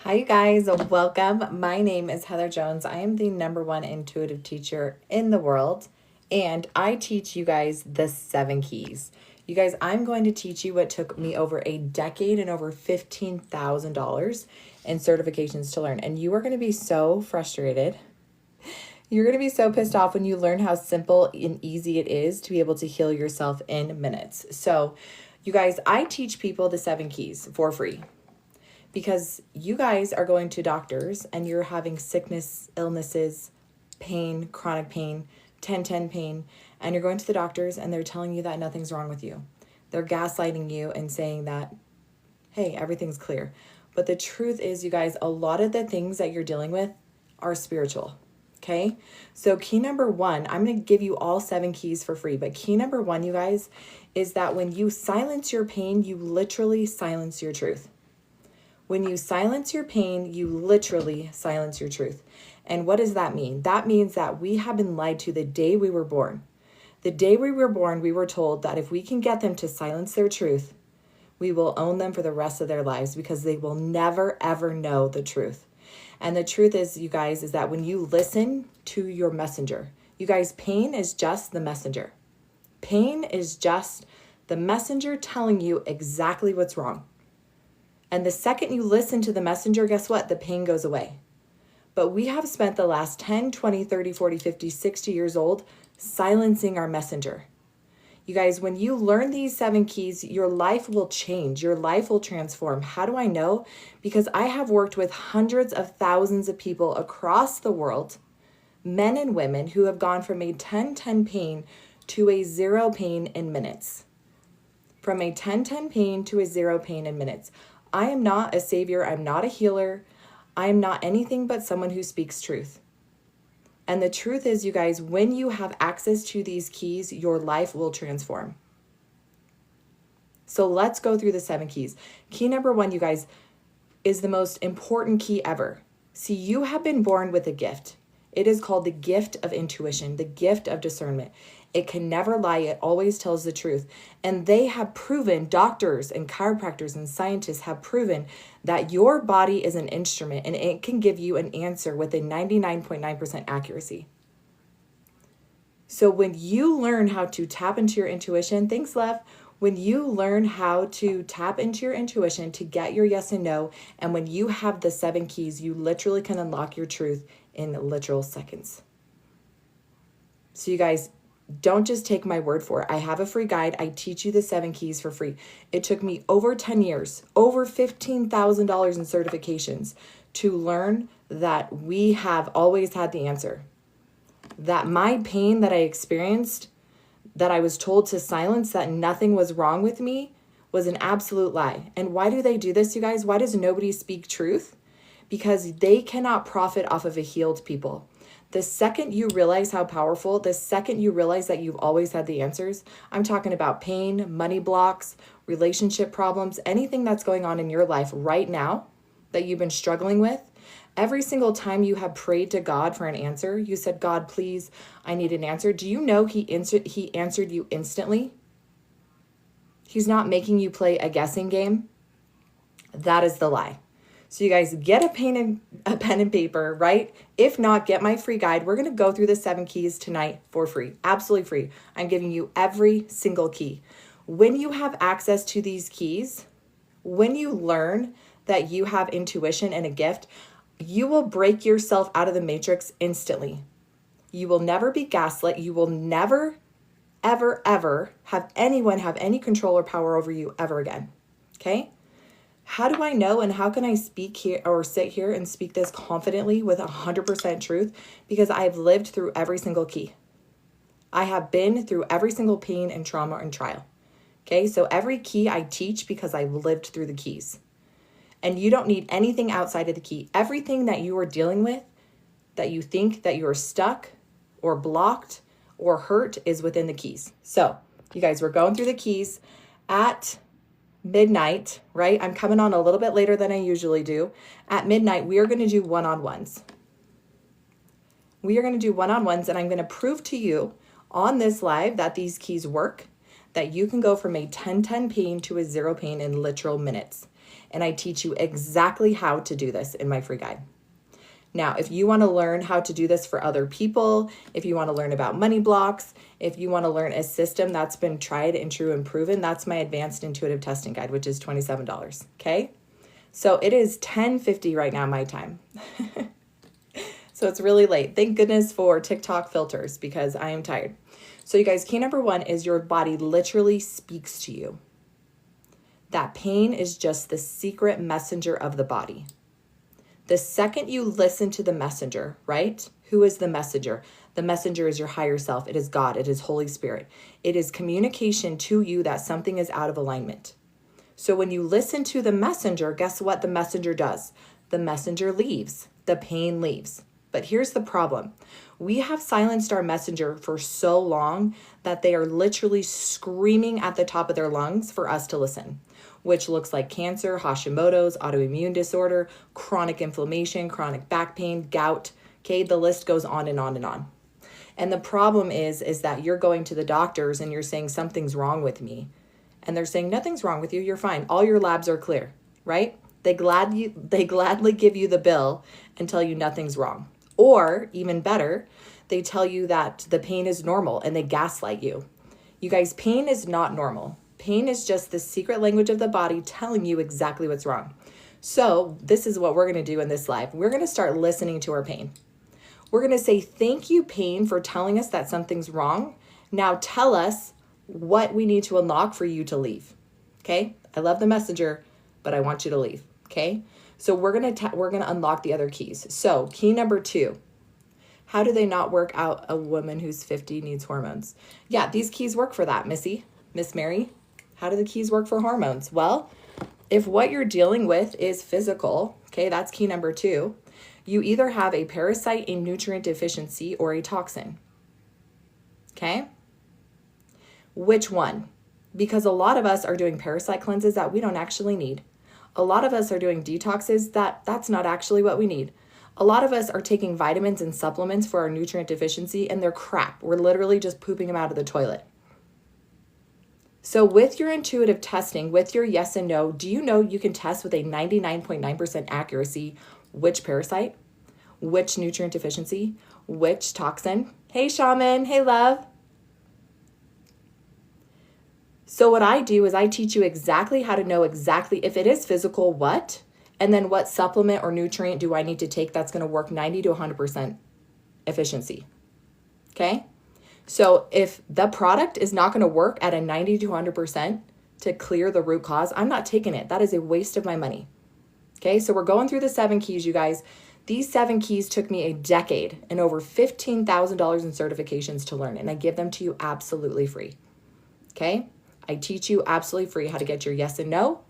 Hi, you guys. Welcome. My name is Heather Jones. I am the #1 intuitive teacher in the world, and I teach you guys the 7 keys. You guys, I'm going to teach you what took me over a decade and over $15,000 in certifications to learn. And you are going to be so frustrated. You're going to be so pissed off when you learn how simple and easy it is to be able to heal yourself in minutes. So, you guys, I teach people the 7 keys for free, because you guys are going to doctors and you're having sickness, illnesses, pain, chronic pain, 10/10 pain, and you're going to the doctors and they're telling you that nothing's wrong with you. They're gaslighting you and saying that, hey, everything's clear. But the truth is, you guys, a lot of the things that you're dealing with are spiritual. Okay? So key #1, I'm going to give you all 7 keys for free. But key #1, you guys, is that when you silence your pain, you literally silence your truth. When you silence your pain, you literally silence your truth. And what does that mean? That means that we have been lied to the day we were born. The day we were born, we were told that if we can get them to silence their truth, we will own them for the rest of their lives, because they will never, ever know the truth. And the truth is, you guys, is that when you listen to your messenger, you guys, pain is just the messenger. Pain is just the messenger telling you exactly what's wrong. And the second you listen to the messenger, guess what? The pain goes away. But we have spent the last 10, 20, 30, 40, 50, 60 years old silencing our messenger. You guys, when you learn these 7 keys, your life will change. Your life will transform. How do I know? Because I have worked with hundreds of thousands of people across the world, men and women, who have gone from a 10/10 pain to a 0 pain in minutes. From a 10/10 pain to a 0 pain in minutes. I am not a savior. I'm not a healer. I am not anything but someone who speaks truth. And the truth is, you guys, when you have access to these keys, your life will transform. So let's go through the 7 keys. Key #1, you guys, is the most important key ever. See, you have been born with a gift. It is called the gift of intuition, the gift of discernment. It can never lie. It always tells the truth. And they have proven, doctors and chiropractors and scientists have proven, that your body is an instrument and it can give you an answer with a 99.9% accuracy. So when you learn how to tap into your intuition, thanks, love. When you learn how to tap into your intuition to get your yes and no, and when you have the 7 keys, you literally can unlock your truth in literal seconds. So you guys, don't just take my word for it. I have a free guide. I teach you the 7 keys for free. It took me over 10 years, over $15,000 in certifications to learn that we have always had the answer. That my pain that I experienced, that I was told to silence, that nothing was wrong with me, was an absolute lie. And why do they do this, you guys? Why does nobody speak truth? Because they cannot profit off of a healed people. The second you realize how powerful, the second you realize that you've always had the answers, I'm talking about pain, money blocks, relationship problems, anything that's going on in your life right now that you've been struggling with, every single time you have prayed to God for an answer, you said, God, please, I need an answer. Do you know he answered you instantly? He's not making you play a guessing game. That is the lie. So you guys, get a pen and paper, right? If not, get my free guide. We're going to go through the 7 keys tonight for free, absolutely free. I'm giving you every single key. When you have access to these keys, when you learn that you have intuition and a gift, you will break yourself out of the matrix instantly. You will never be gaslit. You will never, ever, ever have anyone have any control or power over you ever again. Okay? How do I know, and how can I speak here or sit here and speak this confidently with 100% truth? Because I've lived through every single key. I have been through every single pain and trauma and trial. Okay, so every key I teach because I've lived through the keys. And you don't need anything outside of the key. Everything that you are dealing with, that you think that you're stuck or blocked or hurt, is within the keys. So, you guys, we're going through the keys at midnight, right? I'm coming on a little bit later than I usually do. At midnight, we are going to do one-on-ones. We are going to do one-on-ones, and I'm going to prove to you on this live that these keys work, that you can go from a 10-10 pain to a 0 pain in literal minutes. And I teach you exactly how to do this in my free guide. Now, if you want to learn how to do this for other people, if you want to learn about money blocks, if you want to learn a system that's been tried and true and proven, that's my advanced intuitive testing guide, which is $27. Okay. So it is 10:50 right now, my time. So it's really late. Thank goodness for TikTok filters because I am tired. So you guys, key number 1 is your body literally speaks to you. That pain is just the secret messenger of the body. The second you listen to the messenger, right? Who is the messenger? The messenger is your higher self. It is God. It is Holy Spirit. It is communication to you that something is out of alignment. So when you listen to the messenger, guess what the messenger does? The messenger leaves. The pain leaves. But here's the problem. We have silenced our messenger for so long that they are literally screaming at the top of their lungs for us to listen, which looks like cancer, Hashimoto's, autoimmune disorder, chronic inflammation, chronic back pain, gout. Okay, the list goes on and on and on. And the problem is that you're going to the doctors and you're saying something's wrong with me. And they're saying nothing's wrong with you. You're fine. All your labs are clear, right? They gladly give you the bill and tell you nothing's wrong. Or even better, they tell you that the pain is normal and they gaslight you. You guys, pain is not normal. Pain is just the secret language of the body telling you exactly what's wrong. So this is what we're going to do in this live. We're going to start listening to our pain. We're going to say, thank you, pain, for telling us that something's wrong. Now tell us what we need to unlock for you to leave. Okay? I love the messenger, but I want you to leave. Okay? So we're going to unlock the other keys. So key number 2, how do they not work out a woman who's 50 needs hormones? Yeah, these keys work for that, Miss Mary. How do the keys work for hormones? Well, if what you're dealing with is physical, okay, that's key number 2, you either have a parasite, a nutrient deficiency, or a toxin. Okay? Which one? Because a lot of us are doing parasite cleanses that we don't actually need. A lot of us are doing detoxes that's not actually what we need. A lot of us are taking vitamins and supplements for our nutrient deficiency and they're crap. We're literally just pooping them out of the toilet. So with your intuitive testing, with your yes and no, do you know you can test with a 99.9% accuracy which parasite, which nutrient deficiency, which toxin? Hey, shaman. Hey, love. So what I do is I teach you exactly how to know exactly if it is physical, what, and then what supplement or nutrient do I need to take that's going to work 90 to 100% efficiency. Okay? So if the product is not going to work at a 90 to 100% to clear the root cause, I'm not taking it. That is a waste of my money. Okay? So we're going through the 7 keys, you guys. These 7 keys took me a decade and over $15,000 in certifications to learn, and I give them to you absolutely free. Okay? I teach you absolutely free how to get your yes and no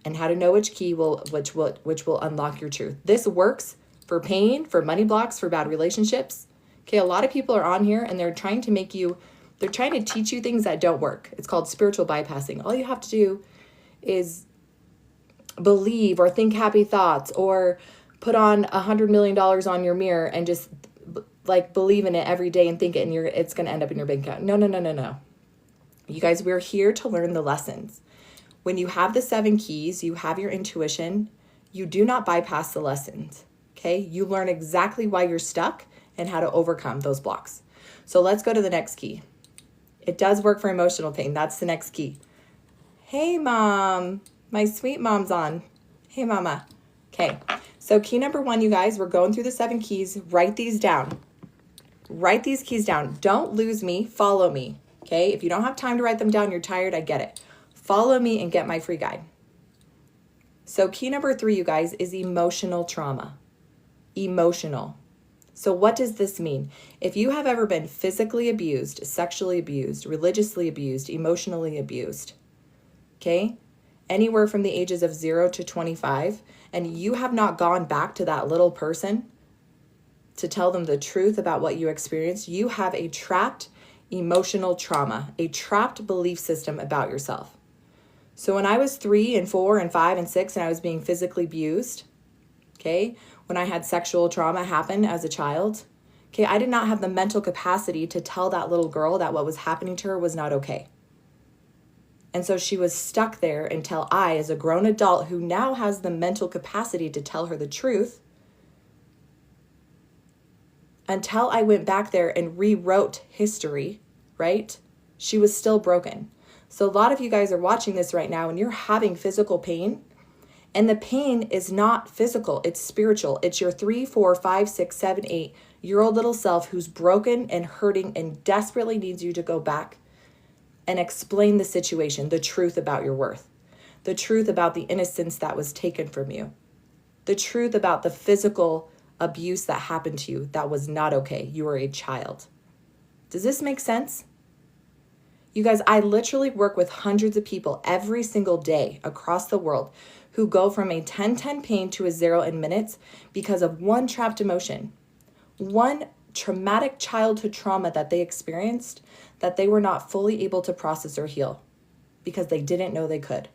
and how to know which key which will unlock your truth. This works for pain, for money blocks, for bad relationships. Okay, a lot of people are on here and they're trying to teach you things that don't work. It's called spiritual bypassing. All you have to do is believe or think happy thoughts or put on $100 million on your mirror and just like believe in it every day and think it and it's going to end up in your bank account. No. You guys, we're here to learn the lessons. When you have the 7 keys, you have your intuition, you do not bypass the lessons, okay? You learn exactly why you're stuck and how to overcome those blocks. So let's go to the next key. It does work for emotional pain. That's the next key. Hey, Mom. My sweet mom's on. Hey, Mama. Okay, so key number 1, you guys, we're going through the 7 keys. Write these down. Write these keys down. Don't lose me. Follow me. Okay, if you don't have time to write them down, you're tired, I get it. Follow me and get my free guide. So key number 3, you guys, is emotional trauma. Emotional. So what does this mean? If you have ever been physically abused, sexually abused, religiously abused, emotionally abused, okay, anywhere from the ages of 0 to 25, and you have not gone back to that little person to tell them the truth about what you experienced, you have a trapped emotional trauma, a trapped belief system about yourself. So when I was 3 and 4 and 5 and 6 and I was being physically abused, okay, when I had sexual trauma happen as a child, okay, I did not have the mental capacity to tell that little girl that what was happening to her was not okay. And so she was stuck there until I, as a grown adult who now has the mental capacity to tell her the truth, until I went back there and rewrote history, right? She was still broken. So a lot of you guys are watching this right now and you're having physical pain. And the pain is not physical, it's spiritual. It's your 3, 4, 5, 6, 7, 8-year-old little self who's broken and hurting and desperately needs you to go back and explain the situation, the truth about your worth, the truth about the innocence that was taken from you, the truth about the physical abuse that happened to you that was not okay. You were a child. Does this make sense? You guys, I literally work with hundreds of people every single day across the world who go from a 10-10 pain to a 0 in minutes because of one trapped emotion, one traumatic childhood trauma that they experienced that they were not fully able to process or heal because they didn't know they could.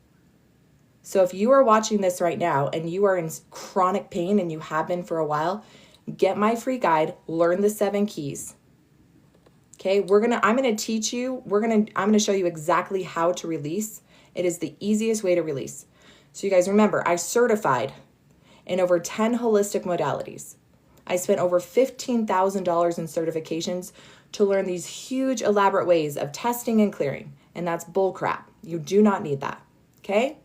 So if you are watching this right now and you are in chronic pain and you have been for a while, get my free guide, learn the 7 keys. Okay, I'm going to teach you, I'm going to show you exactly how to release. It is the easiest way to release. So you guys remember, I certified in over 10 holistic modalities. I spent over $15,000 in certifications to learn these huge elaborate ways of testing and clearing. And that's bull crap. You do not need that. Okay?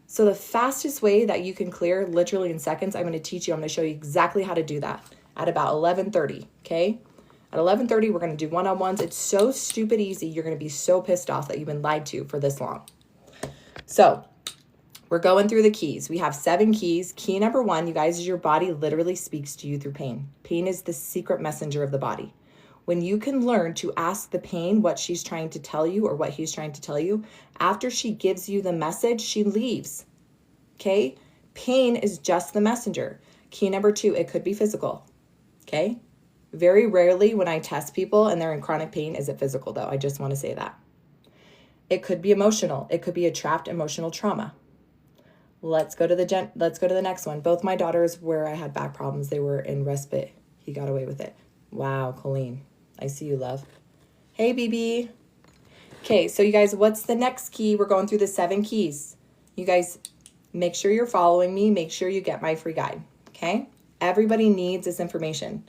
So the fastest way that you can clear literally in seconds, I'm going to teach you. I'm going to show you exactly how to do that at about 11:30. Okay? At 11:30, we're going to do one-on-ones. It's so stupid easy. You're going to be so pissed off that you've been lied to for this long. So we're going through the keys. We have 7 keys. Key number 1, you guys, is your body literally speaks to you through pain. Pain is the secret messenger of the body. When you can learn to ask the pain what she's trying to tell you or what he's trying to tell you, after she gives you the message, she leaves. Okay? Pain is just the messenger. Key number 2, it could be physical. Okay? Very rarely when I test people and they're in chronic pain is it physical though. I just want to say that. It could be emotional. It could be a trapped emotional trauma. Let's go to the next one. Both my daughters, where I had back problems, they were in respite. He got away with it. Wow, Colleen. I see you, love. Hey, BB. Okay, so you guys, what's the next key? We're going through the 7 keys. You guys, make sure you're following me. Make sure you get my free guide, okay? Everybody needs this information.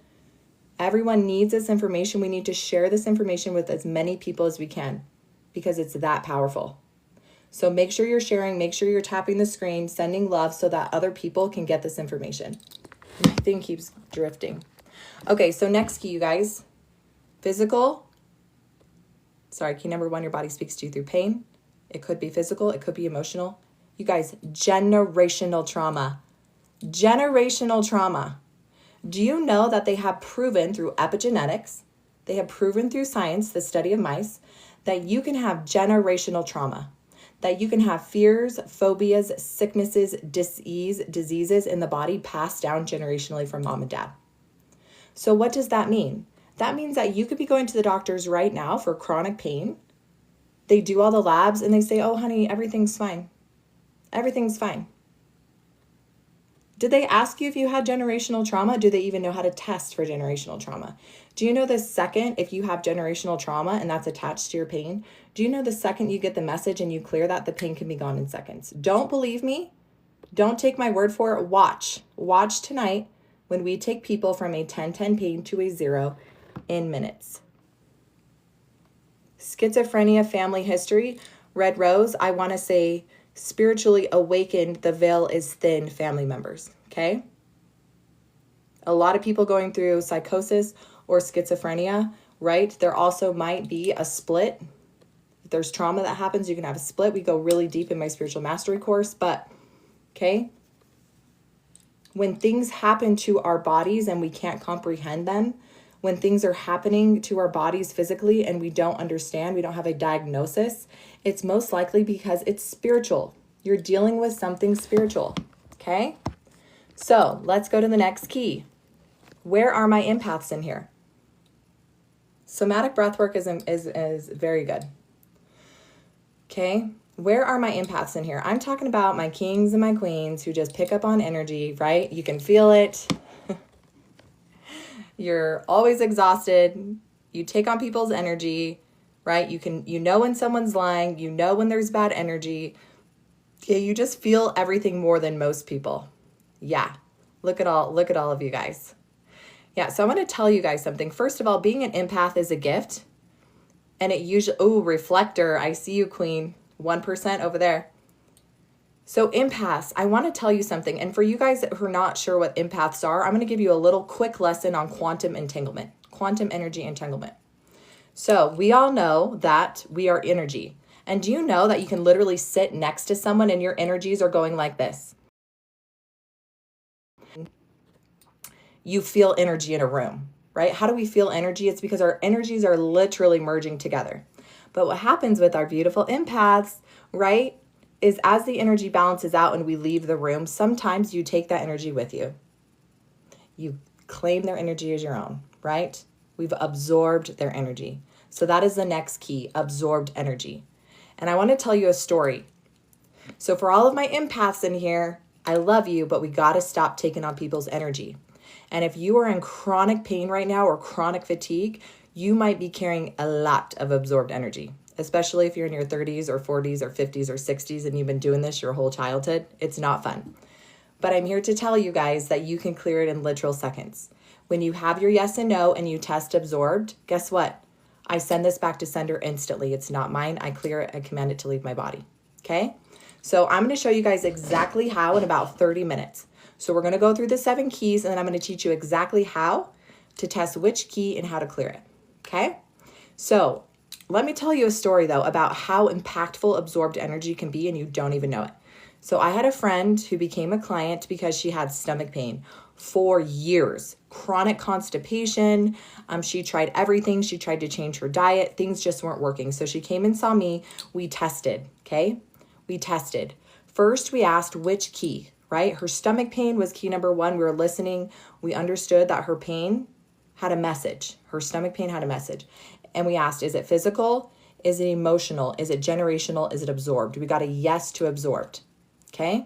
Everyone needs this information. We need to share this information with as many people as we can because it's that powerful. So make sure you're sharing, make sure you're tapping the screen, sending love so that other people can get this information. My thing keeps drifting. Okay, so next key, you guys. Physical. Sorry, key number 1, your body speaks to you through pain. It could be physical, it could be emotional. You guys, generational trauma. Generational trauma. Do you know that they have proven through epigenetics, they have proven through science, the study of mice, that you can have generational trauma? That you can have fears, phobias, sicknesses, diseases in the body passed down generationally from mom and dad. So what does that mean? That means that you could be going to the doctors right now for chronic pain. They do all the labs and they say, oh, honey, everything's fine. Everything's fine. Did they ask you if you had generational trauma? Do they even know how to test for generational trauma? Do you know the second, if you have generational trauma and that's attached to your pain, do you know the second you get the message and you clear that, the pain can be gone in seconds? Don't believe me? Don't take my word for it. Watch. Watch tonight when we take people from a 10-10 pain to a 0 in minutes. Schizophrenia family history. Red Rose, I want to say spiritually awakened, the veil is thin family members, okay? A lot of people going through psychosis or schizophrenia, right? There also might be a split. If there's trauma that happens, you can have a split. We go really deep in my spiritual mastery course, but, okay? When things happen to our bodies and we can't comprehend them, when things are happening to our bodies physically and we don't understand, we don't have a diagnosis, it's most likely because it's spiritual. You're dealing with something spiritual, okay? So let's go to the next key. Where are my empaths in here? Somatic breathwork is very good, okay? Where are my empaths in here? I'm talking about my kings and my queens who just pick up on energy, right? You can feel it. You're always exhausted. You take on people's energy. right? You know when someone's lying, you know when there's bad energy. Yeah, you just feel everything more than most people. Yeah. Look at all of you guys. Yeah, so I'm going to tell you guys something. First of all, being an empath is a gift. And it usually, oh, reflector, I see you, Queen. 1% over there. So empaths, I want to tell you something. And for you guys who are not sure what empaths are, I'm going to give you a little quick lesson on quantum entanglement, quantum energy entanglement. So we all know that we are energy. And do you know that you can literally sit next to someone and your energies are going like this? You feel energy in a room, right? How do we feel energy? It's because our energies are literally merging together. But what happens with our beautiful empaths, right, is as the energy balances out and we leave the room, sometimes you take that energy with you. You claim their energy as your own, right? We've absorbed their energy. So that is the next key, absorbed energy. And I want to tell you a story. So for all of my empaths in here, I love you, but we got to stop taking on people's energy. And if you are in chronic pain right now or chronic fatigue, you might be carrying a lot of absorbed energy, especially if you're in your 30s or 40s or 50s or 60s and you've been doing this your whole childhood. It's not fun. But I'm here to tell you guys that you can clear it in literal seconds. When you have your yes and no and you test absorbed, guess what? I send this back to sender instantly. It's not mine. I clear it. I command it to leave my body. Okay? So I'm going to show you guys exactly how in about 30 minutes. So we're going to go through the 7 keys and then I'm going to teach you exactly how to test which key and how to clear it. Okay? So let me tell you a story though about how impactful absorbed energy can be and you don't even know it. So I had a friend who became a client because she had stomach pain for years, chronic constipation. She tried everything. She tried to change her diet. Things just weren't working. So she came and saw me. We tested, okay? We tested. First, we asked which key, right? Her stomach pain was key number 1. We were listening. We understood that her pain had a message. Her stomach pain had a message. And we asked, is it physical? Is it emotional? Is it generational? Is it absorbed? We got a yes to absorbed. Okay?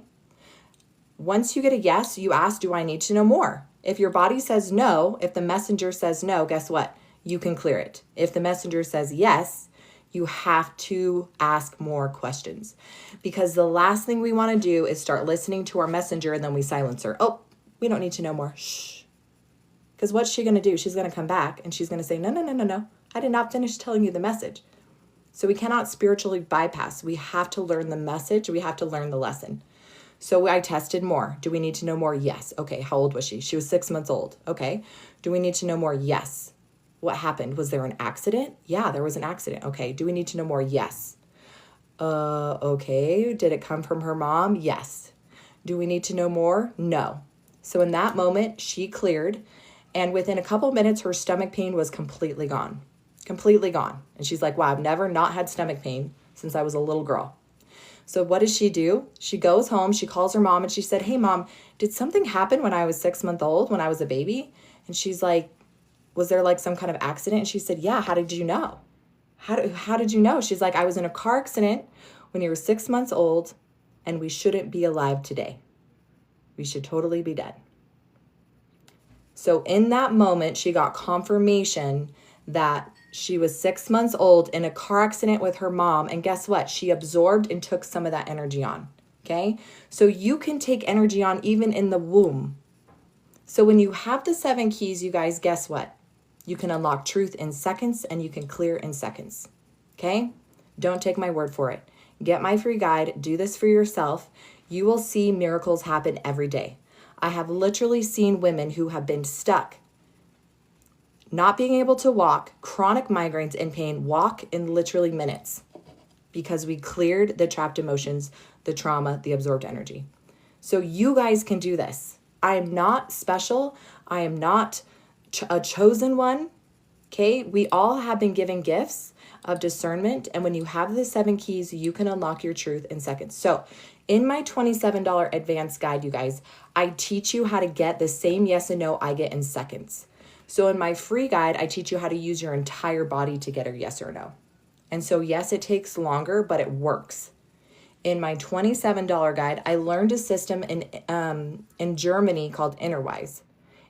Once you get a yes, you ask, do I need to know more? If your body says no, if the messenger says no, guess what? You can clear it. If the messenger says yes, you have to ask more questions. Because the last thing we want to do is start listening to our messenger and then we silence her. Oh, we don't need to know more. Shh. Because what's she going to do? She's going to come back and she's going to say, no. I did not finish telling you the message. So we cannot spiritually bypass. We have to learn the message. We have to learn the lesson. So I tested more. Do we need to know more? Yes. Okay. How old was she? She was 6 months old. Okay. Do we need to know more? Yes. What happened? Was there an accident? Yeah, there was an accident. Okay. Do we need to know more? Yes. Okay. Did it come from her mom? Yes. Do we need to know more? No. So in that moment, she cleared. And within a couple minutes, her stomach pain was completely gone. Completely gone. And she's like, wow, I've never not had stomach pain since I was a little girl. So what does she do? She goes home, she calls her mom and she said, hey mom, did something happen when I was 6 months old, when I was a baby? And she's like, was there like some kind of accident? And she said, yeah, how did you know? How did you know? She's like, I was in a car accident when you were 6 months old and we shouldn't be alive today. We should totally be dead. So in that moment, she got confirmation that she was 6 months old in a car accident with her mom. And guess what? She absorbed and took some of that energy on. Okay. So you can take energy on even in the womb. So when you have the 7 keys, you guys, guess what? You can unlock truth in seconds and you can clear in seconds. Okay. Don't take my word for it. Get my free guide. Do this for yourself. You will see miracles happen every day. I have literally seen women who have been stuck, not being able to walk, chronic migraines and pain, walk in literally minutes because we cleared the trapped emotions, the trauma, the absorbed energy. So you guys can do this. I am not special. I am not a chosen one. Okay. We all have been given gifts of discernment. And when you have the 7 keys, you can unlock your truth in seconds. So in my $27 advanced guide, you guys, I teach you how to get the same yes and no I get in seconds. So in my free guide, I teach you how to use your entire body to get a yes or no. And so yes, it takes longer, but it works. In my $27 guide, I learned a system in Germany called Innerwise.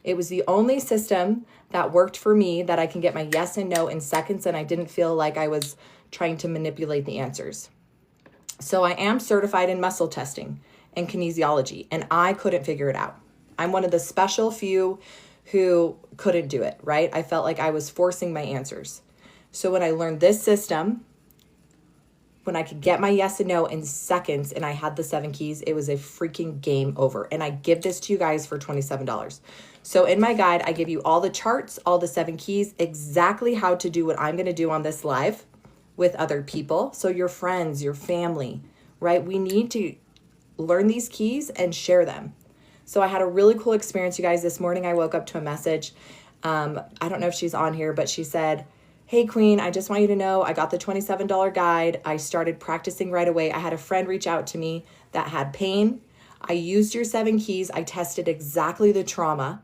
It was the only system that worked for me that I can get my yes and no in seconds, and I didn't feel like I was trying to manipulate the answers. So I am certified in muscle testing and kinesiology, and I couldn't figure it out. I'm one of the special few who couldn't do it, right? I felt like I was forcing my answers. So when I learned this system, when I could get my yes and no in seconds and I had the 7 keys, it was a freaking game over. And I give this to you guys for $27. So in my guide, I give you all the charts, all the 7 keys, exactly how to do what I'm going to do on this live with other people. So your friends, your family, right? We need to learn these keys and share them. So I had a really cool experience, you guys. This morning I woke up to a message. I don't know if she's on here, but she said, "Hey Queen, I just want you to know I got the $27 guide. I started practicing right away. I had a friend reach out to me that had pain. I used your 7 keys. I tested exactly the trauma.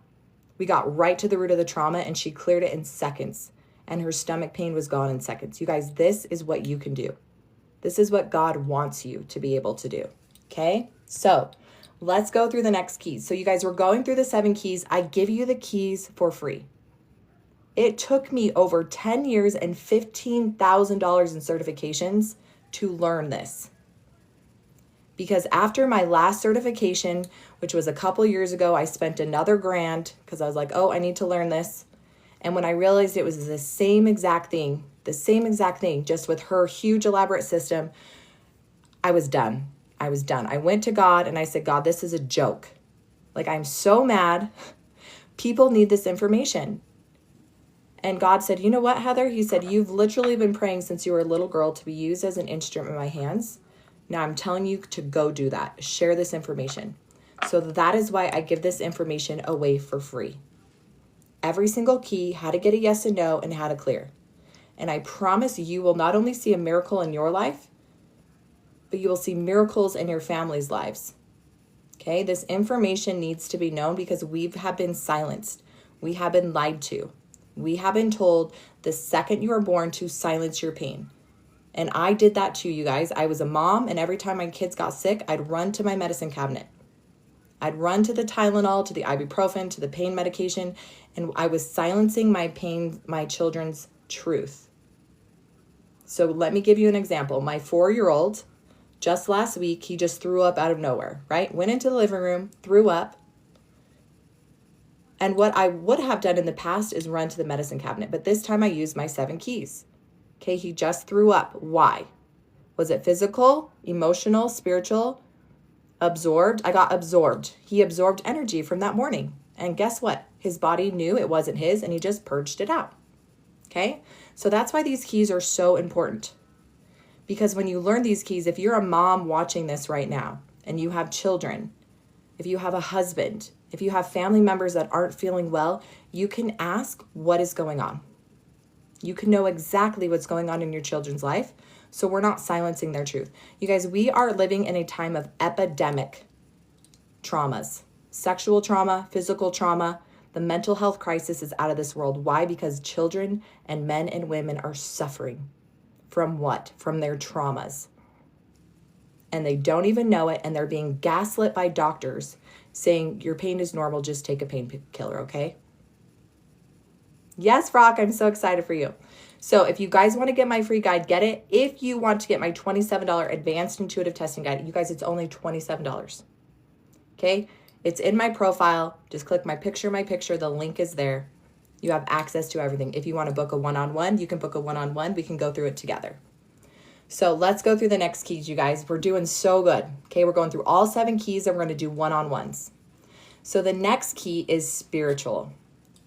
We got right to the root of the trauma and she cleared it in seconds. And her stomach pain was gone in seconds." You guys, this is what you can do. This is what God wants you to be able to do. Okay? So let's go through the next keys. So you guys, we're going through the 7 keys. I give you the keys for free. It took me over 10 years and $15,000 in certifications to learn this. Because after my last certification, which was a couple years ago, I spent another grand because I was like, oh, I need to learn this. And when I realized it was the same exact thing, just with her huge elaborate system, I was done. I went to God and I said, God, this is a joke. Like, I'm so mad. People need this information. And God said, you know what, Heather? He said, you've literally been praying since you were a little girl to be used as an instrument in my hands. Now I'm telling you to go do that. Share this information. So that is why I give this information away for free. Every single key, how to get a yes and no, and how to clear. And I promise you will not only see a miracle in your life, but you will see miracles in your family's lives. Okay, this information needs to be known because we have been silenced. We have been lied to. We have been told the second you are born to silence your pain. And I did that too, you guys. I was a mom, and every time my kids got sick, I'd run to my medicine cabinet. I'd run to the Tylenol, to the ibuprofen, to the pain medication, and I was silencing my pain, my children's truth. So let me give you an example. My 4-year-old, just last week, he just threw up out of nowhere, right? Went into the living room, threw up. And what I would have done in the past is run to the medicine cabinet. But this time I used my 7 keys. Okay, he just threw up. Why? Was it physical, emotional, spiritual, absorbed? I got absorbed. He absorbed energy from that morning. And guess what? His body knew it wasn't his and he just purged it out. Okay, so that's why these keys are so important. Because when you learn these keys, if you're a mom watching this right now and you have children, if you have a husband, if you have family members that aren't feeling well, you can ask what is going on. You can know exactly what's going on in your children's life, so we're not silencing their truth. You guys, we are living in a time of epidemic traumas. Sexual trauma, physical trauma, the mental health crisis is out of this world. Why? Because children and men and women are suffering. From what? From their traumas. And they don't even know it, and they're being gaslit by doctors saying, your pain is normal, just take a painkiller, okay? Yes, Rock, I'm so excited for you. So if you guys want to get my free guide, get it. If you want to get my $27 advanced intuitive testing guide, you guys, it's only $27. Okay? It's in my profile. Just click my picture. The link is there. You have access to everything. If you want to book a one-on-one, you can book a one-on-one. We can go through it together. So let's go through the next keys, you guys. We're doing so good. Okay, we're going through all 7 keys and we're going to do one-on-ones. So the next key is spiritual.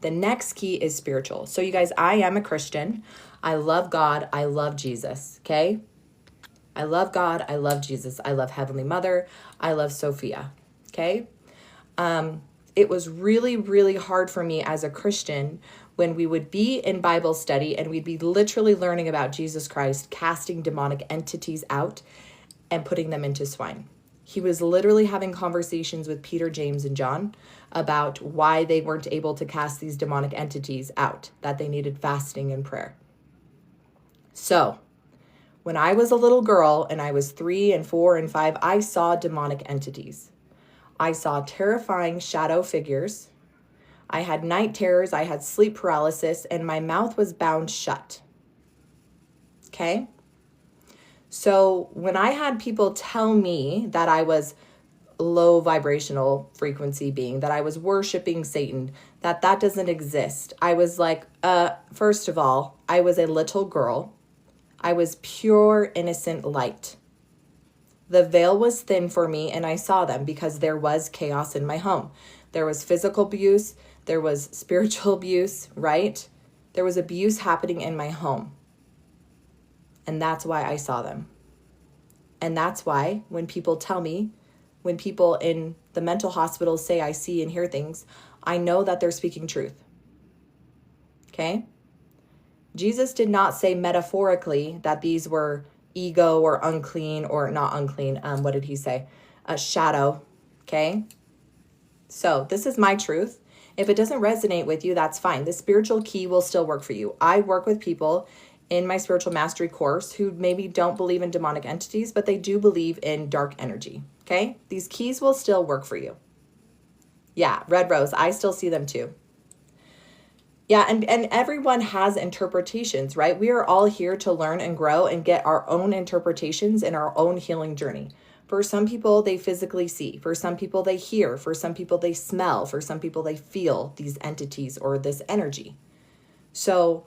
So you guys, I am a Christian. I love God. I love Jesus. Okay? I love God. I love Jesus. I love Heavenly Mother. I love Sophia. Okay? It was really, really hard for me as a Christian when we would be in Bible study and we'd be literally learning about Jesus Christ, casting demonic entities out and putting them into swine. He was literally having conversations with Peter, James, and John about why they weren't able to cast these demonic entities out, that they needed fasting and prayer. So when I was a little girl and I was 3 and 4 and 5, I saw demonic entities. I saw terrifying shadow figures. I had night terrors, I had sleep paralysis, and my mouth was bound shut. Okay? So when I had people tell me that I was low vibrational frequency being, that I was worshiping Satan, that doesn't exist, I was like, first of all, I was a little girl. I was pure, innocent light. The veil was thin for me, and I saw them because there was chaos in my home. There was physical abuse. There was spiritual abuse, right? There was abuse happening in my home. And that's why I saw them. And that's why when people tell me, when people in the mental hospitals say I see and hear things, I know that they're speaking truth. Okay? Jesus did not say metaphorically that these were ego or unclean or not unclean. What did he say? A shadow. Okay? So this is my truth. If it doesn't resonate with you, that's fine. The spiritual key will still work for you. I work with people in my spiritual mastery course who maybe don't believe in demonic entities, but they do believe in dark energy. Okay? These keys will still work for you. Yeah, Red Rose, I still see them too. Yeah, and everyone has interpretations, right? We are all here to learn and grow and get our own interpretations in our own healing journey. For some people, they physically see. For some people, they hear. For some people, they smell. For some people, they feel these entities or this energy. So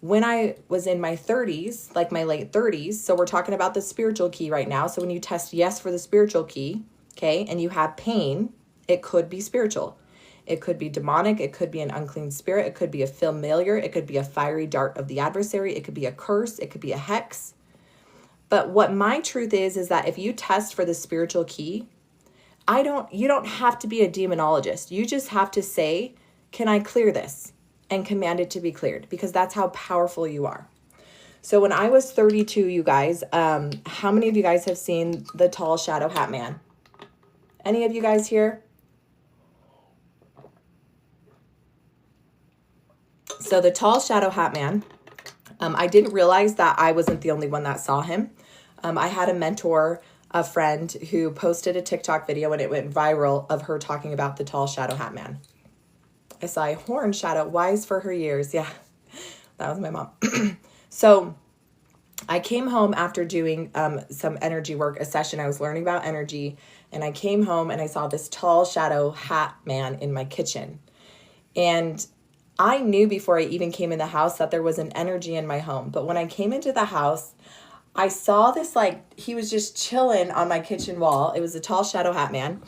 when I was in my 30s, like my late 30s, so we're talking about the spiritual key right now. So when you test yes for the spiritual key, okay, and you have pain, it could be spiritual. It could be demonic. It could be an unclean spirit. It could be a familiar. It could be a fiery dart of the adversary. It could be a curse. It could be a hex. But what my truth is that if you test for the spiritual key, you don't have to be a demonologist. You just have to say, can I clear this? And command it to be cleared, because that's how powerful you are. So when I was 32, you guys, how many of you guys have seen the Tall Shadow Hat Man? Any of you guys here? So the Tall Shadow Hat Man, I didn't realize that I wasn't the only one that saw him. I had a mentor, a friend, who posted a TikTok video and it went viral of her talking about the Tall Shadow Hat Man. I saw a horn shadow, wise for her years. Yeah, that was my mom. So I came home after doing some energy work, a session. I was learning about energy, and I came home and I saw this tall shadow hat man in my kitchen. And I knew before I even came in the house that there was an energy in my home. But when I came into the house, I saw this, like, he was just chilling on my kitchen wall. It was a tall shadow hat man.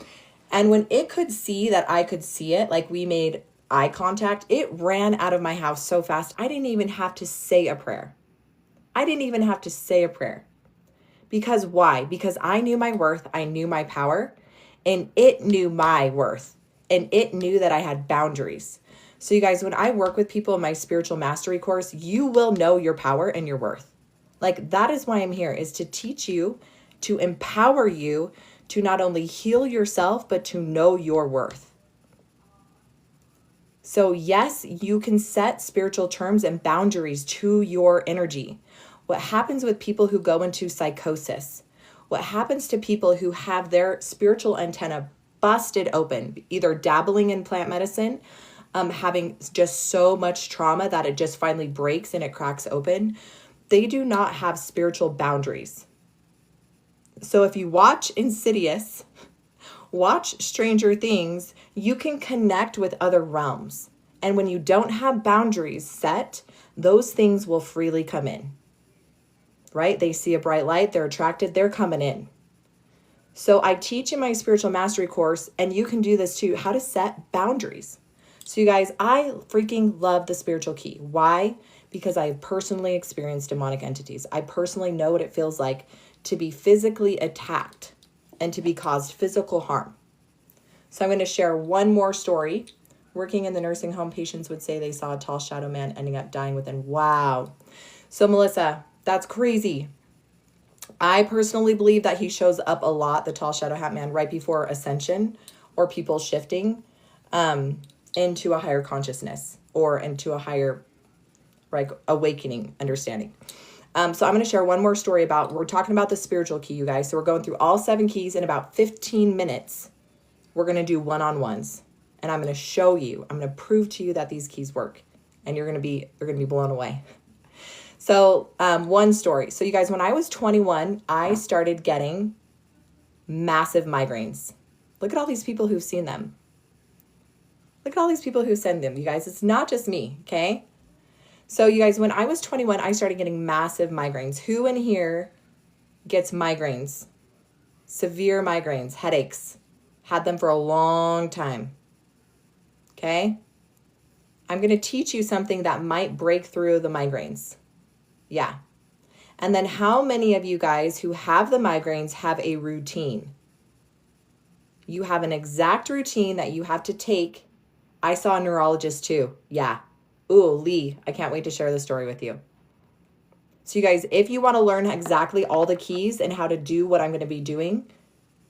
And when it could see that I could see it, like we made eye contact, it ran out of my house so fast. I didn't even have to say a prayer. Because why? Because I knew my worth. I knew my power, and it knew my worth, and it knew that I had boundaries. So you guys, when I work with people in my spiritual mastery course, you will know your power and your worth. Like, that is why I'm here, is to teach you, to empower you to not only heal yourself, but to know your worth. So yes, you can set spiritual terms and boundaries to your energy. What happens with people who go into psychosis? What happens to people who have their spiritual antenna busted open, either dabbling in plant medicine, having just so much trauma that it just finally breaks and it cracks open? They do not have spiritual boundaries. So if you watch Insidious, watch Stranger Things, you can connect with other realms. And when you don't have boundaries set, those things will freely come in. Right? They see a bright light, they're attracted, they're coming in. So I teach in my spiritual mastery course, and you can do this too, how to set boundaries. So you guys, I freaking love the spiritual key. Why? Because I have personally experienced demonic entities. I personally know what it feels like to be physically attacked and to be caused physical harm. So I'm going to share one more story. Working in the nursing home, patients would say they saw a tall shadow man ending up dying within. Wow. So Melissa, that's crazy. I personally believe that he shows up a lot, the tall shadow hat man, right before ascension or people shifting into a higher consciousness or into a higher, like, awakening understanding. So I'm going to share one more story we're talking about the spiritual key, you guys. So we're going through all 7 keys in about 15 minutes. We're going to do one-on-ones. And I'm going to show you, I'm going to prove to you that these keys work. And you're going to be blown away. So one story. So you guys, when I was 21, I started getting massive migraines. Look at all these people who've seen them. Look at all these people who send them. You guys, it's not just me, okay? So you guys, when I was 21, I started getting massive migraines. Who in here gets migraines? Severe migraines, headaches. Had them for a long time. Okay? I'm going to teach you something that might break through the migraines. Yeah. And then how many of you guys who have the migraines have a routine? You have an exact routine that you have to take. I saw a neurologist too. Yeah. Ooh, Lee, I can't wait to share the story with you. So you guys, if you want to learn exactly all the keys and how to do what I'm going to be doing,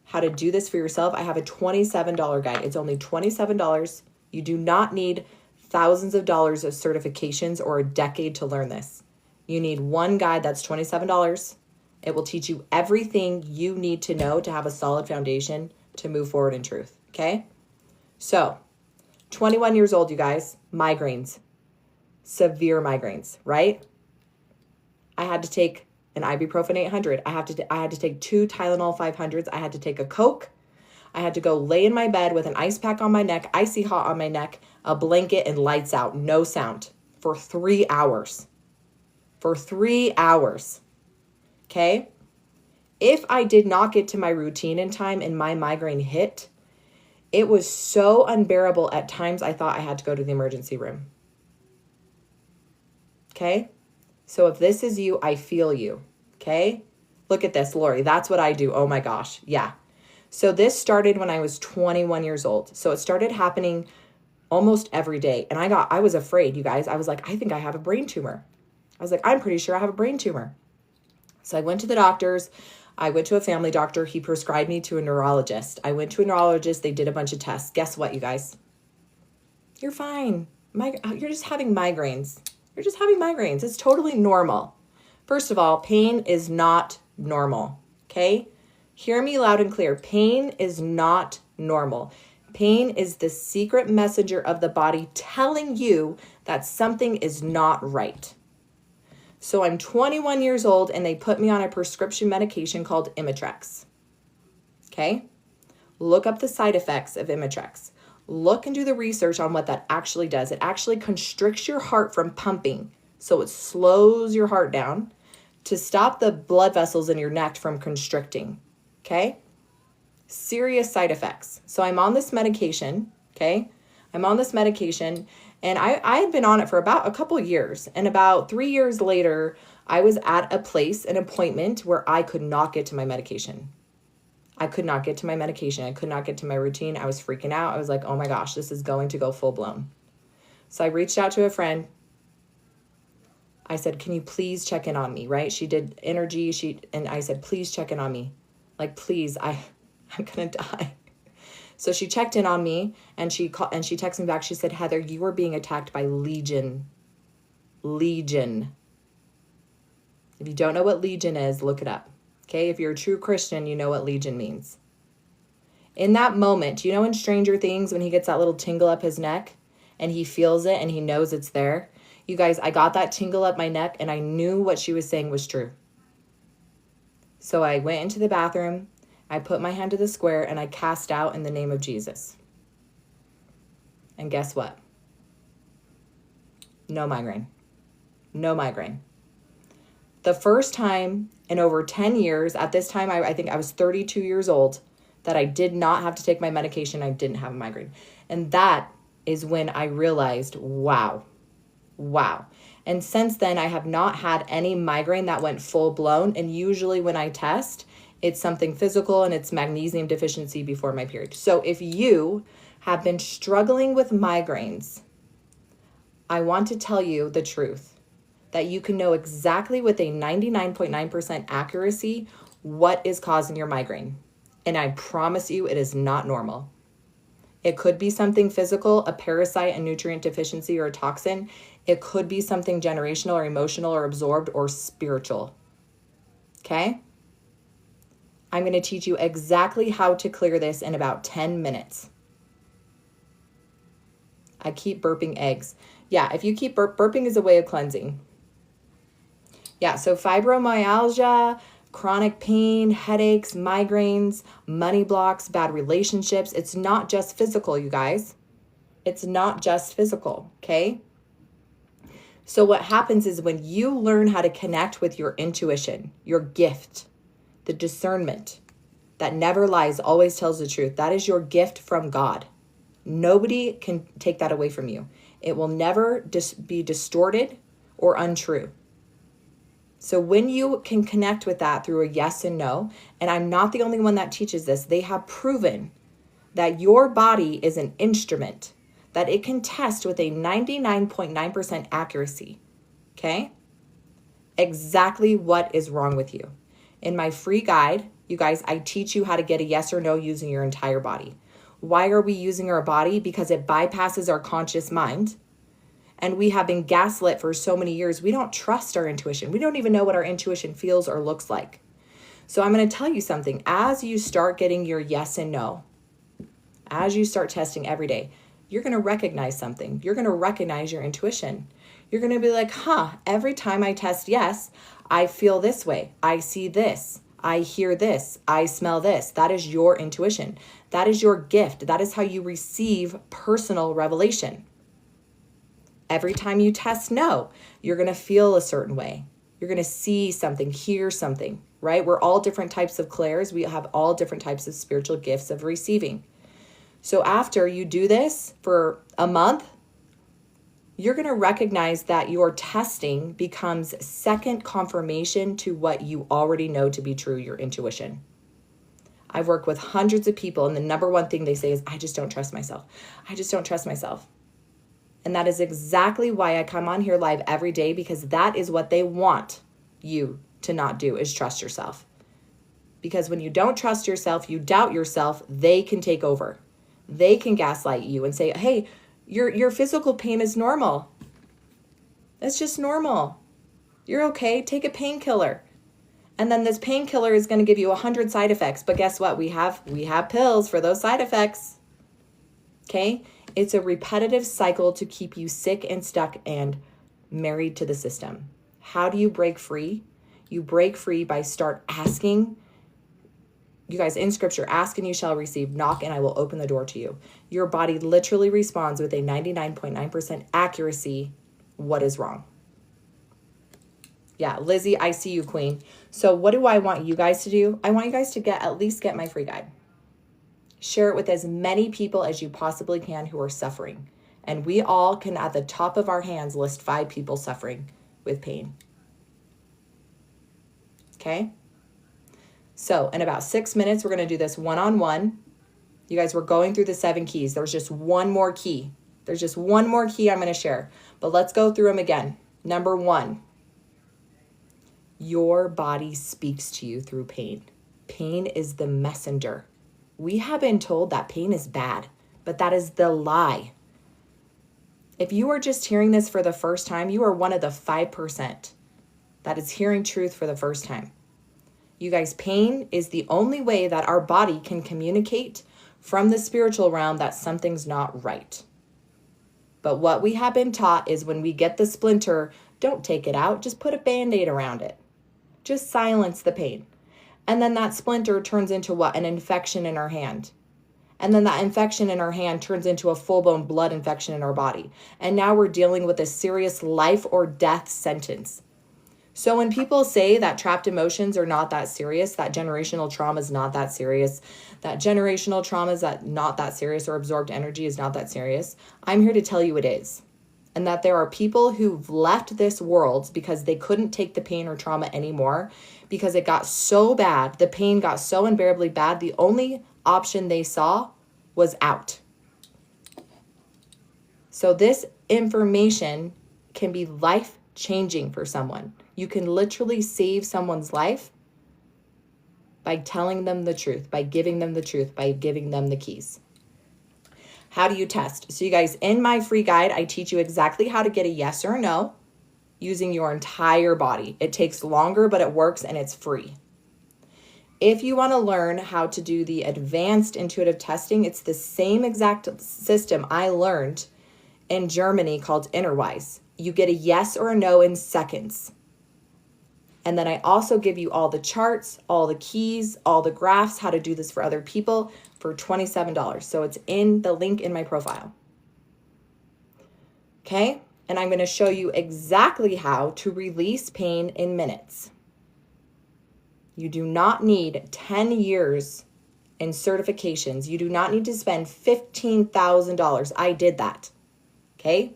how to do this for yourself, I have a $27 guide. It's only $27. You do not need thousands of dollars of certifications or a decade to learn this. You need one guide that's $27. It will teach you everything you need to know to have a solid foundation to move forward in truth. Okay? So, 21 years old, you guys, migraines, severe migraines, right? I had to take an ibuprofen 800. I had to take 2 Tylenol 500s. I had to take a Coke. I had to go lay in my bed with an ice pack on my neck, icy hot on my neck, a blanket, and lights out, no sound for 3 hours. For 3 hours. Okay? If I did not get to my routine in time and my migraine hit, it was so unbearable at times I thought I had to go to the emergency room. Okay? So if this is you, I feel you. Okay? Look at this, Lori. That's what I do. Oh my gosh. Yeah. So this started when I was 21 years old. So it started happening almost every day. And I was afraid, you guys. I was like, I think I have a brain tumor. I was like, I'm pretty sure I have a brain tumor. So I went to the doctors. I went to a family doctor. He prescribed me to a neurologist. I went to a neurologist. They did a bunch of tests. Guess what, you guys? You're fine. You're just having migraines. You're just having migraines. It's totally normal. First of all, pain is not normal. Okay? Hear me loud and clear. Pain is not normal. Pain is the secret messenger of the body telling you that something is not right. So I'm 21 years old and they put me on a prescription medication called Imitrex. Okay? Look up the side effects of Imitrex. Look and do the research on what that actually does. It actually constricts your heart from pumping. So it slows your heart down to stop the blood vessels in your neck from constricting. Okay? Serious side effects. So I'm on this medication. Okay? I'm on this medication. And I had been on it for about a couple of years. And about 3 years later, I was at an appointment where I could not get to my medication. I could not get to my medication. I could not get to my routine. I was freaking out. I was like, oh my gosh, this is going to go full blown. So I reached out to a friend. I said, can you please check in on me, right? She did energy. And I said, please check in on me. Like, please, I'm going to die. So she checked in on me and she texted me back. She said, Heather, you are being attacked by Legion. Legion. If you don't know what Legion is, look it up. Okay? If you're a true Christian, you know what Legion means. In that moment, you know in Stranger Things when he gets that little tingle up his neck and he feels it and he knows it's there? You guys, I got that tingle up my neck and I knew what she was saying was true. So I went into the bathroom. I put my hand to the square and I cast out in the name of Jesus. And guess what? No migraine. No migraine. The first time in over 10 years, at this time, I think I was 32 years old, that I did not have to take my medication. I didn't have a migraine. And that is when I realized, wow. And since then, I have not had any migraine that went full blown. And usually when I test, it's something physical and it's magnesium deficiency before my period. So if you have been struggling with migraines, I want to tell you the truth, that you can know exactly with a 99.9% accuracy what is causing your migraine. And I promise you it is not normal. It could be something physical, a parasite, a nutrient deficiency, or a toxin. It could be something generational or emotional or absorbed or spiritual. Okay? I'm going to teach you exactly how to clear this in about 10 minutes. I keep burping eggs. Yeah, if you keep burping is a way of cleansing. Yeah, so fibromyalgia, chronic pain, headaches, migraines, money blocks, bad relationships. It's not just physical, you guys. It's not just physical, okay? So what happens is when you learn how to connect with your intuition, your gift, the discernment that never lies, always tells the truth, that is your gift from God. Nobody can take that away from you. It will never be distorted or untrue. So when you can connect with that through a yes and no, and I'm not the only one that teaches this, they have proven that your body is an instrument that it can test with a 99.9% accuracy, okay? Exactly what is wrong with you. In my free guide, you guys, I teach you how to get a yes or no using your entire body. Why are we using our body? Because it bypasses our conscious mind. And we have been gaslit for so many years. We don't trust our intuition. We don't even know what our intuition feels or looks like. So I'm going to tell you something. As you start getting your yes and no, as you start testing every day, you're going to recognize something. You're going to recognize your intuition. You're going to be like, every time I test yes, I feel this way. I see this. I hear this. I smell this. That is your intuition. That is your gift. That is how you receive personal revelation. Every time you test no, you're going to feel a certain way. You're going to see something, hear something, right? We're all different types of clairs. We have all different types of spiritual gifts of receiving. So after you do this for a month, you're going to recognize that your testing becomes second confirmation to what you already know to be true, your intuition. I've worked with hundreds of people, and the number one thing they say is, I just don't trust myself. I just don't trust myself. And that is exactly why I come on here live every day, because that is what they want you to not do, is trust yourself. Because when you don't trust yourself, you doubt yourself, they can take over. They can gaslight you and say, hey, your physical pain is normal. It's just normal. You're okay. Take a painkiller. And then this painkiller is going to give you 100 side effects. But guess what? We have pills for those side effects. Okay? It's a repetitive cycle to keep you sick and stuck and married to the system. How do you break free? You break free by start asking. You guys, in scripture, ask and you shall receive, knock and I will open the door to you. Your body literally responds with a 99.9% accuracy. What is wrong? Yeah, Lizzie, I see you, queen. So what do I want you guys to do? I want you guys to at least get my free guide. Share it with as many people as you possibly can who are suffering. And we all can, at the top of our hands, list 5 people suffering with pain. Okay? So in about 6 minutes, we're going to do this one-on-one. You guys, we're going through the 7 keys. There's just one more key. There's just one more key I'm going to share. But let's go through them again. Number 1, your body speaks to you through pain. Pain is the messenger. We have been told that pain is bad, but that is the lie. If you are just hearing this for the first time, you are one of the 5% that is hearing truth for the first time. You guys, pain is the only way that our body can communicate from the spiritual realm that something's not right. But what we have been taught is when we get the splinter, don't take it out, just put a Band-Aid around it. Just silence the pain. And then that splinter turns into what? An infection in our hand. And then that infection in our hand turns into a full-blown blood infection in our body. And now we're dealing with a serious life or death sentence. So when people say that trapped emotions are not that serious, that generational trauma is not that serious, that generational trauma is not that serious, or absorbed energy is not that serious, I'm here to tell you it is. And that there are people who've left this world because they couldn't take the pain or trauma anymore, because it got so bad, the pain got so unbearably bad, the only option they saw was out. So this information can be life-changing for someone. You can literally save someone's life by telling them the truth, by giving them the truth, by giving them the keys. How do you test? So you guys, in my free guide, I teach you exactly how to get a yes or a no using your entire body. It takes longer, but it works and it's free. If you want to learn how to do the advanced intuitive testing, it's the same exact system I learned in Germany called Innerwise. You get a yes or a no in seconds. And then I also give you all the charts, all the keys, all the graphs, how to do this for other people for $27. So it's in the link in my profile. Okay? And I'm going to show you exactly how to release pain in minutes. You do not need 10 years in certifications. You do not need to spend $15,000. I did that. Okay?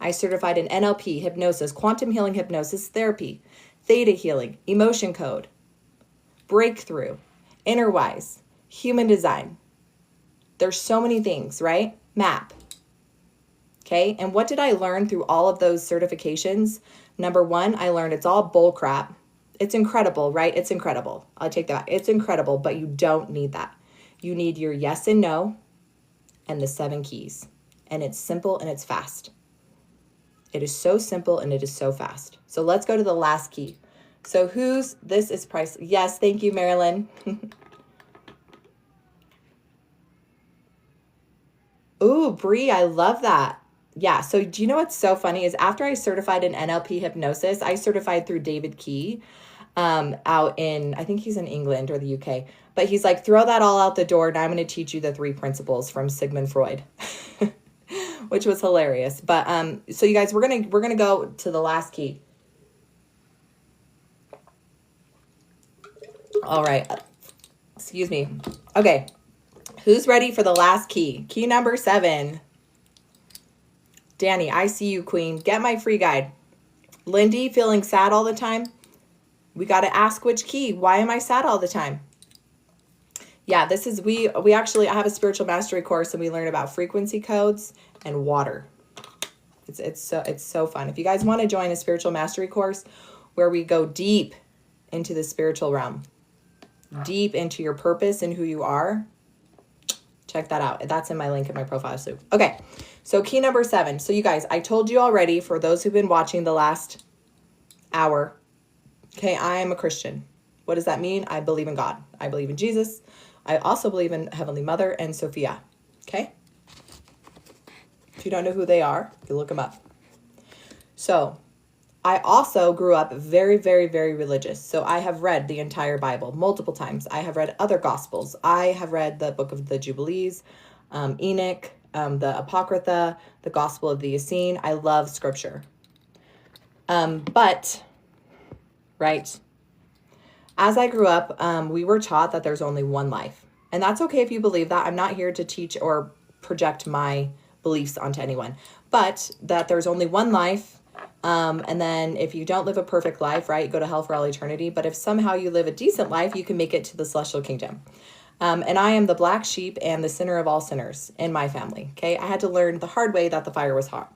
I certified in NLP, hypnosis, quantum healing hypnosis therapy, theta healing, emotion code, breakthrough, Innerwise, human design. There's so many things, right? MAP. Okay, and what did I learn through all of those certifications? Number one, I learned it's all bull crap. It's incredible, right? It's incredible. I'll take that. It's incredible, but you don't need that. You need your yes and no and the 7 keys. And it's simple and it's fast. It is so simple and it is so fast. So let's go to the last key. So this is price. Yes, thank you, Marilyn. Ooh, Bree, I love that. Yeah, so do you know what's so funny is after I certified in NLP hypnosis, I certified through David Key out in, I think he's in England or the UK, but he's like, throw that all out the door and I'm going to teach you the 3 principles from Sigmund Freud, which was hilarious. But so you guys, we're gonna go to the last key. All right, excuse me. Okay, who's ready for the last key? Key number 7. Danny, I see you, queen. Get my free guide. Lindy, feeling sad all the time? We got to ask which key. Why am I sad all the time? Yeah, this is, we actually, I have a spiritual mastery course and we learn about frequency codes and water. It's so fun. If you guys want to join a spiritual mastery course where we go deep into the spiritual realm, deep into your purpose and who you are, check that out. That's in my link in my profile. So, okay. So key number 7. So you guys, I told you already, for those who've been watching the last hour, okay, I am a Christian. What does that mean? I believe in God. I believe in Jesus. I also believe in Heavenly Mother and Sophia. Okay. If you don't know who they are, you look them up. So I also grew up very, very, very religious. So I have read the entire Bible multiple times. I have read other Gospels. I have read the Book of the Jubilees, Enoch, the Apocrypha, the Gospel of the Essene. I love scripture. But, right, as I grew up, we were taught that there's only one life. And that's okay if you believe that. I'm not here to teach or project my beliefs onto anyone. But that there's only one life. And then if you don't live a perfect life, right, you go to hell for all eternity. But if somehow you live a decent life, you can make it to the celestial kingdom. And I am the black sheep and the sinner of all sinners in my family. Okay. I had to learn the hard way that the fire was hot.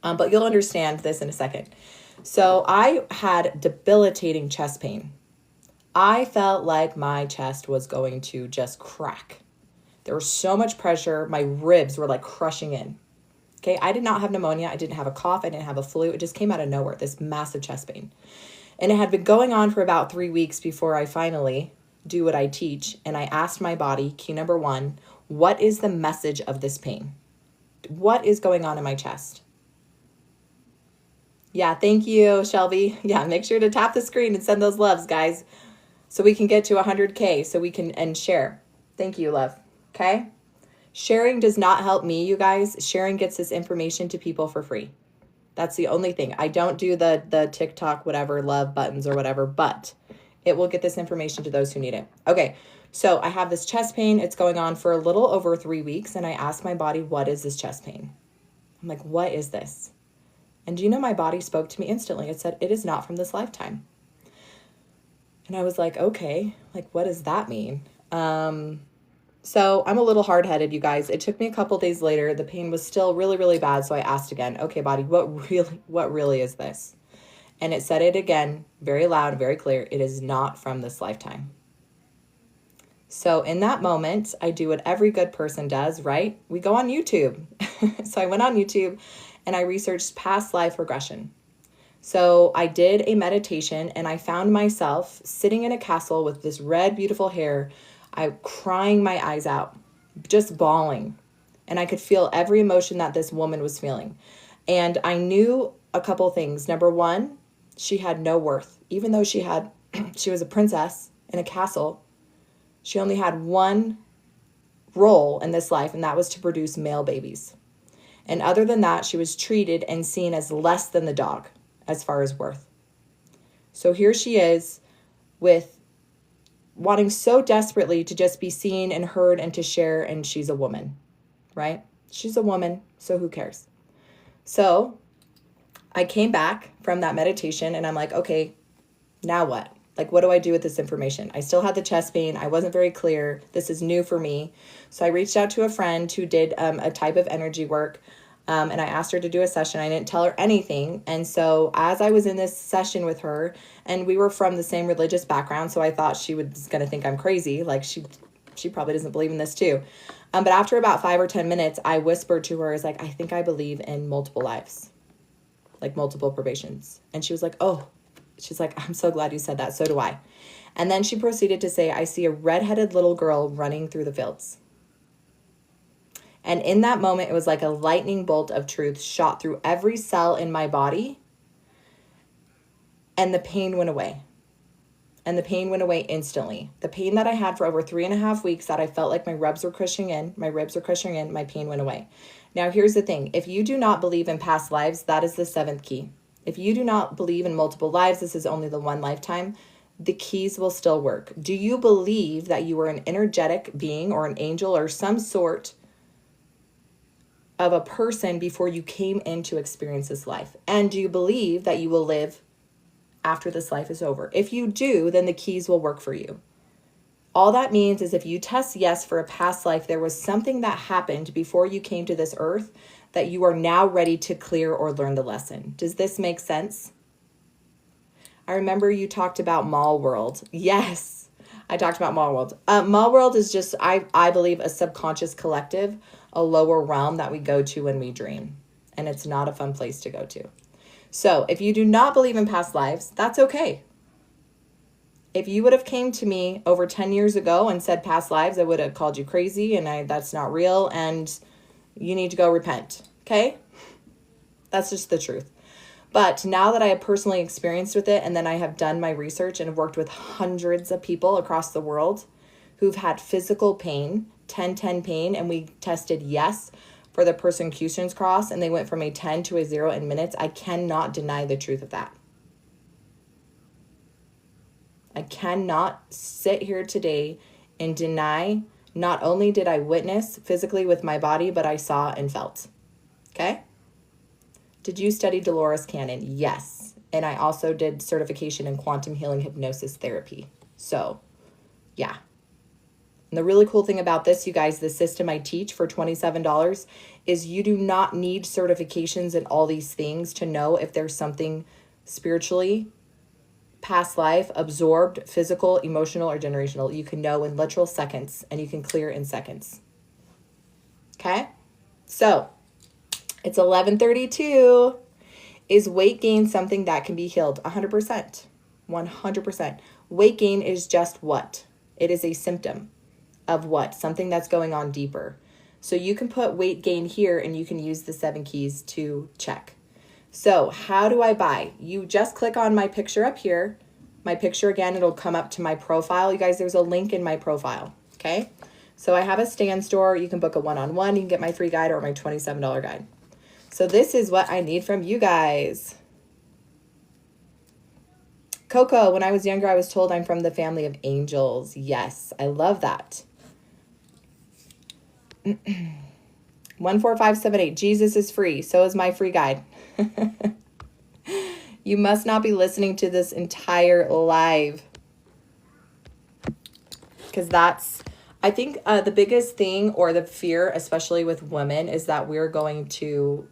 But you'll understand this in a second. So I had debilitating chest pain. I felt like my chest was going to just crack. There was so much pressure. My ribs were like crushing in. Okay. I did not have pneumonia. I didn't have a cough. I didn't have a flu. It just came out of nowhere, this massive chest pain. And it had been going on for about 3 weeks before I finally do what I teach. And I asked my body, key number 1, what is the message of this pain? What is going on in my chest? Yeah, thank you, Shelby. Yeah, make sure to tap the screen and send those loves, guys, so we can get to 100K so we can, and share. Thank you, love. Okay? Sharing does not help me, you guys. Sharing gets this information to people for free. That's the only thing. I don't do the TikTok, whatever, love buttons or whatever, but it will get this information to those who need it. Okay, so I have this chest pain. It's going on for a little over 3 weeks, and I asked my body, what is this chest pain? I'm like, what is this? And do you know my body spoke to me instantly? It said, it is not from this lifetime. And I was like, okay, like, what does that mean? So I'm a little hard-headed, you guys. It took me a couple days later. The pain was still really, really bad. So I asked again, okay, body, what really is this? And it said it again, very loud, very clear. It is not from this lifetime. So in that moment, I do what every good person does, right? We go on YouTube. So I went on YouTube and I researched past life regression. So I did a meditation and I found myself sitting in a castle with this red, beautiful hair. I crying my eyes out, just bawling. And I could feel every emotion that this woman was feeling. And I knew a couple things. Number one, she had no worth. Even though she was a princess in a castle, she only had one role in this life, and that was to produce male babies. And other than that, she was treated and seen as less than the dog as far as worth. So here she is with wanting so desperately to just be seen and heard and to share, and she's a woman, right? She's a woman, so who cares? So I came back from that meditation and I'm like, okay, now what? Like, what do I do with this information? I still had the chest pain. I wasn't very clear. This is new for me. So I reached out to a friend who did a type of energy work, and I asked her to do a session. I didn't tell her anything. And so as I was in this session with her, and we were from the same religious background, so I thought she was going to think I'm crazy. Like, she probably doesn't believe in this too. But after about 5 or 10 minutes, I whispered to her, I think I believe in multiple lives, like multiple probations. And she was like, oh. She's like, I'm so glad you said that. So do I. And then she proceeded to say, I see a redheaded little girl running through the fields. And in that moment, it was like a lightning bolt of truth shot through every cell in my body. And the pain went away. And the pain went away instantly. The pain that I had for over 3.5 weeks, that I felt like my ribs were crushing in, my pain went away. Now, here's the thing. If you do not believe in past lives, that is the 7th key. If you do not believe in multiple lives, this is only the one lifetime, the keys will still work. Do you believe that you are an energetic being or an angel or some sort of a person before you came in to experience this life? And do you believe that you will live after this life is over? If you do, then the keys will work for you. All that means is if you test yes for a past life, there was something that happened before you came to this earth that you are now ready to clear or learn the lesson. Does this make sense? I remember you talked about Mall World. Yes, I talked about Mall World. Mall World is just, I believe, a subconscious collective, a lower realm that we go to when we dream. And it's not a fun place to go to. So if you do not believe in past lives, that's okay. If you would have came to me over 10 years ago and said past lives, I would have called you crazy and that's not real and you need to go repent, okay? That's just the truth. But now that I have personally experienced with it, and then I have done my research and have worked with hundreds of people across the world who've had physical pain, 10-10 pain, and we tested yes for the persecutions cross, and they went from a 10 to a 0 in minutes, I cannot deny the truth of that. I cannot sit here today and deny not only did I witness physically with my body, but I saw and felt. Okay? Did you study Dolores Cannon? Yes. And I also did certification in quantum healing hypnosis therapy. So, yeah. And the really cool thing about this, you guys, the system I teach for $27 is you do not need certifications and all these things to know if there's something spiritually, past life, absorbed, physical, emotional, or generational. You can know in literal seconds, and you can clear in seconds. Okay? So, it's 11:32. Is weight gain something that can be healed? 100%. 100%. Weight gain is just what? It is a symptom of what? Something that's going on deeper. So you can put weight gain here, and you can use the 7 keys to check. So how do I buy? You just click on my picture up here. My picture again, it'll come up to my profile. You guys, there's a link in my profile, okay? So I have a stand store. You can book a one-on-one. You can get my free guide or my $27 guide. So this is what I need from you guys. Coco, when I was younger, I was told I'm from the family of angels. Yes, I love that. 14578, Jesus is free. So is my free guide. You must not be listening to this entire live. Because that's, I think the biggest thing or the fear, especially with women, is that we're going to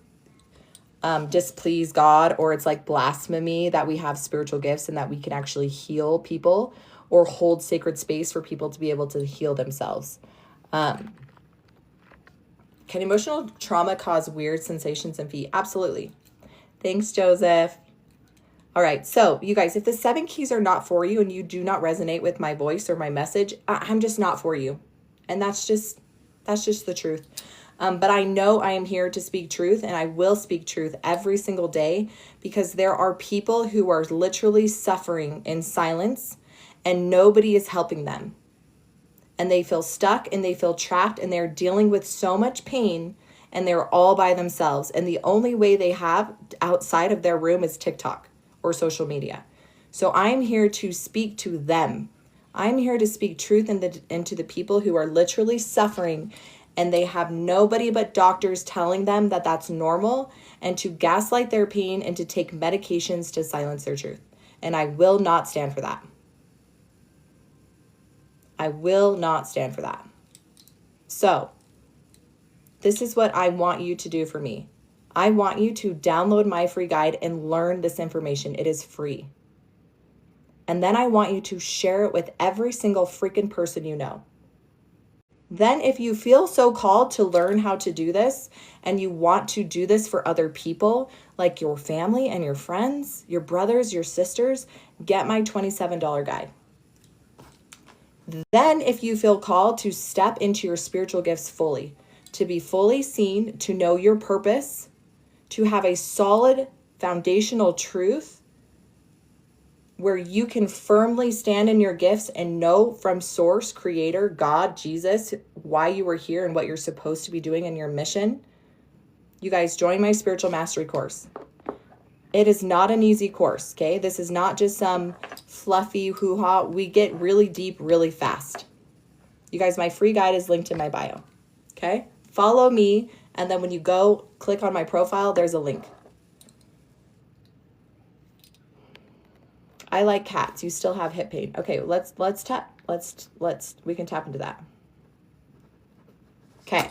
displease God, or it's like blasphemy that we have spiritual gifts and that we can actually heal people or hold sacred space for people to be able to heal themselves. Can emotional trauma cause weird sensations in feet? Absolutely. Thanks, Joseph. All right. So you guys, if the 7 keys are not for you and you do not resonate with my voice or my message, I'm just not for you. And that's just the truth. But I know I am here to speak truth, and I will speak truth every single day, because there are people who are literally suffering in silence and nobody is helping them. And they feel stuck and they feel trapped and they're dealing with so much pain and they're all by themselves. And the only way they have outside of their room is TikTok or social media. So I'm here to speak to them. I'm here to speak truth into the people who are literally suffering and they have nobody but doctors telling them that that's normal, and to gaslight their pain and to take medications to silence their truth. And I will not stand for that. I will not stand for that. So this is what I want you to do for me. I want you to download my free guide and learn this information. It is free. And then I want you to share it with every single freaking person you know. Then if you feel so called to learn how to do this and you want to do this for other people, like your family and your friends, your brothers, your sisters, get my $27 guide. Then if you feel called to step into your spiritual gifts fully, to be fully seen, to know your purpose, to have a solid foundational truth where you can firmly stand in your gifts and know from source, creator, God, Jesus, why you were here and what you're supposed to be doing in your mission, you guys join my spiritual mastery course. It is not an easy course, okay? This is not just some fluffy hoo-ha. We get really deep really fast. You guys, my free guide is linked in my bio, okay? Follow me, and then when you go click on my profile, there's a link. I like cats. You still have hip pain. Okay, let's tap. We can tap into that. Okay.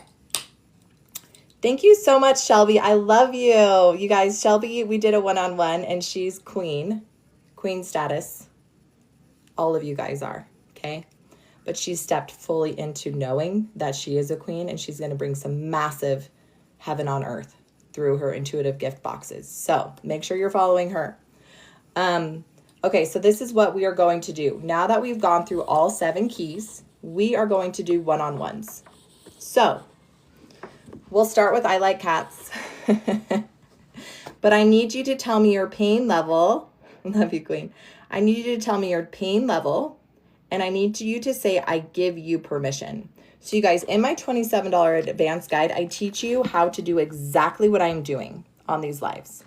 Thank you so much, Shelby. I love you. You guys, Shelby, we did a one-on-one and she's queen status. All of you guys are, okay? But she's stepped fully into knowing that she is a queen, and she's going to bring some massive heaven on earth through her intuitive gift boxes. So make sure you're following her. Okay, so this is what we are going to do. Now that we've gone through all 7 keys, we are going to do one-on-ones. So we'll start with I like cats. But I need you to tell me your pain level. Love you, queen. I need you to tell me your pain level, and I need you to say, I give you permission. So you guys, in my $27 advanced guide, I teach you how to do exactly what I'm doing on these lives.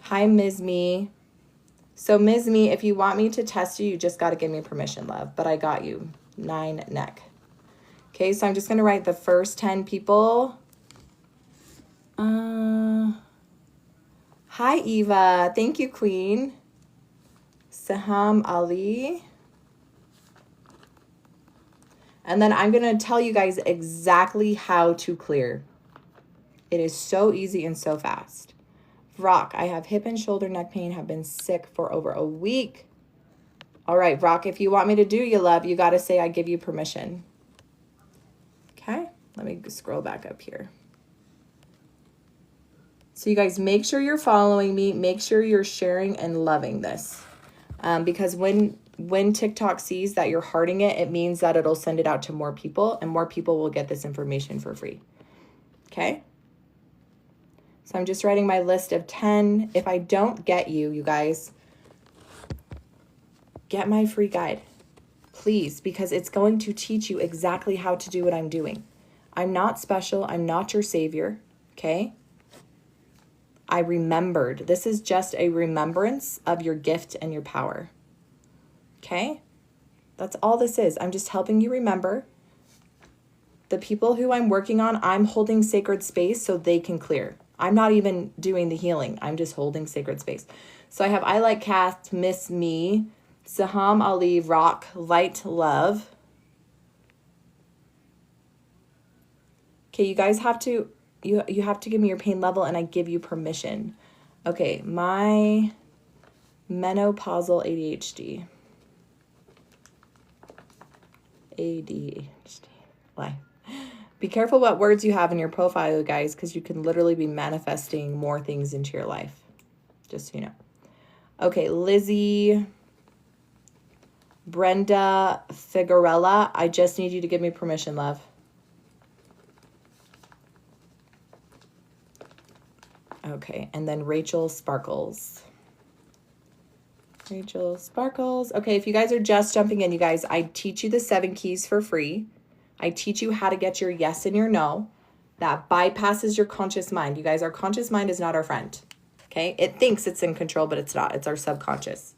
Hi, Ms. Me. So Ms. Me, if you want me to test you, you just got to give me permission, love. But I got you. 9 neck. Okay, so I'm just going to write the first 10 people. Hi, Eva. Thank you, queen. Saham Ali. And then I'm going to tell you guys exactly how to clear. It is so easy and so fast. Rock, I have hip and shoulder neck pain, have been sick for over a week. All right, Rock, if you want me to do you, love, you got to say I give you permission. Okay, let me scroll back up here. So you guys, make sure you're following me. Make sure you're sharing and loving this. Because when TikTok sees that you're hearting it, it means that it'll send it out to more people, and more people will get this information for free. Okay? So I'm just writing my list of 10. If I don't get you, you guys, get my free guide, please, because it's going to teach you exactly how to do what I'm doing. I'm not special. I'm not your savior. Okay? I remembered. This is just a remembrance of your gift and your power. Okay? That's all this is. I'm just helping you remember. The people who I'm working on, I'm holding sacred space so they can clear. I'm not even doing the healing. I'm just holding sacred space. So I have I Like Cats, Miss Me, Saham Ali, Rock, Light Love. Okay, you guys have to, you have to give me your pain level, and I give you permission. Okay, my menopausal ADHD. ADHD. Why? Be careful what words you have in your profile, you guys, because you can literally be manifesting more things into your life. Just so you know. Okay, Lizzie, Brenda Figuerella, I just need you to give me permission, love. Okay, and then Rachel Sparkles. Rachel Sparkles. Okay, if you guys are just jumping in, you guys, I teach you the 7 keys for free. I teach you how to get your yes and your no. That bypasses your conscious mind. You guys, our conscious mind is not our friend. Okay, it thinks it's in control, but it's not. It's our subconscious.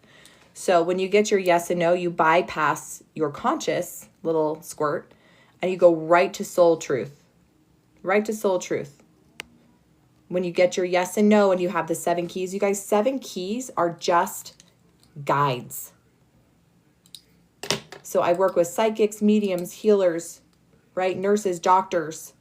So when you get your yes and no, you bypass your conscious little squirt and you go right to soul truth. Right to soul truth. When you get your yes and no and you have the 7 keys, you guys, 7 keys are just guides. So I work with psychics, mediums, healers, right? Nurses, doctors.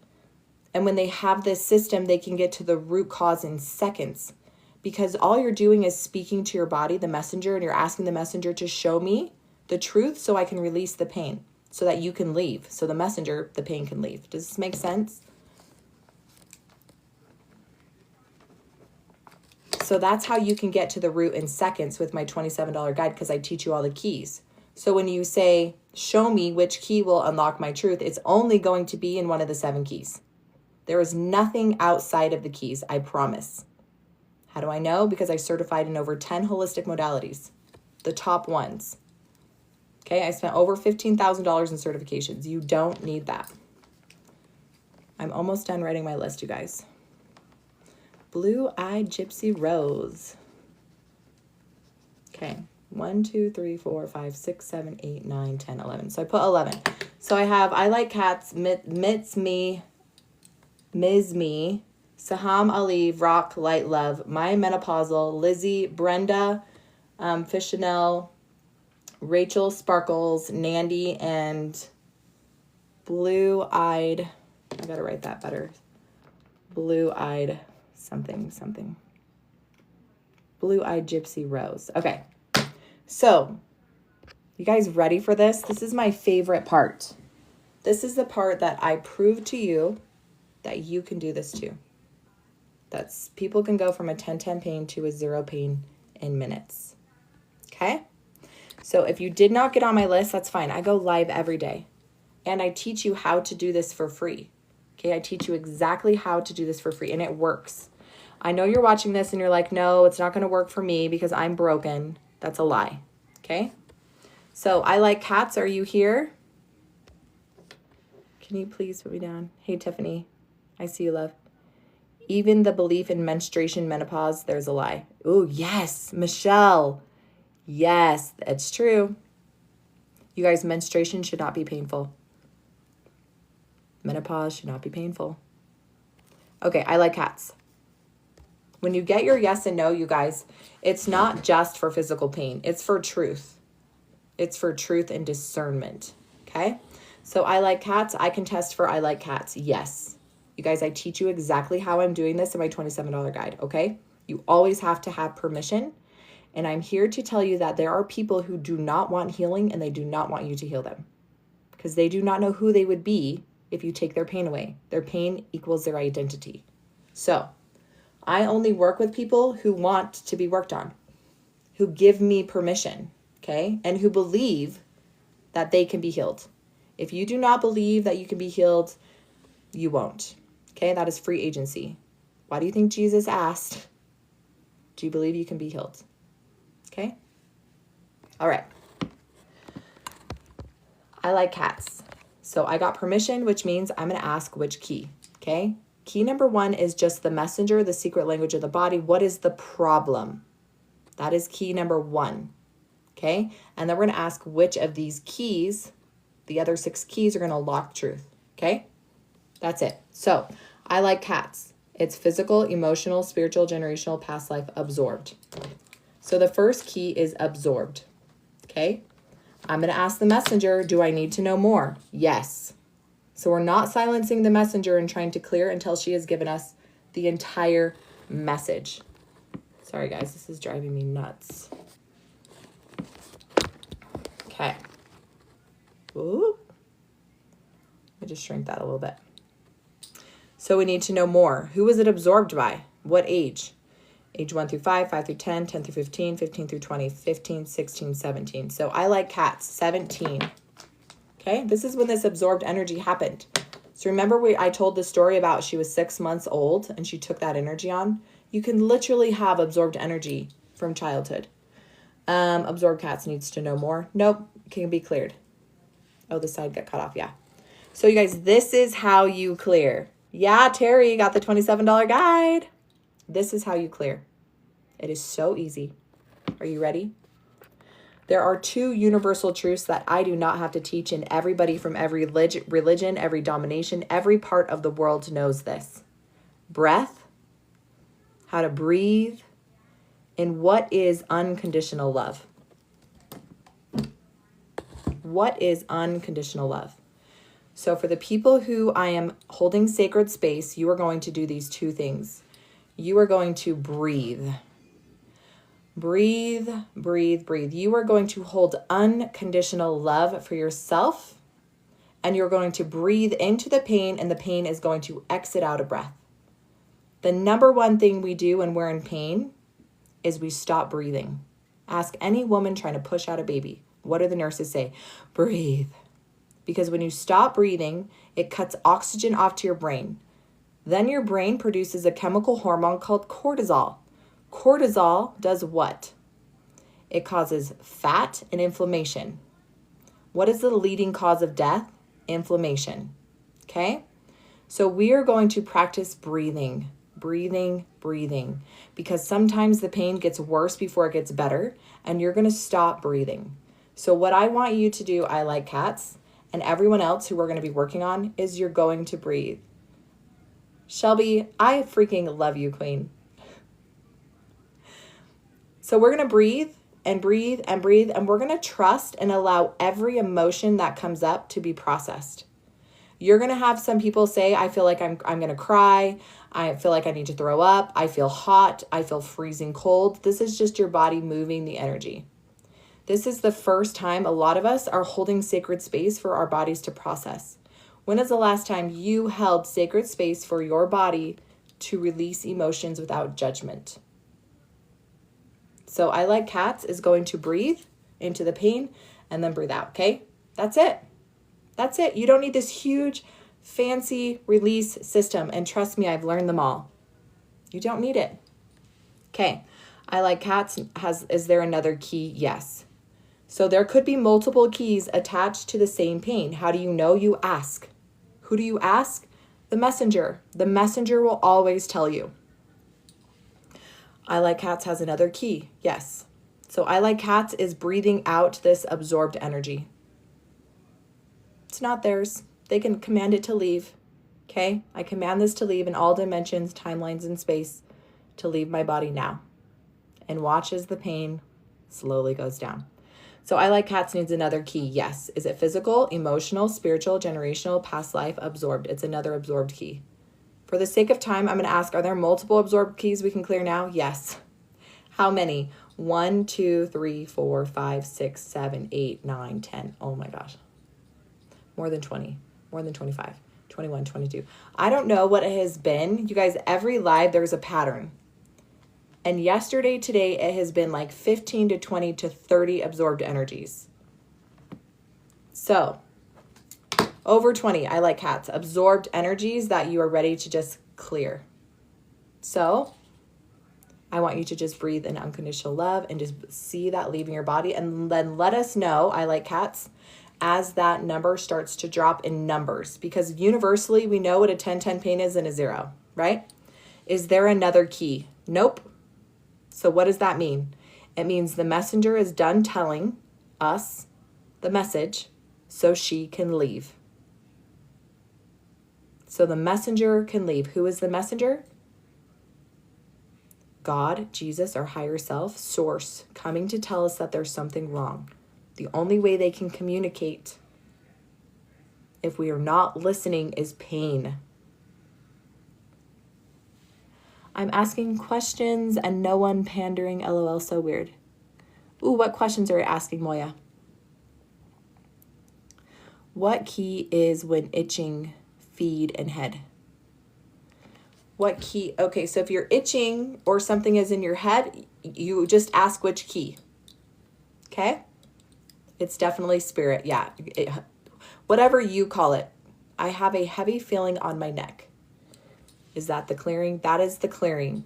And when they have this system, they can get to the root cause in seconds. Because all you're doing is speaking to your body, the messenger, and you're asking the messenger to show me the truth so I can release the pain, so that you can leave. So the messenger, the pain can leave. Does this make sense? So that's how you can get to the root in seconds with my $27 guide, because I teach you all the keys. So when you say, show me which key will unlock my truth, it's only going to be in one of the 7 keys. There is nothing outside of the keys, I promise. How do I know? Because I certified in over 10 holistic modalities, the top ones. Okay, I spent over $15,000 in certifications. You don't need that. I'm almost done writing my list, you guys. Blue-eyed Gypsy Rose. Okay, 1, 2, 3, 4, 5, 6, 7, 8, 9, 10, 11. So I put 11. So I have I Like Cats, Mits Me, Ms. Me, Saham Ali, Rock, Light Love, My Menopausal, Lizzie, Brenda, Fichanel, Rachel Sparkles, Nandy, and Blue-eyed, I gotta write that better. Blue-eyed something. Blue-eyed Gypsy Rose. Okay, so you guys ready for this? This is my favorite part. This is the part that I prove to you that you can do this too. That's people can go from a 10-10 pain to a 0 pain in minutes. Okay? So if you did not get on my list, that's fine. I go live every day. And I teach you how to do this for free. Okay? I teach you exactly how to do this for free. And it works. I know you're watching this and you're like, no, it's not going to work for me because I'm broken. That's a lie. Okay? So I Like Cats. Are you here? Can you please put me down? Hey, Tiffany. I see you, love. Even the belief in menstruation, menopause, there's a lie. Oh, yes. Michelle. Yes, it's true. You guys, menstruation should not be painful. Menopause should not be painful. Okay, I Like Cats. When you get your yes and no, you guys, it's not just for physical pain. It's for truth. It's for truth and discernment. Okay? So I Like Cats. I can test for I Like Cats. Yes. You guys, I teach you exactly how I'm doing this in my $27 guide. Okay? You always have to have permission. And I'm here to tell you that there are people who do not want healing and they do not want you to heal them. Because they do not know who they would be if you take their pain away. Their pain equals their identity. So I only work with people who want to be worked on, who give me permission, okay? And who believe that they can be healed. If you do not believe that you can be healed, you won't, okay? That is free agency. Why do you think Jesus asked, do you believe you can be healed? Okay? All right. I Like Cats. So I got permission, which means I'm going to ask which key, okay? Key number 1 is just the messenger, the secret language of the body. What is the problem? That is key number 1, okay? And then we're going to ask which of these keys, the other 6 keys, are going to lock truth, okay? That's it. So I Like Cats. It's physical, emotional, spiritual, generational, past life, absorbed. So the first key is absorbed, okay? I'm going to ask the messenger, do I need to know more? Yes. So we're not silencing the messenger and trying to clear until she has given us the entire message. Sorry, guys, this is driving me nuts. Okay. Ooh. I just shrink that a little bit. So we need to know more. Who was it absorbed by? What age? Age 1 through 5, 5 through 10, 10 through 15, 15 through 20, 15, 16, 17. So I Like Cats, 17. Okay, this is when this absorbed energy happened. So remember I told the story about she was 6 months old and she took that energy on You can literally have absorbed energy from childhood. Absorbed cats needs to know more. Nope, can be cleared. Oh, the side got cut off, yeah. So you guys, this is how you clear. Yeah, Terry got the $27 guide. This is how you clear. It is so easy. Are you ready? There are 2 universal truths that I do not have to teach, and everybody from every religion, every domination, every part of the world knows this. Breath, how to breathe, and what is unconditional love. What is unconditional love? So for the people who I am holding sacred space, you are going to do these 2 things. You are going to breathe. Breathe, breathe, breathe. You are going to hold unconditional love for yourself, and you're going to breathe into the pain, and the pain is going to exit out a breath. The number one thing we do when we're in pain is we stop breathing. Ask any woman trying to push out a baby. What do the nurses say? Breathe. Because when you stop breathing, it cuts oxygen off to your brain. Then your brain produces a chemical hormone called cortisol. Cortisol does what? It causes fat and inflammation. What is the leading cause of death? Inflammation. Okay? So we are going to practice breathing, breathing, breathing, because sometimes the pain gets worse before it gets better, and you're going to stop breathing. So what I want you to do, I Like Cats, and everyone else who we're going to be working on, is you're going to breathe. Shelby, I freaking love you, Queen. So we're going to breathe and breathe and breathe, and we're going to trust and allow every emotion that comes up to be processed. You're going to have some people say, I feel like I'm going to cry. I feel like I need to throw up. I feel hot. I feel freezing cold. This is just your body moving the energy. This is the first time a lot of us are holding sacred space for our bodies to process. When is the last time you held sacred space for your body to release emotions without judgment? So I Like Cats is going to breathe into the pain and then breathe out, okay? That's it. That's it. You don't need this huge, fancy release system. And trust me, I've learned them all. You don't need it. Okay. I Like Cats is there another key? Yes. So there could be multiple keys attached to the same pain. How do you know? You ask. Who do you ask? The messenger. The messenger will always tell you. I Like Cats has another key. Yes. So I Like Cats is breathing out this absorbed energy. It's not theirs. They can command it to leave. Okay? I command this to leave in all dimensions, timelines, and space to leave my body now. And watch as the pain slowly goes down. So I Like Cats needs another key. Yes. Is it physical, emotional, spiritual, generational, past life, absorbed? It's another absorbed key. For the sake of time, I'm going to ask, are there multiple absorbed keys we can clear now? Yes. How many? 1, 2, 3, 4, 5, 6, 7, 8, 9, 10. Oh my gosh. More than 20. More than 25. 21, 22. I don't know what it has been. You guys, every live, there's a pattern. And yesterday, today, it has been like 15 to 20 to 30 absorbed energies. So, over 20, I Like Cats. Absorbed energies that you are ready to just clear. So, I want you to just breathe in unconditional love and just see that leaving your body. And then let us know, I Like Cats, as that number starts to drop in numbers. Because universally, we know what a 10-10 pain is and a 0, right? Is there another key? Nope. So what does that mean? It means the messenger is done telling us the message so she can leave. So the messenger can leave. Who is the messenger? God, Jesus, our higher self, source, coming to tell us that there's something wrong. The only way they can communicate, if we are not listening, is pain. I'm asking questions and no one pandering. LOL, so weird. Ooh, what questions are you asking, Moya? What key is when itching, feed, and head? What key? Okay, so if you're itching or something is in your head, you just ask which key. Okay? It's definitely spirit. Yeah. Whatever you call it. I have a heavy feeling on my neck. Is that the clearing? That is the clearing.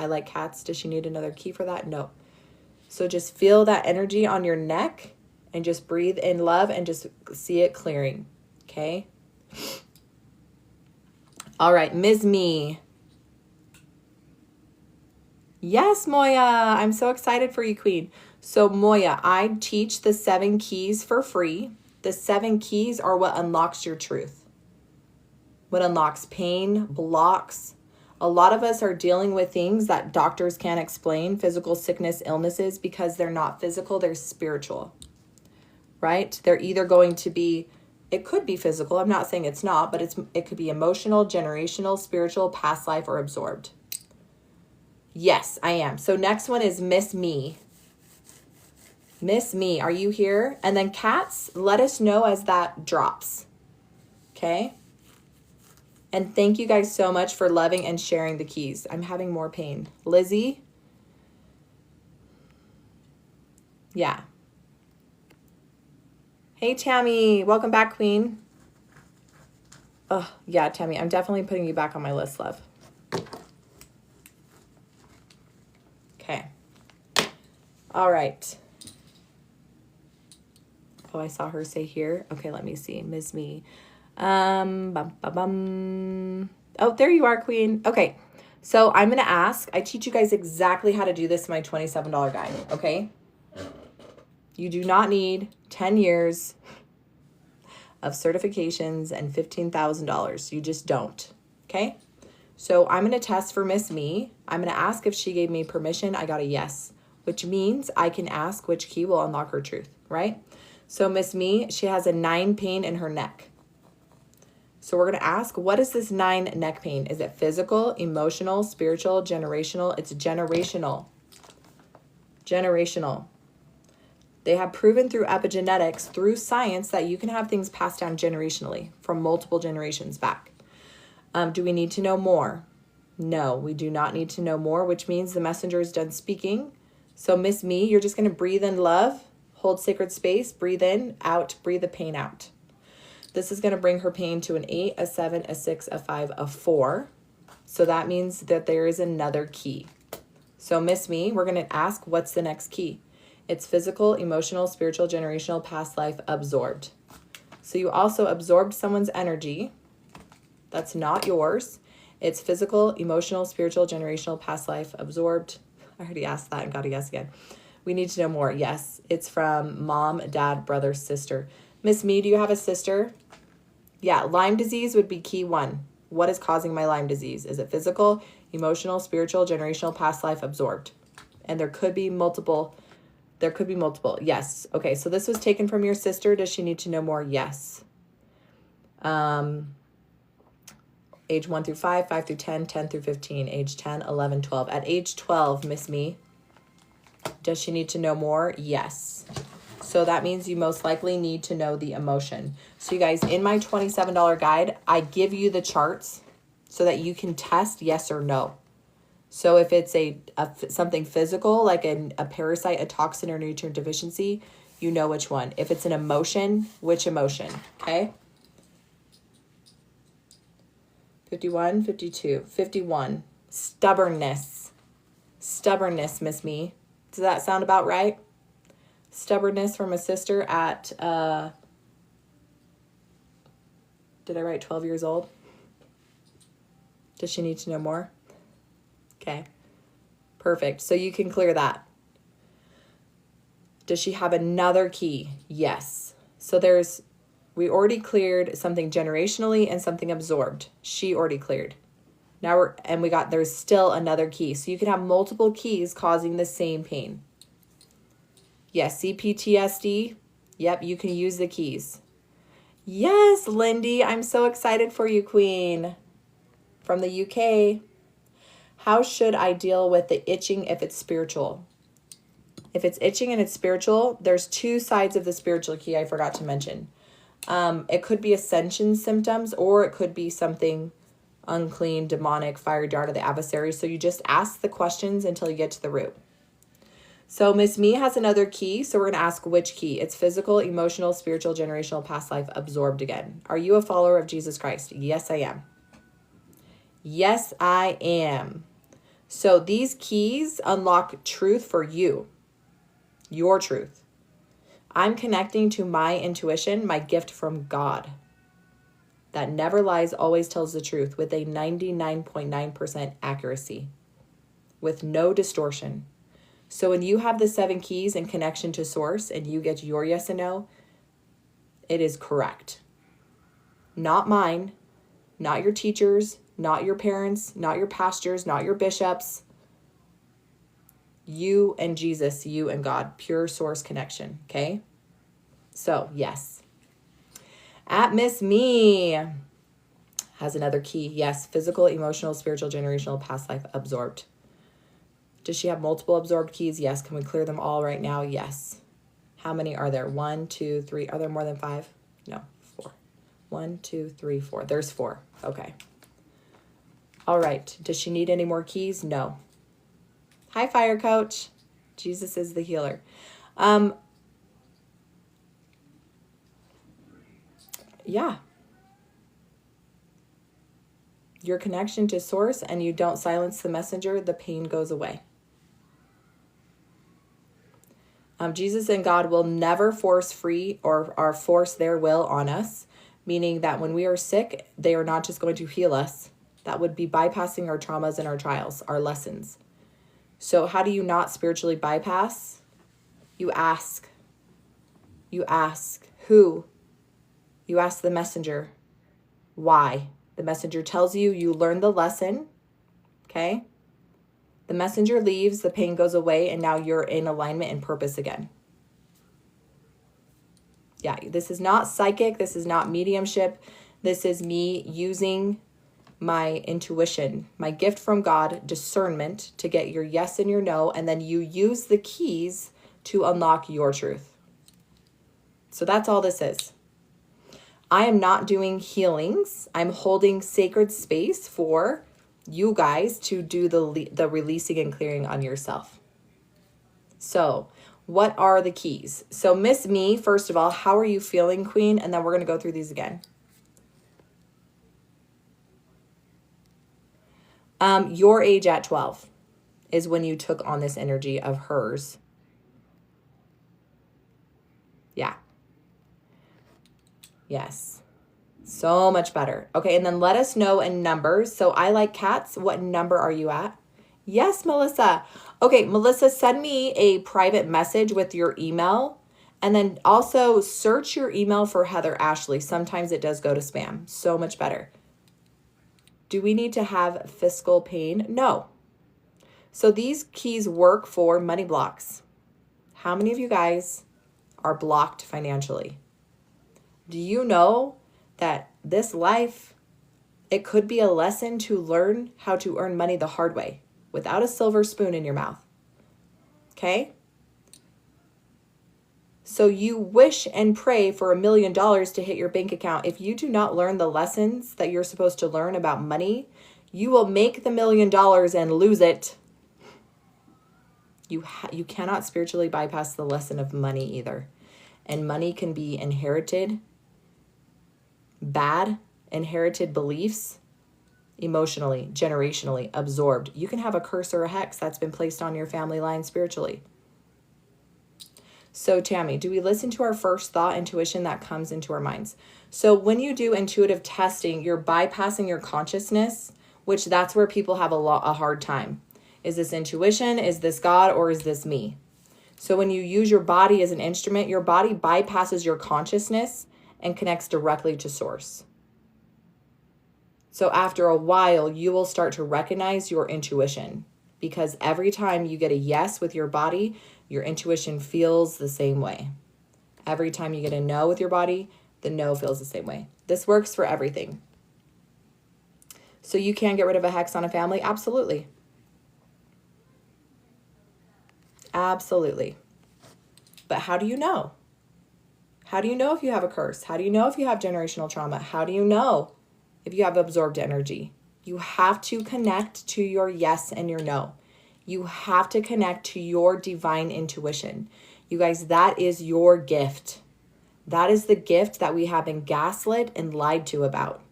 I like cats. Does she need another key for that? No. So just feel that energy on your neck and just breathe in love and just see it clearing. Okay? All right, Ms. Me. Yes, Moya. I'm so excited for you, Queen. So Moya, I teach the 7 keys for free. The 7 keys are what unlocks your truth. What unlocks pain, blocks. A lot of us are dealing with things that doctors can't explain, physical sickness, illnesses, because they're not physical, they're spiritual, right? They're either going to be, it could be physical. I'm not saying it's not, but it could be emotional, generational, spiritual, past life, or absorbed. Yes, I am. So next one is Miss Me. Miss Me, are you here? And then cats, let us know as that drops. Okay? And thank you guys so much for loving and sharing the keys. I'm having more pain. Lizzie? Yeah. Hey, Tammy. Welcome back, Queen. Oh, yeah, Tammy. I'm definitely putting you back on my list, love. Okay. All right. Oh, I saw her say here. Okay, let me see. Ms. Me. Oh, there you are, Queen. Okay, so I'm going to ask. I teach you guys exactly how to do this in my $27 guide, okay? You do not need 10 years of certifications and $15,000. You just don't, okay? So I'm going to test for Miss Me. I'm going to ask if she gave me permission. I got a yes, which means I can ask which key will unlock her truth, right? So Miss Me, she has a 9 pain in her neck. So we're going to ask, what is this 9 neck pain? Is it physical, emotional, spiritual, generational? It's generational. Generational. They have proven through epigenetics, through science, that you can have things passed down generationally from multiple generations back. Do we need to know more? No, we do not need to know more, which means the messenger is done speaking. So Miss Me, you're just going to breathe in love, hold sacred space, breathe in, out, breathe the pain out. This is going to bring her pain to an 8, a 7, a 6, a 5, a 4. So that means that there is another key. So Miss Me, we're going to ask, what's the next key? It's physical, emotional, spiritual, generational, past life, absorbed. So you also absorbed someone's energy. That's not yours. It's physical, emotional, spiritual, generational, past life, absorbed. I already asked that and got a yes again. We need to know more. Yes, it's from mom, dad, brother, sister. Miss Me, do you have a sister? Yeah, Lyme disease would be key 1. What is causing my Lyme disease? Is it physical, emotional, spiritual, generational, past life, absorbed? And there could be multiple. There could be multiple. Yes. Okay, so this was taken from your sister. Does she need to know more? Yes. Age 1 through 5, 5 through 10, 10 through 15, age 10, 11, 12. At age 12, Miss Me, does she need to know more? Yes. So that means you most likely need to know the emotion. So you guys, in my $27 guide, I give you the charts so that you can test yes or no. So if it's something physical, like a parasite, a toxin, or nutrient deficiency, you know which one. If it's an emotion, which emotion, okay? 51, 52, 51. Stubbornness. Stubbornness, Miss Me. Does that sound about right? Stubbornness from a sister at, did I write 12 years old? Does she need to know more? Okay, perfect. So you can clear that. Does she have another key? Yes. So we already cleared something generationally and something absorbed. She already cleared. Now there's still another key. So you can have multiple keys causing the same pain. Yes, CPTSD. Yep, you can use the keys. Yes, Lindy, I'm so excited for you, Queen. From the UK. How should I deal with the itching if it's spiritual? If it's itching and it's spiritual, there's 2 sides of the spiritual key I forgot to mention. It could be ascension symptoms, or it could be something unclean, demonic, fiery dart of the adversary. So you just ask the questions until you get to the root. So Miss Me has another key. So we're going to ask which key. It's physical, emotional, spiritual, generational, past life, absorbed again. Are you a follower of Jesus Christ? Yes, I am. Yes, I am. So these keys unlock truth for you, your truth. I'm connecting to my intuition, my gift from God, that never lies, always tells the truth with a 99.9% accuracy, with no distortion. So when you have the 7 keys in connection to source and you get your yes and no, it is correct. Not mine, not your teachers, not your parents, not your pastors, not your bishops. You and Jesus, you and God, pure source connection, okay? So, yes. At Miss Me has another key. Yes, physical, emotional, spiritual, generational, past life, absorbed. Does she have multiple absorbed keys? Yes. Can we clear them all right now? Yes. How many are there? 1, 2, 3. Are there more than 5? No, 4. 1, 2, 3, 4. There's 4. Okay. All right. Does she need any more keys? No. Hi, Fire Coach. Jesus is the healer. Yeah. Your connection to source and you don't silence the messenger, the pain goes away. Jesus and God will never force free or force their will on us, meaning that when we are sick, they are not just going to heal us. That would be bypassing our traumas and our trials, our lessons. So how do you not spiritually bypass? You ask. You ask. Who? You ask the messenger. Why? The messenger tells you, you learn the lesson. Okay? The messenger leaves, the pain goes away, and now you're in alignment and purpose again. Yeah, this is not psychic. This is not mediumship. This is me using my intuition, my gift from God, discernment, to get your yes and your no, and then you use the keys to unlock your truth. So that's all this is. I am not doing healings. I'm holding sacred space for you guys to do the releasing and clearing on yourself. So what are the keys? So Miss Me, first of all, how are you feeling, Queen? And then we're going to go through these again. Your age at 12 is when you took on this energy of hers. Yeah. Yes. So much better. Okay, and then let us know in numbers. So I like cats. What number are you at? Yes, Melissa. Okay, Melissa, send me a private message with your email. And then also search your email for Heather Ashley. Sometimes it does go to spam. So much better. Do we need to have fiscal pain? No. So these keys work for money blocks. How many of you guys are blocked financially? Do you know that this life, it could be a lesson to learn how to earn money the hard way without a silver spoon in your mouth? Okay? So you wish and pray for $1 million to hit your bank account. If you do not learn the lessons that you're supposed to learn about money, you will make the $1 million and lose it. You cannot spiritually bypass the lesson of money either. And money can be inherited, bad inherited beliefs, emotionally, generationally absorbed. You can have a curse or a hex that's been placed on your family line spiritually. So Tammy, do we listen to our first thought, intuition that comes into our minds? So when you do intuitive testing, you're bypassing your consciousness, which that's where people have a hard time. Is this intuition? Is this God? Or is this me? So when you use your body as an instrument, your body bypasses your consciousness and connects directly to source. So after a while, you will start to recognize your intuition, because every time you get a yes with your body, your intuition feels the same way. Every time you get a no with your body, the no feels the same way. This works for everything. So you can get rid of a hex on a family? Absolutely. Absolutely. But how do you know? How do you know if you have a curse? How do you know if you have generational trauma? How do you know if you have absorbed energy? You have to connect to your yes and your no. You have to connect to your divine intuition. You guys, that is your gift. That is the gift that we have been gaslit and lied to about.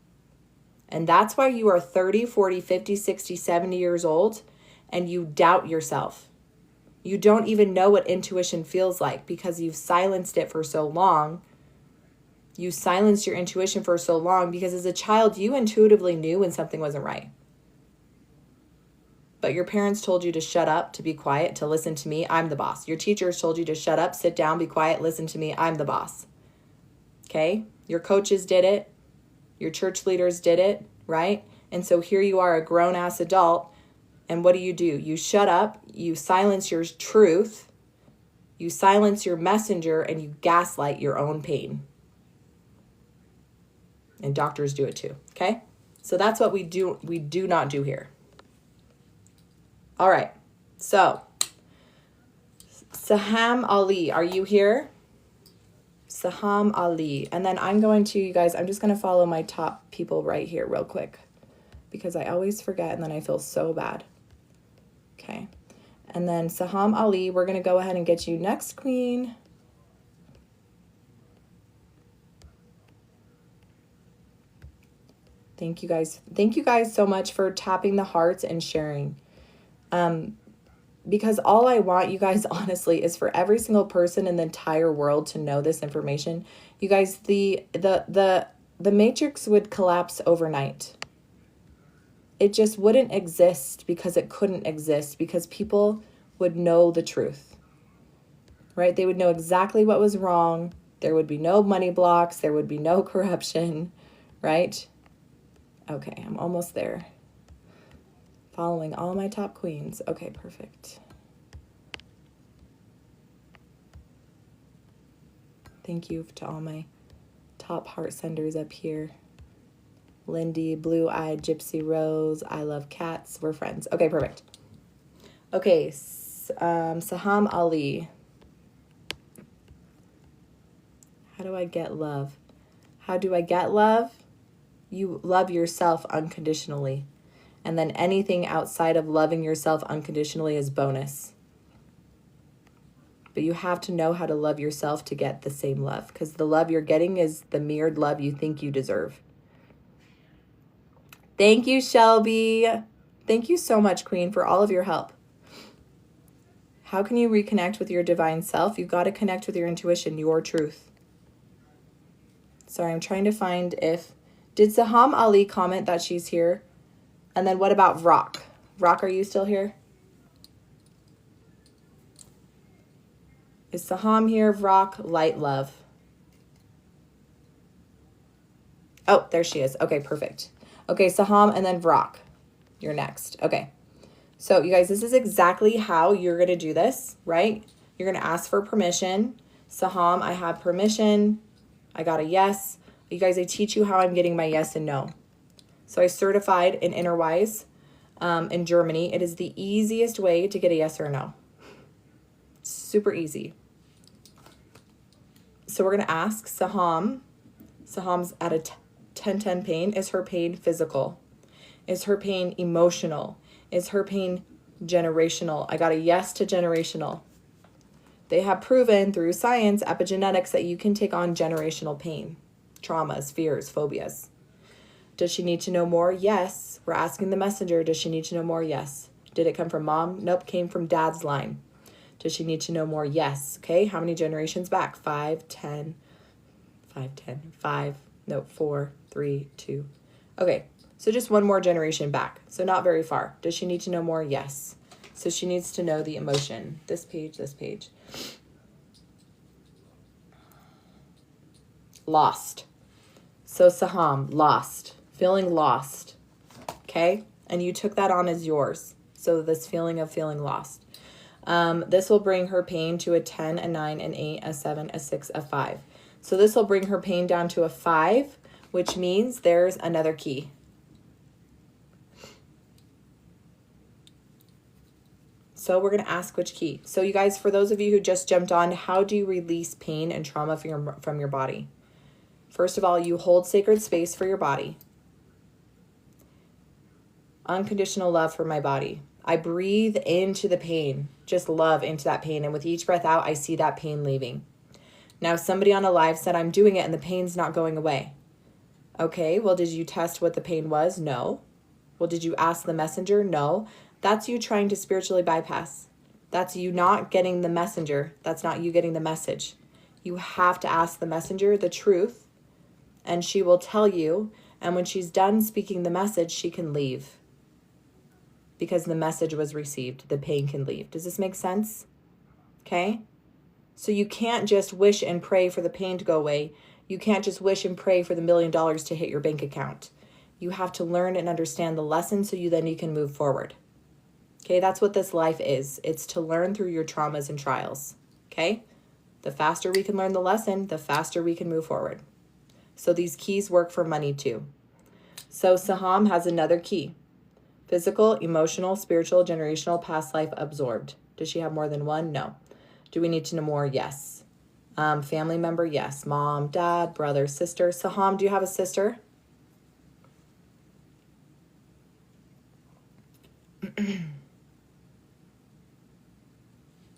And that's why you are 30, 40, 50, 60, 70 years old and you doubt yourself. You don't even know what intuition feels like because you've silenced it for so long. You silenced your intuition for so long because as a child, you intuitively knew when something wasn't right. But your parents told you to shut up, to be quiet, to listen to me. I'm the boss. Your teachers told you to shut up, sit down, be quiet, listen to me. I'm the boss. Okay? Your coaches did it. Your church leaders did it, right? And so here you are, a grown-ass adult, and what do? You shut up, you silence your truth, you silence your messenger, and you gaslight your own pain. And doctors do it too, okay? So that's what we do not do here. All right, so Saham Ali, are you here? Saham Ali. And then I'm going to, you guys, I'm just going to follow my top people right here real quick because I always forget and then I feel so bad. Okay. And then Saham Ali, we're going to go ahead and get you next, Queen. Thank you guys. Thank you guys so much for tapping the hearts and sharing. Because all I want, you guys, honestly, is for every single person in the entire world to know this information. You guys, the matrix would collapse overnight. It just wouldn't exist because it couldn't exist because people would know the truth, right? They would know exactly what was wrong. There would be no money blocks. There would be no corruption, right? Okay, I'm almost there. Following all my top queens. Okay, perfect. Thank you to all my top heart senders up here. Lindy, Blue-Eyed Gypsy Rose, I Love Cats. We're friends. Okay, perfect. Okay, Saham Ali. How do I get love? How do I get love? You love yourself unconditionally. And then anything outside of loving yourself unconditionally is bonus. But you have to know how to love yourself to get the same love. Because the love you're getting is the mirrored love you think you deserve. Thank you, Shelby. Thank you so much, Queen, for all of your help. How can you reconnect with your divine self? You've got to connect with your intuition, your truth. Sorry, I'm trying to find if... Did Saham Ali comment that she's here? And then what about Rock? Rock, are you still here? Is Saham here? Rock, light love. Oh, there she is. Okay, perfect. Okay, Saham and then Rock. You're next. Okay. So you guys, this is exactly how you're going to do this, right? You're going to ask for permission. Saham, I have permission. I got a yes. You guys, I teach you how I'm getting my yes and no. So I certified in Inner Wise in Germany. It is the easiest way to get a yes or a no. Super easy. So we're going to ask Saham. Saham's at a 10-10 pain. Is her pain physical? Is her pain emotional? Is her pain generational? I got a yes to generational. They have proven through science, epigenetics, that you can take on generational pain, traumas, fears, phobias. Does she need to know more? Yes. We're asking the messenger, does she need to know more? Yes. Did it come from mom? Nope, came from dad's line. Does she need to know more? Yes. Okay, how many generations back? 5, 10, 5, 10, 5, no, 4, 3, 2. Okay, so just one more generation back. So not very far. Does she need to know more? Yes. So she needs to know the emotion. This page, this page. Lost. So Saham, lost. Feeling lost. Okay? And you took that on as yours. So this feeling of feeling lost. This will bring her pain to a 10, a 9, an 8, a 7, a 6, a 5. So this will bring her pain down to a 5, which means there's another key. So we're going to ask which key. So you guys, for those of you who just jumped on, how do you release pain and trauma from your body? First of all, you hold sacred space for your body. Unconditional love for my body. I breathe into the pain, just love into that pain. And with each breath out, I see that pain leaving. Now, somebody on a live said, I'm doing it and the pain's not going away. Okay, well, did you test what the pain was? No. Well, did you ask the messenger? No. That's you trying to spiritually bypass. That's you not getting the messenger. That's not you getting the message. You have to ask the messenger the truth, and she will tell you. And when she's done speaking the message, she can leave. Because the message was received, the pain can leave. Does this make sense? Okay? So you can't just wish and pray for the pain to go away. You can't just wish and pray for the $1 million to hit your bank account. You have to learn and understand the lesson so you can move forward. Okay, that's what this life is. It's to learn through your traumas and trials. Okay? The faster we can learn the lesson, the faster we can move forward. So these keys work for money too. So Saham has another key. Physical, emotional, spiritual, generational, past life, absorbed. Does she have more than one? No. Do we need to know more? Yes. Family member? Yes. Mom, dad, brother, sister. Saham, do you have a sister?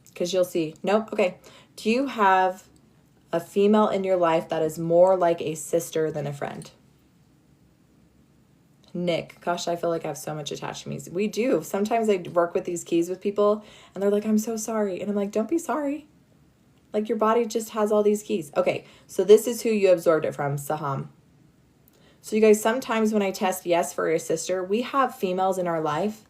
Because you'll see. Nope. Okay. Do you have a female in your life that is more like a sister than a friend? Nick, gosh, I feel like I have so much attached to me. We do. Sometimes I work with these keys with people and they're like, I'm so sorry. And I'm like, don't be sorry. Like your body just has all these keys. Okay, so this is who you absorbed it from, Saham. So you guys, sometimes when I test yes for your sister, we have females in our life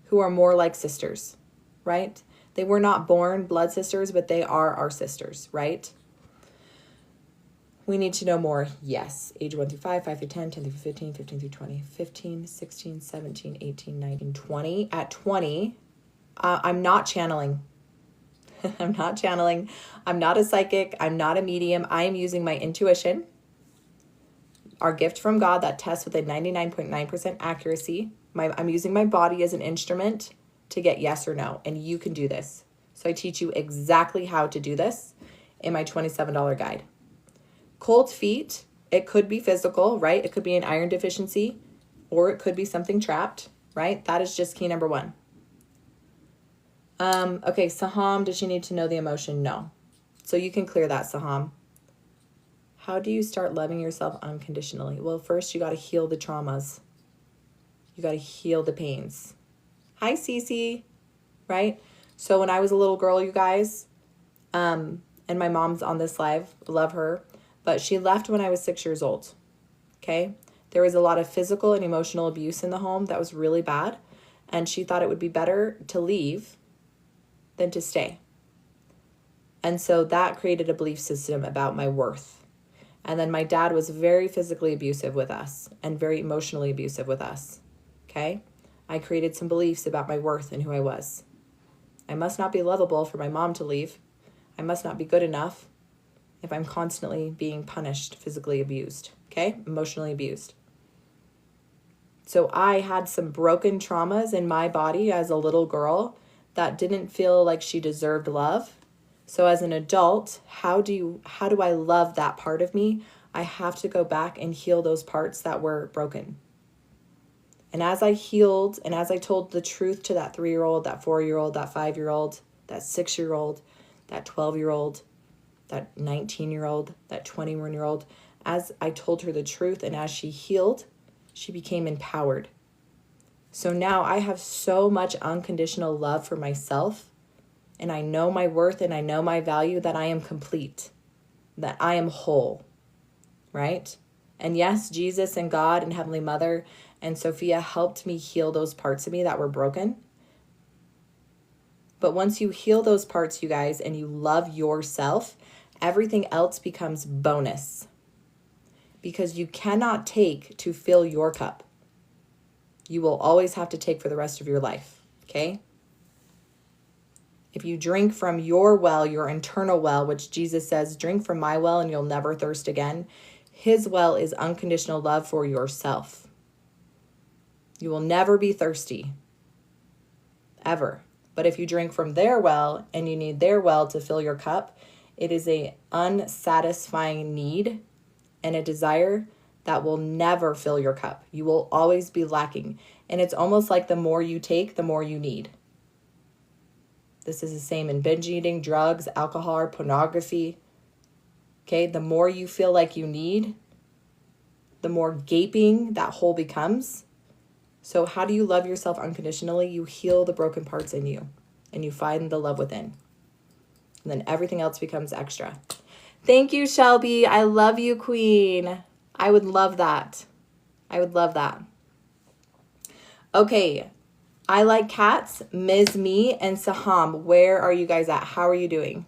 who are more like sisters, right? They were not born blood sisters, but they are our sisters, right? We need to know more. Yes. Age 1 through 5, 5 through 10, 10 through 15, 15 through 20, 15, 16, 17, 18, 19, 20. At 20, I'm not channeling. I'm not channeling. I'm not a psychic. I'm not a medium. I am using my intuition, our gift from God that tests with a 99.9% accuracy. I'm using my body as an instrument to get yes or no. And you can do this. So I teach you exactly how to do this in my $27 guide. Cold feet, it could be physical, right? It could be an iron deficiency, or it could be something trapped, right? That is just key number 1. Okay, Saham, does she need to know the emotion? No. So you can clear that, Saham. How do you start loving yourself unconditionally? Well, first you got to heal the traumas. You got to heal the pains. Hi, Cece, right? So when I was a little girl, you guys, and my mom's on this live, love her, but she left when I was 6 years old, okay? There was a lot of physical and emotional abuse in the home that was really bad, and she thought it would be better to leave than to stay. And so that created a belief system about my worth. And then my dad was very physically abusive with us and very emotionally abusive with us, okay? I created some beliefs about my worth and who I was. I must not be lovable for my mom to leave. I must not be good enough if I'm constantly being punished, physically abused, okay? Emotionally abused. So I had some broken traumas in my body as a little girl that didn't feel like she deserved love. So as an adult, how do I love that part of me? I have to go back and heal those parts that were broken. And as I healed and as I told the truth to that 3-year-old, that 4-year-old, that 5-year-old, that 6-year-old, that 12-year-old, that 19-year-old, that 21-year-old, as I told her the truth and as she healed, she became empowered. So now I have so much unconditional love for myself, and I know my worth and I know my value, that I am complete, that I am whole, right? And yes, Jesus and God and Heavenly Mother and Sophia helped me heal those parts of me that were broken. But once you heal those parts, you guys, and you love yourself, everything else becomes bonus. Because you cannot take to fill your cup. You will always have to take for the rest of your life, okay? If you drink from your well, your internal well, which Jesus says, drink from my well and you'll never thirst again. His well is unconditional love for yourself. You will never be thirsty, ever. But if you drink from their well and you need their well to fill your cup, it is an unsatisfying need and a desire that will never fill your cup. You will always be lacking. And it's almost like the more you take, the more you need. This is the same in binge eating, drugs, alcohol, pornography. Okay, the more you feel like you need, the more gaping that hole becomes. So how do you love yourself unconditionally? You heal the broken parts in you and you find the love within. And then everything else becomes extra. Thank you, Shelby. I love you, Queen. I would love that. I would love that. Okay. I like cats, Ms. Me, and Saham. Where are you guys at? How are you doing?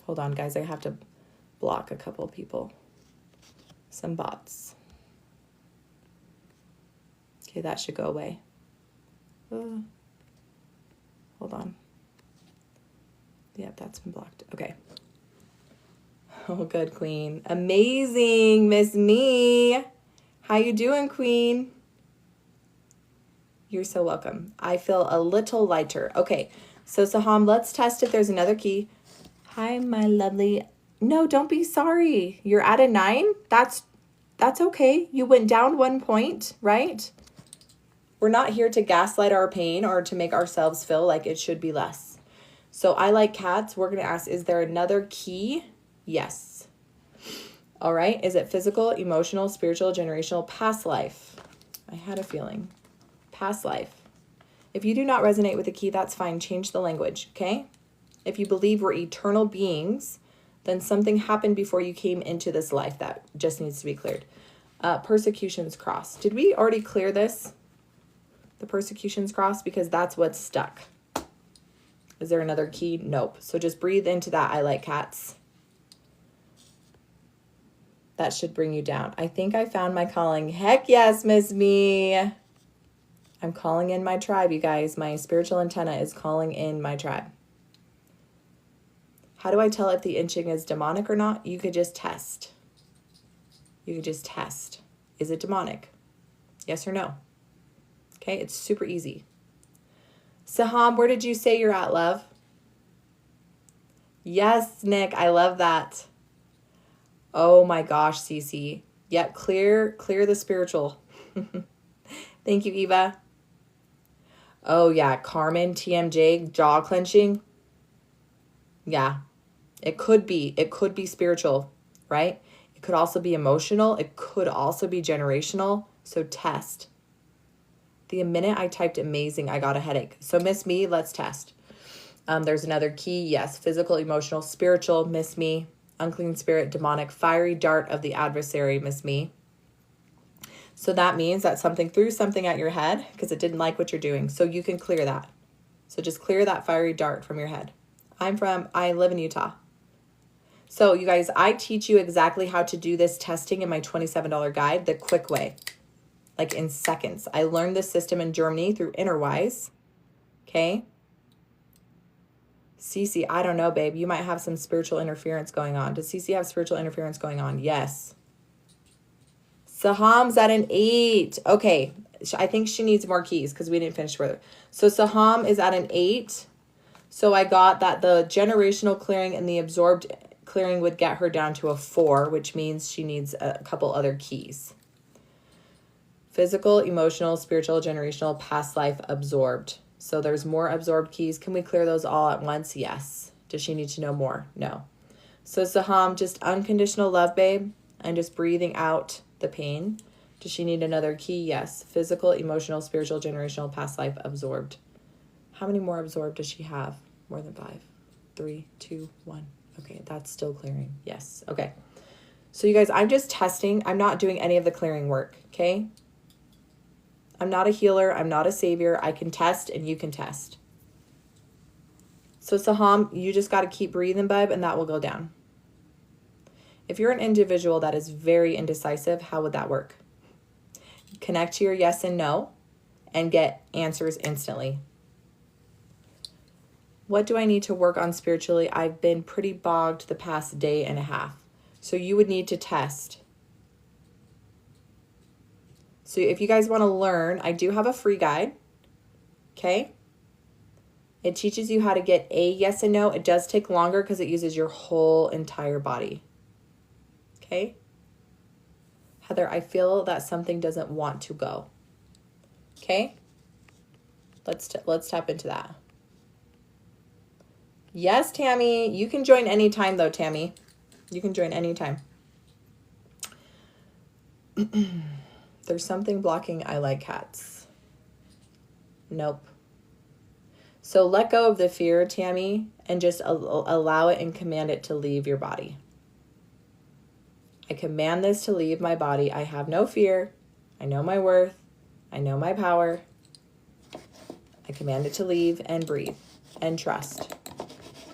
Hold on, guys. I have to block a couple people. Some bots. Okay, that should go away. Hold on. Yep, that's been blocked. Okay. Oh, good, Queen. Amazing, Miss Me. How you doing, Queen? You're so welcome. I feel a little lighter. Okay, so Saham, let's test if there's another key. Hi, my lovely. No, don't be sorry. You're at a 9. That's okay. You went down 1 point, right? We're not here to gaslight our pain or to make ourselves feel like it should be less. So I like cats. We're going to ask, is there another key? Yes. All right. Is it physical, emotional, spiritual, generational, past life? I had a feeling. Past life. If you do not resonate with the key, that's fine. Change the language, okay? If you believe we're eternal beings, then something happened before you came into this life that just needs to be cleared. Persecutions cross. Did we already clear this? The persecutions cross? Because that's what's stuck. Is there another key? Nope. So just breathe into that. I like cats. That should bring you down. I think I found my calling. Heck yes, Miss Me. I'm calling in my tribe, you guys. My spiritual antenna is calling in my tribe. How do I tell if the inching is demonic or not? You could just test. You could just test. Is it demonic? Yes or no? Okay, it's super easy. Saham, where did you say you're at, love? Yes, Nick, I love that. Oh my gosh, Cece. Yep, clear the spiritual. Thank you, Eva. Oh yeah, Carmen, TMJ, jaw clenching. Yeah, it could be spiritual, right? It could also be emotional. It could also be generational. So test. The minute I typed amazing, I got a headache. So Miss Me, let's test. There's another key. Yes, physical, emotional, spiritual, Miss Me. Unclean spirit, demonic, fiery dart of the adversary, Miss Me. So that means that something threw something at your head because it didn't like what you're doing. So you can clear that. So just clear that fiery dart from your head. I live in Utah. So you guys, I teach you exactly how to do this testing in my $27 guide, the quick way, like in seconds. I learned this system in Germany through Innerwise. Okay. Cece, I don't know, babe. You might have some spiritual interference going on. Does Cece have spiritual interference going on? Yes. Saham's at an 8. Okay. I think she needs more keys because we didn't finish further. So Saham is at an 8. So I got that the generational clearing and the absorbed clearing would get her down to a 4, which means she needs a couple other keys. Physical, emotional, spiritual, generational, past life, absorbed. So there's more absorbed keys. Can we clear those all at once? Yes. Does she need to know more? No. So Saham, just unconditional love, babe, and just breathing out the pain. Does she need another key? Yes. Physical, emotional, spiritual, generational, past life, absorbed. How many more absorbed does she have? More than 5. 3, 2, 1. Okay, that's still clearing. Yes. Okay. So you guys, I'm just testing. I'm not doing any of the clearing work, okay? I'm not a healer. I'm not a savior. I can test and you can test. So Saham, you just got to keep breathing, bub, and that will go down. If you're an individual that is very indecisive, how would that work? Connect to your yes and no and get answers instantly. What do I need to work on spiritually? I've been pretty bogged the past day and a half. So you would need to test. So if you guys want to learn, I do have a free guide. Okay. It teaches you how to get a yes and no. It does take longer because it uses your whole entire body. Okay. Heather, I feel that something doesn't want to go. Okay. Let's tap into that. Yes, Tammy. You can join anytime, though, Tammy. You can join anytime. There's something blocking I like cats. Nope. So let go of the fear, Tammy, and just allow it and command it to leave your body. I command this to leave my body. I have no fear. I know my worth. I know my power. I command it to leave and breathe and trust.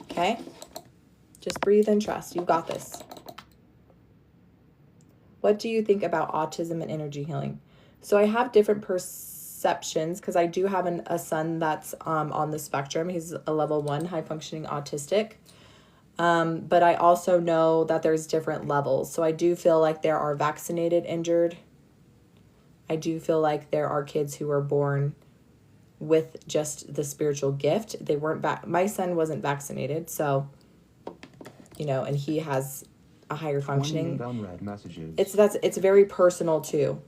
Okay? Just breathe and trust. You've got this. What do you think about autism and energy healing? So I have different perceptions because I do have a son that's on the spectrum. He's a level 1 high functioning autistic. But I also know that there's different levels. So I do feel like there are vaccinated injured. I do feel like there are kids who are born with just the spiritual gift. They weren't my son wasn't vaccinated, so and he has a higher functioning. Unread messages. It's very personal too.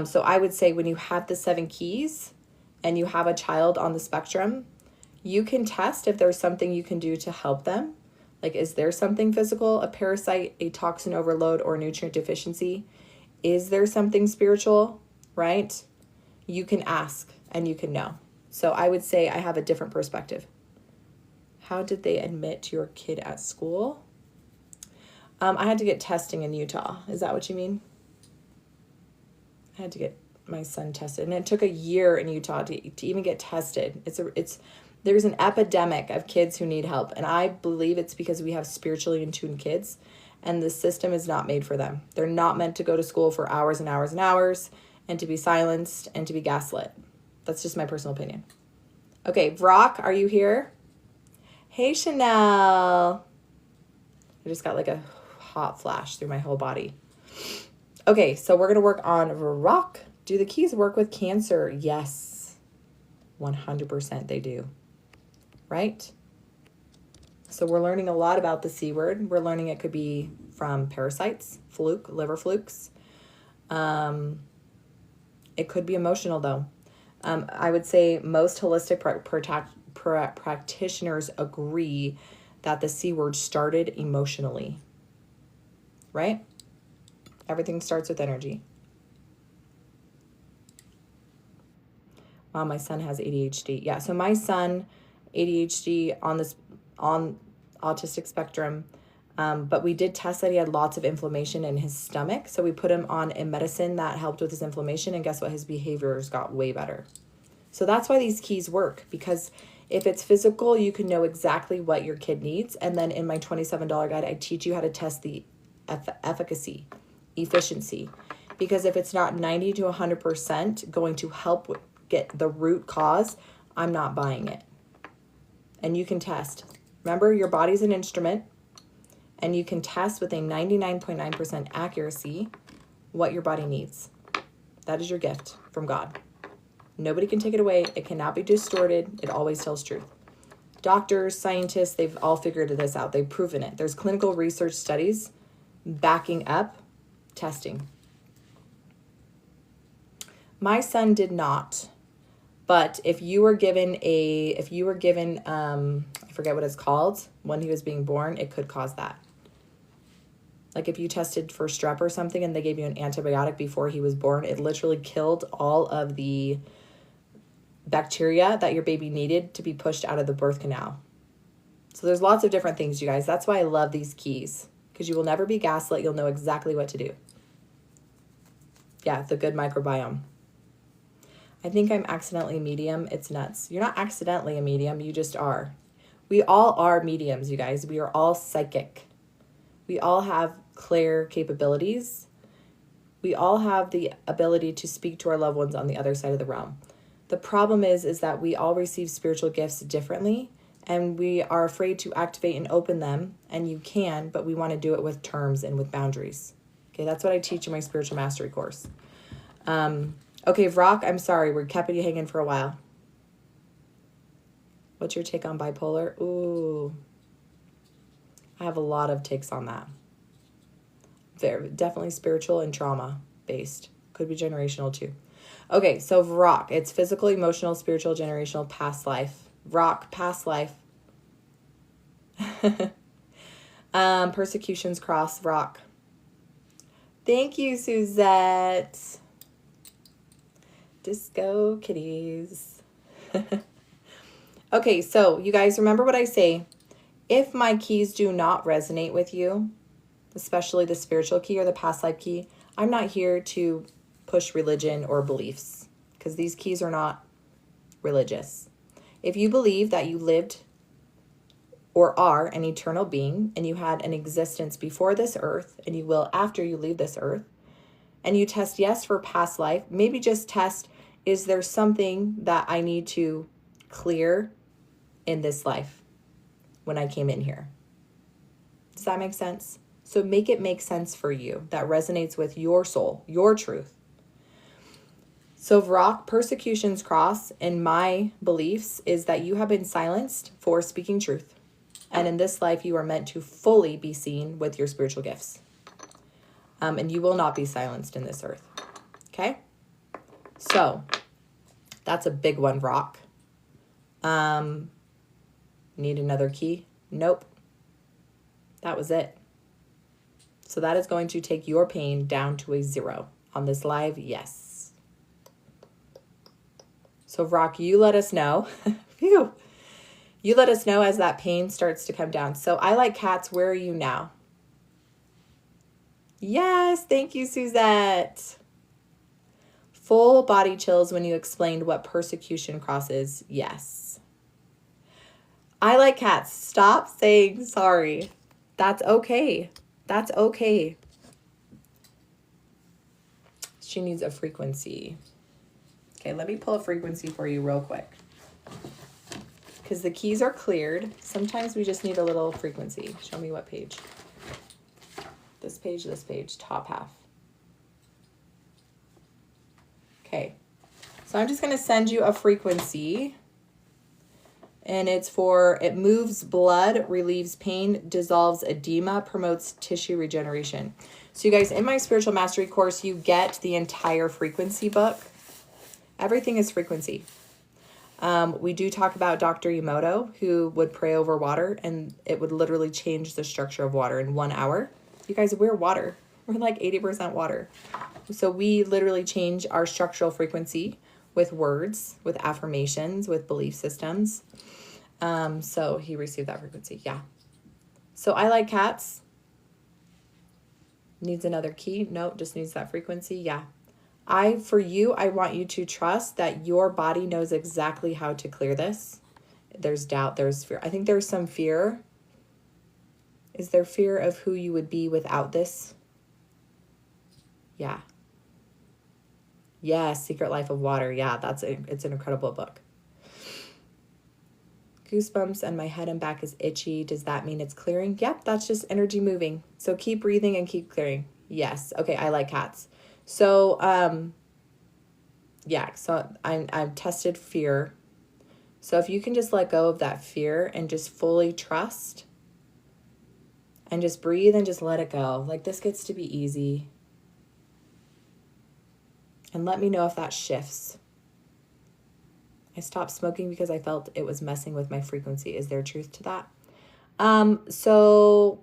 So I would say when you have the 7 keys and you have a child on the spectrum, you can test if there's something you can do to help them. Like, is there something physical, a parasite, a toxin overload, or nutrient deficiency? Is there something spiritual, right? You can ask and you can know. So I would say I have a different perspective. How did they admit your kid at school? I had to get testing in Utah. Is that what you mean? I had to get my son tested. And it took a year in Utah to even get tested. There's an epidemic of kids who need help. And I believe it's because we have spiritually in tune kids. And the system is not made for them. They're not meant to go to school for hours and hours and hours and to be silenced and to be gaslit. That's just my personal opinion. Okay, Vrock, are you here? Hey, Chanel. I just got like a hot flash through my whole body. Okay, so we're going to work on Vrock. Do the keys work with cancer? Yes. 100% they do. Right? So we're learning a lot about the C word. We're learning it could be from parasites, liver flukes. It could be emotional though. I would say most holistic practitioners agree that the C word started emotionally, right? Everything starts with energy. Wow, my son has ADHD. Yeah, so my son, ADHD on autistic spectrum, but we did test that he had lots of inflammation in his stomach. So we put him on a medicine that helped with his inflammation, and guess what? His behaviors got way better. So that's why these keys work, because if it's physical, you can know exactly what your kid needs. And then in my $27 guide, I teach you how to test the efficacy, efficiency, because if it's not 90 to 100% going to help get the root cause, I'm not buying it. And you can test. Remember, your body's an instrument, and you can test with a 99.9% accuracy what your body needs. That is your gift from God. Nobody can take it away. It cannot be distorted. It always tells truth. Doctors, scientists, they've all figured this out. They've proven it. There's clinical research studies backing up testing. My son did not. But if you were given I forget what it's called, when he was being born, it could cause that. Like if you tested for strep or something and they gave you an antibiotic before he was born, it literally killed all of the bacteria that your baby needed to be pushed out of the birth canal. So there's lots of different things, you guys. That's why I love these keys, because you will never be gaslit. You'll know exactly what to do. Yeah, the good microbiome. I think I'm accidentally a medium. It's nuts. You're not accidentally a medium. You just are. We all are mediums, you guys. We are all psychic. We all have clear capabilities. We all have the ability to speak to our loved ones on the other side of the realm. The problem is that we all receive spiritual gifts differently, and we are afraid to activate and open them, and you can, but we want to do it with terms and with boundaries. Okay, that's what I teach in my spiritual mastery course. Okay, Vrock, I'm sorry. We're keeping you hanging for a while. What's your take on bipolar? Ooh. I have a lot of takes on that. Very, definitely spiritual and trauma based. Could be generational too. Okay, so Vrock. It's physical, emotional, spiritual, generational, past life. Vrock, past life. Persecutions cross, Vrock. Thank you, Suzette. Disco kitties. Okay, so you guys remember what I say. If my keys do not resonate with you, especially the spiritual key or the past life key, I'm not here to push religion or beliefs because these keys are not religious. If you believe that you lived or are an eternal being and you had an existence before this earth and you will after you leave this earth, and you test yes for past life, maybe just test, is there something that I need to clear in this life when I came in here? Does that make sense? So make it make sense for you that resonates with your soul, your truth. So Vrock, persecution's cross, in my beliefs, is that you have been silenced for speaking truth. And in this life, you are meant to fully be seen with your spiritual gifts. And you will not be silenced in this earth. Okay? So that's a big one, Vrock. Need another key? Nope. That was it. So that is going to take your pain down to a 0 on this live. Yes. So Vrock, you let us know. Phew. You let us know as that pain starts to come down. So I like cats. Where are you now? Yes. Thank you, Suzette. Full body chills when you explained what persecution cross is. Yes. I like cats. Stop saying sorry. That's okay. That's okay. She needs a frequency. Okay, let me pull a frequency for you real quick. Because the keys are cleared. Sometimes we just need a little frequency. Show me what page. This page, top half. Okay. So I'm just going to send you a frequency. And it's for, it moves blood, relieves pain, dissolves edema, promotes tissue regeneration. So you guys, in my spiritual mastery course, you get the entire frequency book. Everything is frequency. We do talk about Dr. Emoto, who would pray over water, and it would literally change the structure of water in 1 hour. You guys, we're water. We're like 80% water. So we literally change our structural frequency with words, with affirmations, with belief systems. So he received that frequency. Yeah. So I like cats. Needs another key. Nope, just needs that frequency. Yeah. For you, I want you to trust that your body knows exactly how to clear this. There's doubt, there's fear. I think there's some fear. Is there fear of who you would be without this? Yeah. Yes, Secret Life of Water. Yeah, it's an incredible book. Goosebumps and my head and back is itchy. Does that mean it's clearing? Yep, that's just energy moving. So keep breathing and keep clearing. Yes. Okay, I like cats. So, yeah, so I've tested fear. So if you can just let go of that fear and just fully trust and just breathe and just let it go. Like this gets to be easy. And let me know if that shifts. I stopped smoking because I felt it was messing with my frequency. Is there truth to that? So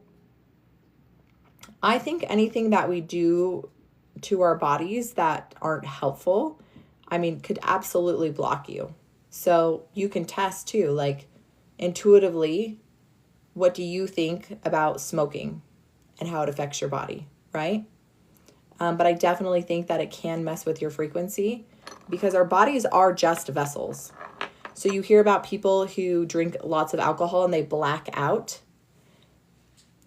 I think anything that we do to our bodies that aren't helpful, could absolutely block you. So you can test too, like intuitively, what do you think about smoking and how it affects your body, right? But I definitely think that it can mess with your frequency because our bodies are just vessels. So you hear about people who drink lots of alcohol and they black out.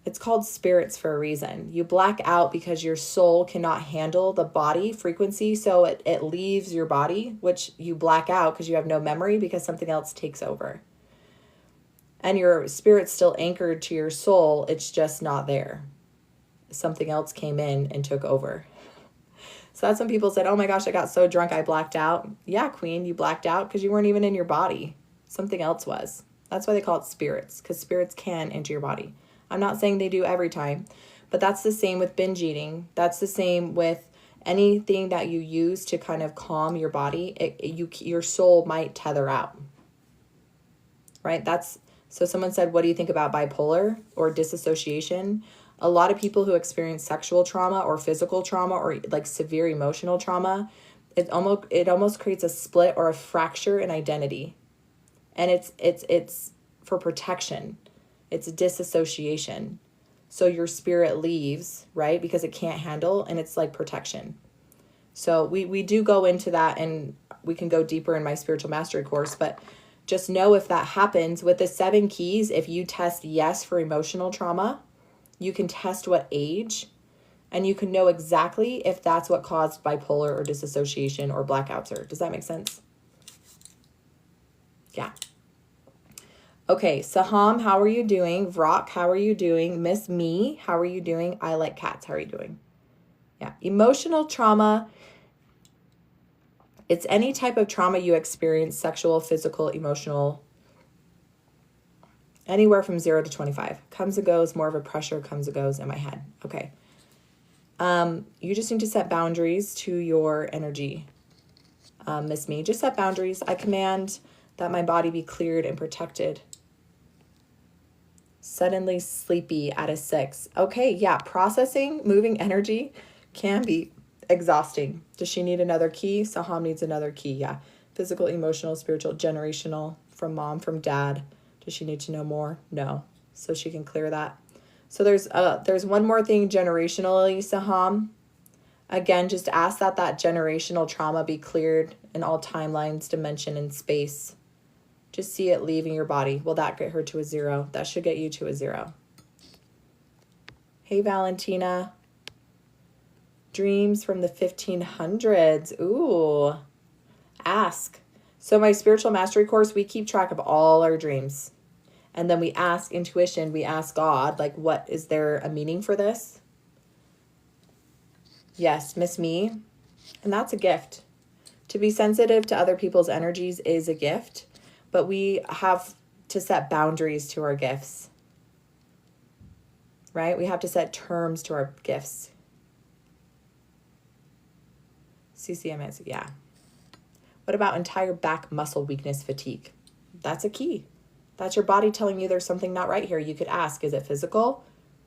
It's called spirits for a reason. You black out because your soul cannot handle the body frequency, so it leaves your body, which you black out because you have no memory because something else takes over. And your spirit's still anchored to your soul, it's just not there. Something else came in and took over. So that's when people said, oh my gosh, I got so drunk I blacked out. Yeah, Queen, you blacked out because you weren't even in your body. Something else was. That's why they call it spirits, because spirits can enter your body. I'm not saying they do every time, but that's the same with binge eating. That's the same with anything that you use to kind of calm your body. Your soul might tether out, right? So someone said, what do you think about bipolar or disassociation? A lot of people who experience sexual trauma or physical trauma or like severe emotional trauma, It almost creates a split or a fracture in identity. And it's for protection. It's disassociation. So your spirit leaves, right? Because it can't handle, and it's like protection. So we do go into that, and we can go deeper in my spiritual mastery course, but just know if that happens with the 7 keys, if you test yes for emotional trauma, you can test what age, and you can know exactly if that's what caused bipolar or disassociation or blackouts are. Does that make sense? Yeah. Okay, Saham, how are you doing? Vrock, how are you doing? Miss Me, how are you doing? I Like Cats, how are you doing? Yeah, emotional trauma, it's any type of trauma you experience, sexual, physical, emotional, anywhere from 0 to 25. Comes and goes, more of a pressure, comes and goes in my head. Okay. You just need to set boundaries to your energy, Miss Me. Just set boundaries. I command that my body be cleared and protected. Suddenly sleepy at a 6. Okay, yeah, processing, moving energy can be exhausting. Does she need another key? Saham needs another key, yeah. Physical, emotional, spiritual, generational, from mom, from dad. Does she need to know more? No. So she can clear that. So there's one more thing generationally, Saham. Again, just ask that generational trauma be cleared in all timelines, dimension, and space. Just see it leaving your body. Will that get her to a 0? That should get you to a 0. Hey, Valentina. Dreams from the 1500s. Ooh. Ask. So my spiritual mastery course, we keep track of all our dreams. And then we ask intuition, we ask God, like, what is there a meaning for this? Yes, Miss Me. And that's a gift. To be sensitive to other people's energies is a gift. But we have to set boundaries to our gifts, right? We have to set terms to our gifts. CCMS, yeah. What about entire back muscle weakness, fatigue? That's a key. That's your body telling you there's something not right here. You could ask, is it physical,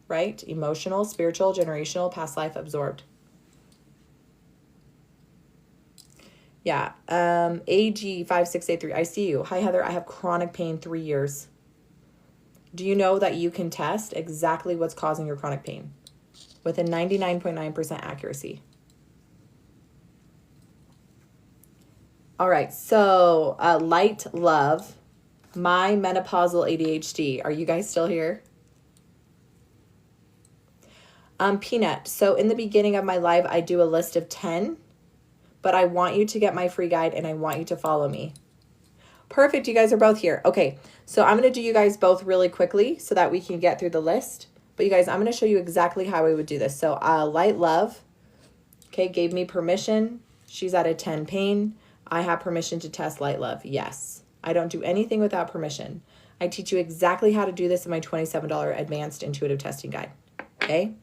right? Emotional, spiritual, generational, past life, absorbed. Yeah, AG5683, I see you. Hi, Heather, I have chronic pain 3 years. Do you know that you can test exactly what's causing your chronic pain with a 99.9% accuracy? All right, so Light Love, my menopausal ADHD. Are you guys still here? Peanut, so in the beginning of my live, I do a list of 10. But I want you to get my free guide, and I want you to follow me. Perfect. You guys are both here. Okay. So I'm going to do you guys both really quickly so that we can get through the list. But you guys, I'm going to show you exactly how I would do this. So Light Love, okay, gave me permission. She's at a 10 pain. I have permission to test Light Love. Yes. I don't do anything without permission. I teach you exactly how to do this in my $27 advanced intuitive testing guide. Okay.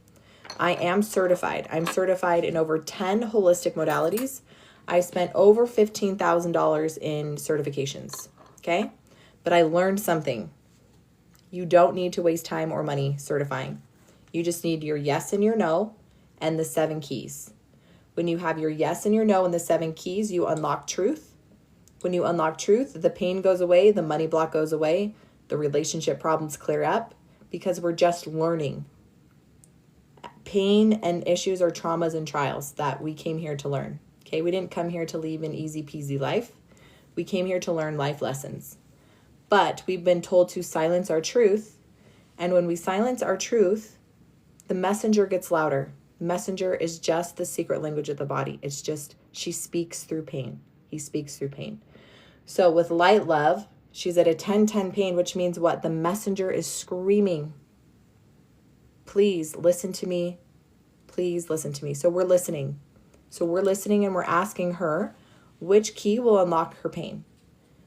I am certified. I'm certified in over 10 holistic modalities. I spent over $15,000 in certifications, okay? But I learned something. You don't need to waste time or money certifying. You just need your yes and your no and the 7 keys. When you have your yes and your no and the 7 keys, you unlock truth. When you unlock truth, the pain goes away, the money block goes away, the relationship problems clear up because we're just learning. Pain and issues are traumas and trials that we came here to learn. Okay, we didn't come here to live an easy peasy life. We came here to learn life lessons. But we've been told to silence our truth. And when we silence our truth, the messenger gets louder. The messenger is just the secret language of the body. It's just, she speaks through pain. He speaks through pain. So with Light Love, she's at a 10-10 pain, which means what? The messenger is screaming. Please listen to me. Please listen to me. So we're listening. And we're asking her which key will unlock her pain.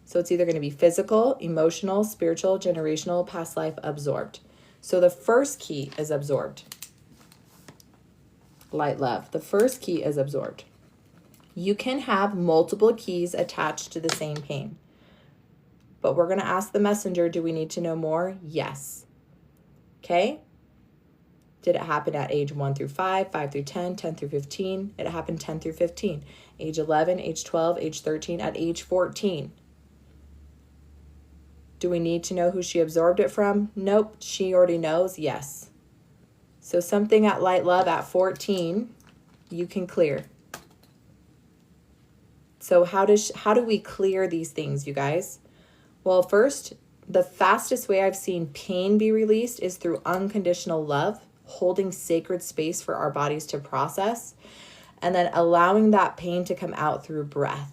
So it's either going to be physical, emotional, spiritual, generational, past life, absorbed. So the first key is absorbed. Light Love. The first key is absorbed. You can have multiple keys attached to the same pain. But we're going to ask the messenger, do we need to know more? Yes. Okay? Did it happen at age 1 through 5, 5 through 10, 10 through 15? It happened 10 through 15. Age 11, age 12, age 13, at age 14. Do we need to know who she absorbed it from? Nope. She already knows. Yes. So something at light love at 14, you can clear. So how do we clear these things, you guys? Well, first, the fastest way I've seen pain be released is through unconditional love, holding sacred space for our bodies to process, and then allowing that pain to come out through breath.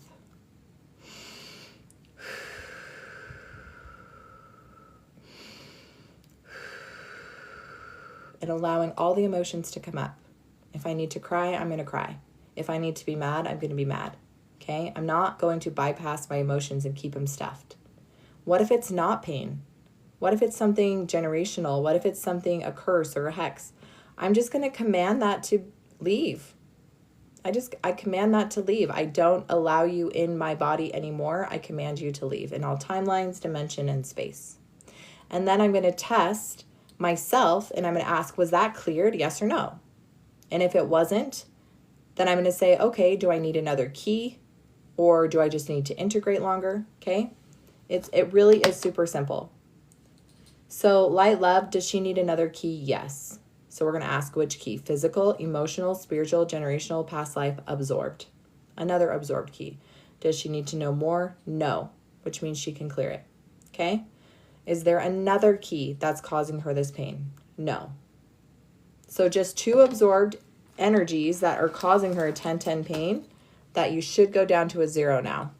And allowing all the emotions to come up. If I need to cry, I'm going to cry. If I need to be mad, I'm going to be mad. Okay? I'm not going to bypass my emotions and keep them stuffed. What if it's not pain? What if it's something generational? What if it's something, a curse or a hex? I'm just going to command that to leave. I command that to leave. I don't allow you in my body anymore. I command you to leave in all timelines, dimension, and space. And then I'm going to test myself and I'm going to ask, was that cleared? Yes or no? And if it wasn't, then I'm going to say, okay, do I need another key? Or do I just need to integrate longer? Okay. It really is super simple. So light love, does she need another key? Yes. So we're going to ask which key: physical, emotional, spiritual, generational, past life, absorbed. Another absorbed key. Does she need to know more? No, which means she can clear it. Okay. Is there another key that's causing her this pain? No. So just 2 absorbed energies that are causing her a 10-10 pain that you should go down to a 0 now.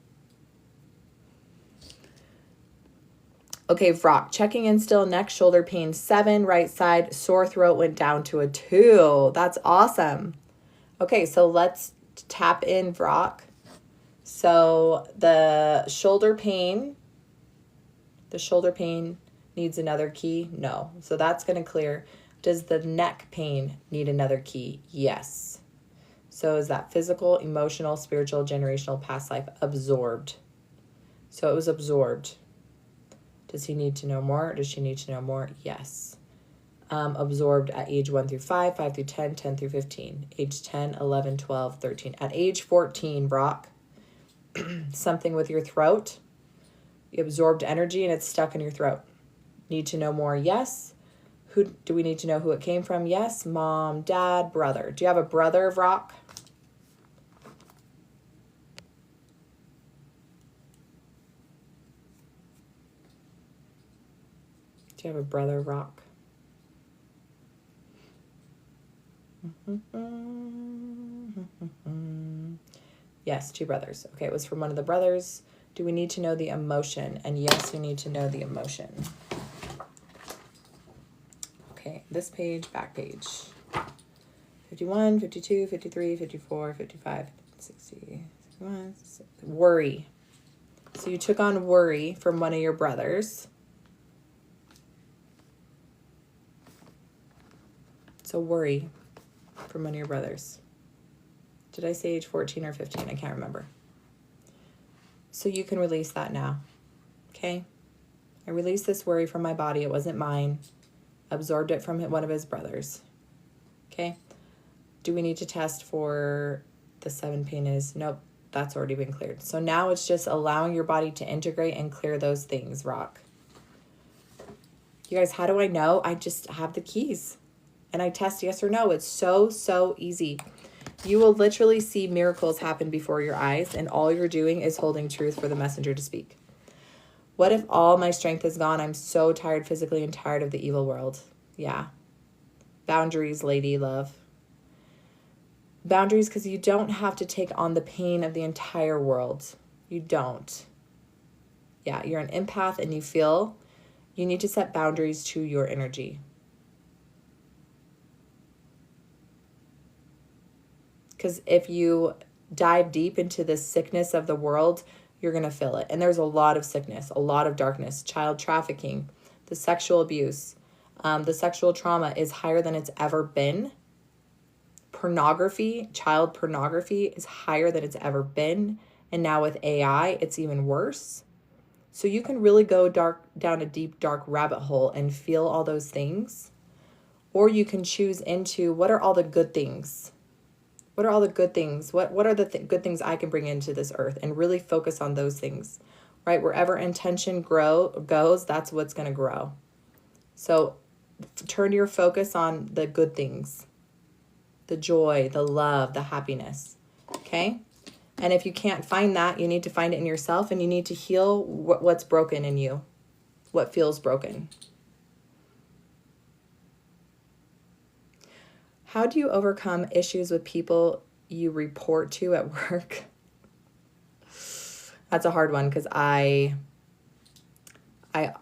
Okay, Vrock, checking in still, neck, shoulder pain 7, right side, sore throat went down to a 2. That's awesome. Okay, so let's tap in Vrock. So the shoulder pain needs another key? No. So that's going to clear. Does the neck pain need another key? Yes. So is that physical, emotional, spiritual, generational, past life, absorbed? So it was absorbed. Does he need to know more? Does she need to know more? Yes. Absorbed at age 1 through 5, 5 through 10, 10 through 15, age 10, 11, 12, 13. At age 14, Brock, something with your throat. You absorbed energy and it's stuck in your throat. Need to know more? Yes. Who do we need to know who it came from? Yes. Mom, dad, brother. Do you have a brother, Vrock? Do you have a brother, Rock? Yes, 2 brothers. Okay, it was from one of the brothers. Do we need to know the emotion? And yes, we need to know the emotion. Okay, this page, back page. 51, 52, 53, 54, 55, 60, 61, 60. Worry. So you took on worry from one of your brothers. So worry from one of your brothers. Did I say age 14 or 15? I can't remember. So you can release that now. Okay? I released this worry from my body. It wasn't mine. Absorbed it from one of his brothers. Okay? Do we need to test for the 7 pain is? Nope. That's already been cleared. So now it's just allowing your body to integrate and clear those things, Rock. You guys, how do I know? I just have the keys. And I test yes or no. It's so easy. You will literally see miracles happen before your eyes, and all you're doing is holding truth for the messenger to speak. What if all my strength is gone? I'm so tired physically and tired of the evil world. Yeah. Boundaries, lady love. Boundaries, because you don't have to take on the pain of the entire world. You don't. Yeah, you're an empath and you feel. You need to set boundaries to your energy. Because if you dive deep into the sickness of the world, you're going to feel it. And there's a lot of sickness, a lot of darkness, child trafficking, the sexual abuse, the sexual trauma is higher than it's ever been. Pornography, child pornography is higher than it's ever been. And now with AI, it's even worse. So you can really go down a deep, dark rabbit hole and feel all those things. Or you can choose into what are all the good things? What are all the good things? What are the good things I can bring into this earth, and really focus on those things, right? Wherever intention goes, that's what's going to grow. So turn your focus on the good things, the joy, the love, the happiness, okay? And if you can't find that, you need to find it in yourself, and you need to heal what's broken in you, what feels broken. How do you overcome issues with people you report to at work? That's a hard one, because I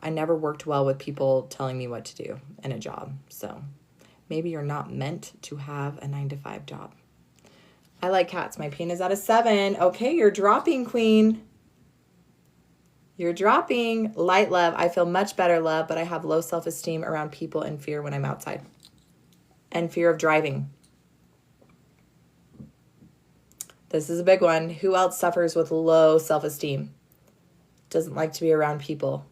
never worked well with people telling me what to do in a job. So maybe you're not meant to have a 9-to-5 job. I like cats. My pain is at a 7. Okay, you're dropping, queen. You're dropping. Light love. I feel much better, love, but I have low self-esteem around people and fear when I'm outside. And fear of driving. This is a big one. Who else suffers with low self-esteem? Doesn't like to be around people.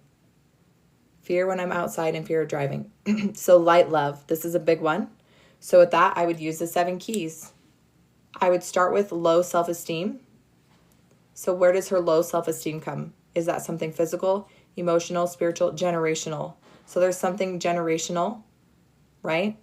Fear when I'm outside and fear of driving. So light love. This is a big one. So with that, I would use the 7 keys. I would start with low self-esteem. So where does her low self-esteem come? Is that something physical, emotional, spiritual, generational? So there's something generational, right?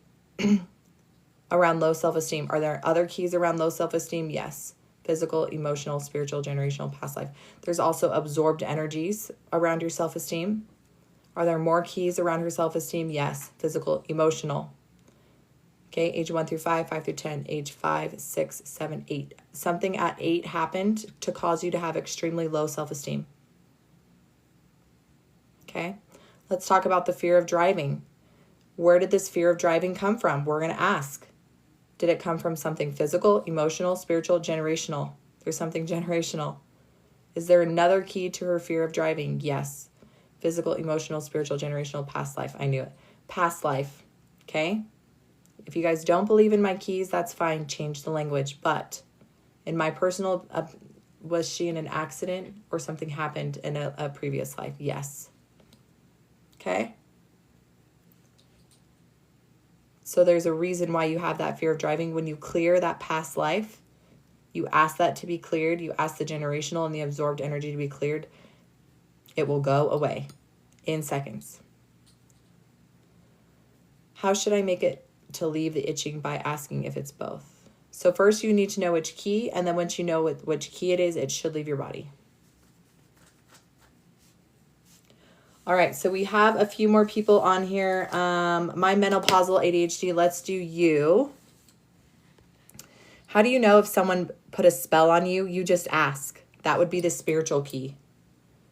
Around low self-esteem. Are there other keys around low self-esteem? Yes. Physical, emotional, spiritual, generational, past life. There's also absorbed energies around your self-esteem. Are there more keys around her self-esteem? Yes. Physical, emotional. Okay, age 1 through 5, 5 through 10, age 5, 6, 7, 8. Something at 8 happened to cause you to have extremely low self-esteem. Okay, let's talk about the fear of driving. Where did this fear of driving come from? We're going to ask. Did it come from something physical, emotional, spiritual, generational? There's something generational. Is there another key to her fear of driving? Yes. Physical, emotional, spiritual, generational, past life. I knew it. Past life. Okay? If you guys don't believe in my keys, that's fine. Change the language. But in my personal, was she in an accident or something happened in a previous life? Yes. Okay? So there's a reason why you have that fear of driving. When you clear that past life, you ask that to be cleared. You ask the generational and the absorbed energy to be cleared. It will go away in seconds. How should I make it to leave the itching? By asking if it's both. So first you need to know which key, and then once you know which key it is, it should leave your body. All right, so we have a few more people on here. My menopausal ADHD, let's do you. How do you know if someone put a spell on you? You just ask. That would be the spiritual key.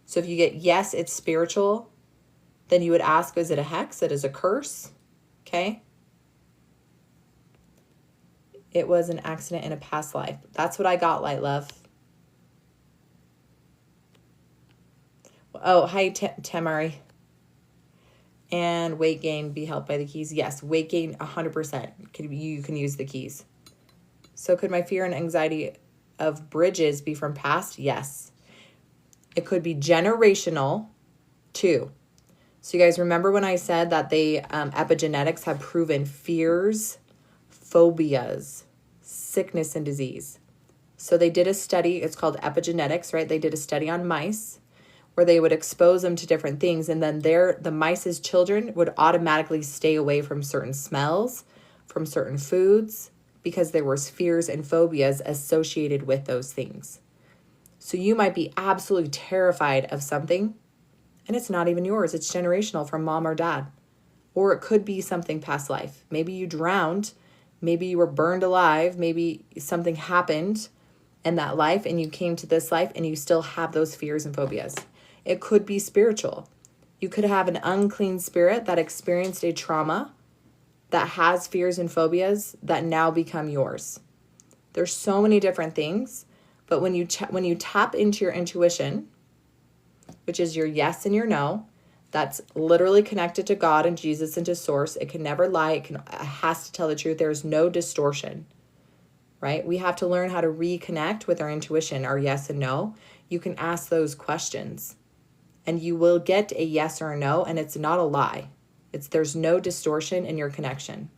So if you get yes, it's spiritual, then you would ask, is it a hex? It is a curse? Okay. It was an accident in a past life. That's what I got, light love. Oh, hi, Tamari. And weight gain, be helped by the keys. Yes, weight gain, 100%. You can use the keys. So could my fear and anxiety of bridges be from past? Yes. It could be generational, too. So you guys remember when I said that they epigenetics have proven fears, phobias, sickness, and disease. So they did a study. It's called epigenetics, right? They did a study on mice where they would expose them to different things, and then the mice's children would automatically stay away from certain smells, from certain foods, because there was fears and phobias associated with those things. So you might be absolutely terrified of something, and it's not even yours. It's generational from mom or dad. Or it could be something past life. Maybe you drowned, maybe you were burned alive, maybe something happened in that life and you came to this life and you still have those fears and phobias. It could be spiritual. You could have an unclean spirit that experienced a trauma that has fears and phobias that now become yours. There's so many different things, but when you tap into your intuition, which is your yes and your no, that's literally connected to God and Jesus and to source. It can never lie. It has to tell the truth. There's no distortion, right? We have to learn how to reconnect with our intuition, our yes and no. You can ask those questions and you will get a yes or a no, and it's not a lie. There's no distortion in your connection.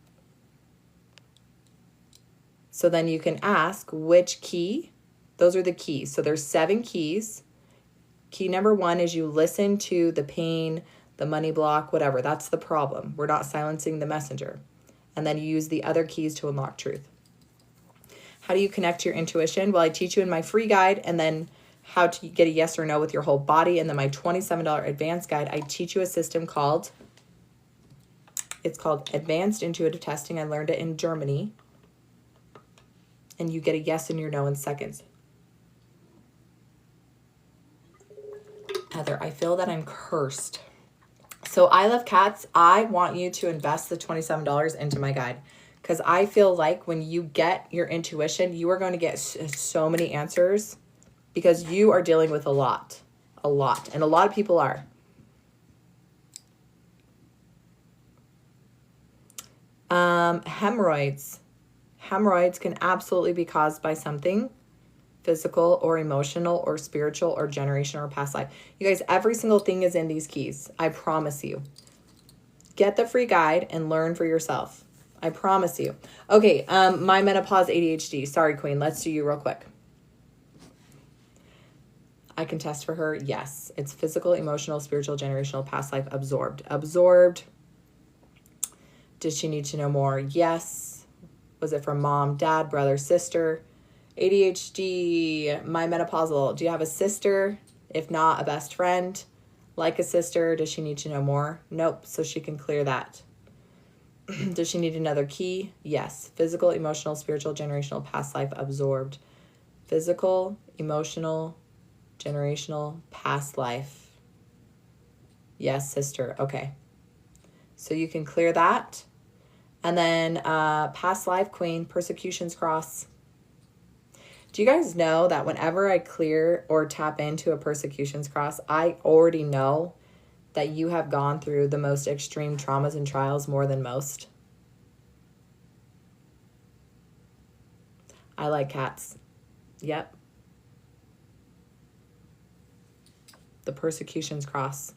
So then you can ask which key. Those are the keys. So there's 7 keys. Key number 1 is you listen to the pain, the money block, whatever. That's the problem. We're not silencing the messenger. And then you use the other keys to unlock truth. How do you connect to your intuition? Well, I teach you in my free guide, and then how to get a yes or no with your whole body. And then my $27 advanced guide, I teach you a system called Advanced Intuitive Testing. I learned it in Germany. And you get a yes and your no in seconds. Heather, I feel that I'm cursed. So I love cats. I want you to invest the $27 into my guide, because I feel like when you get your intuition, you are going to get so many answers, because you are dealing with a lot, and a lot of people are. Hemorrhoids. Hemorrhoids can absolutely be caused by something physical or emotional or spiritual or generational or past life. You guys, every single thing is in these keys. I promise you. Get the free guide and learn for yourself. I promise you. Okay, my menopause ADHD. Sorry, Queen. Let's do you real quick. I can test for her. Yes. It's physical, emotional, spiritual, generational, past life, absorbed. Absorbed. Does she need to know more? Yes. Was it from mom, dad, brother, sister? ADHD, my menopausal. Do you have a sister? If not, a best friend? Like a sister? Does she need to know more? Nope. So she can clear that. Does she need another key? Yes. Physical, emotional, spiritual, generational, past life, absorbed. Physical, emotional, generational, past life. Yes, sister. Okay. So you can clear that. And then past life, Queen, persecutions cross. Do you guys know that whenever I clear or tap into a persecutions cross, I already know that you have gone through the most extreme traumas and trials more than most? I like cats. Yep. The persecutions cross.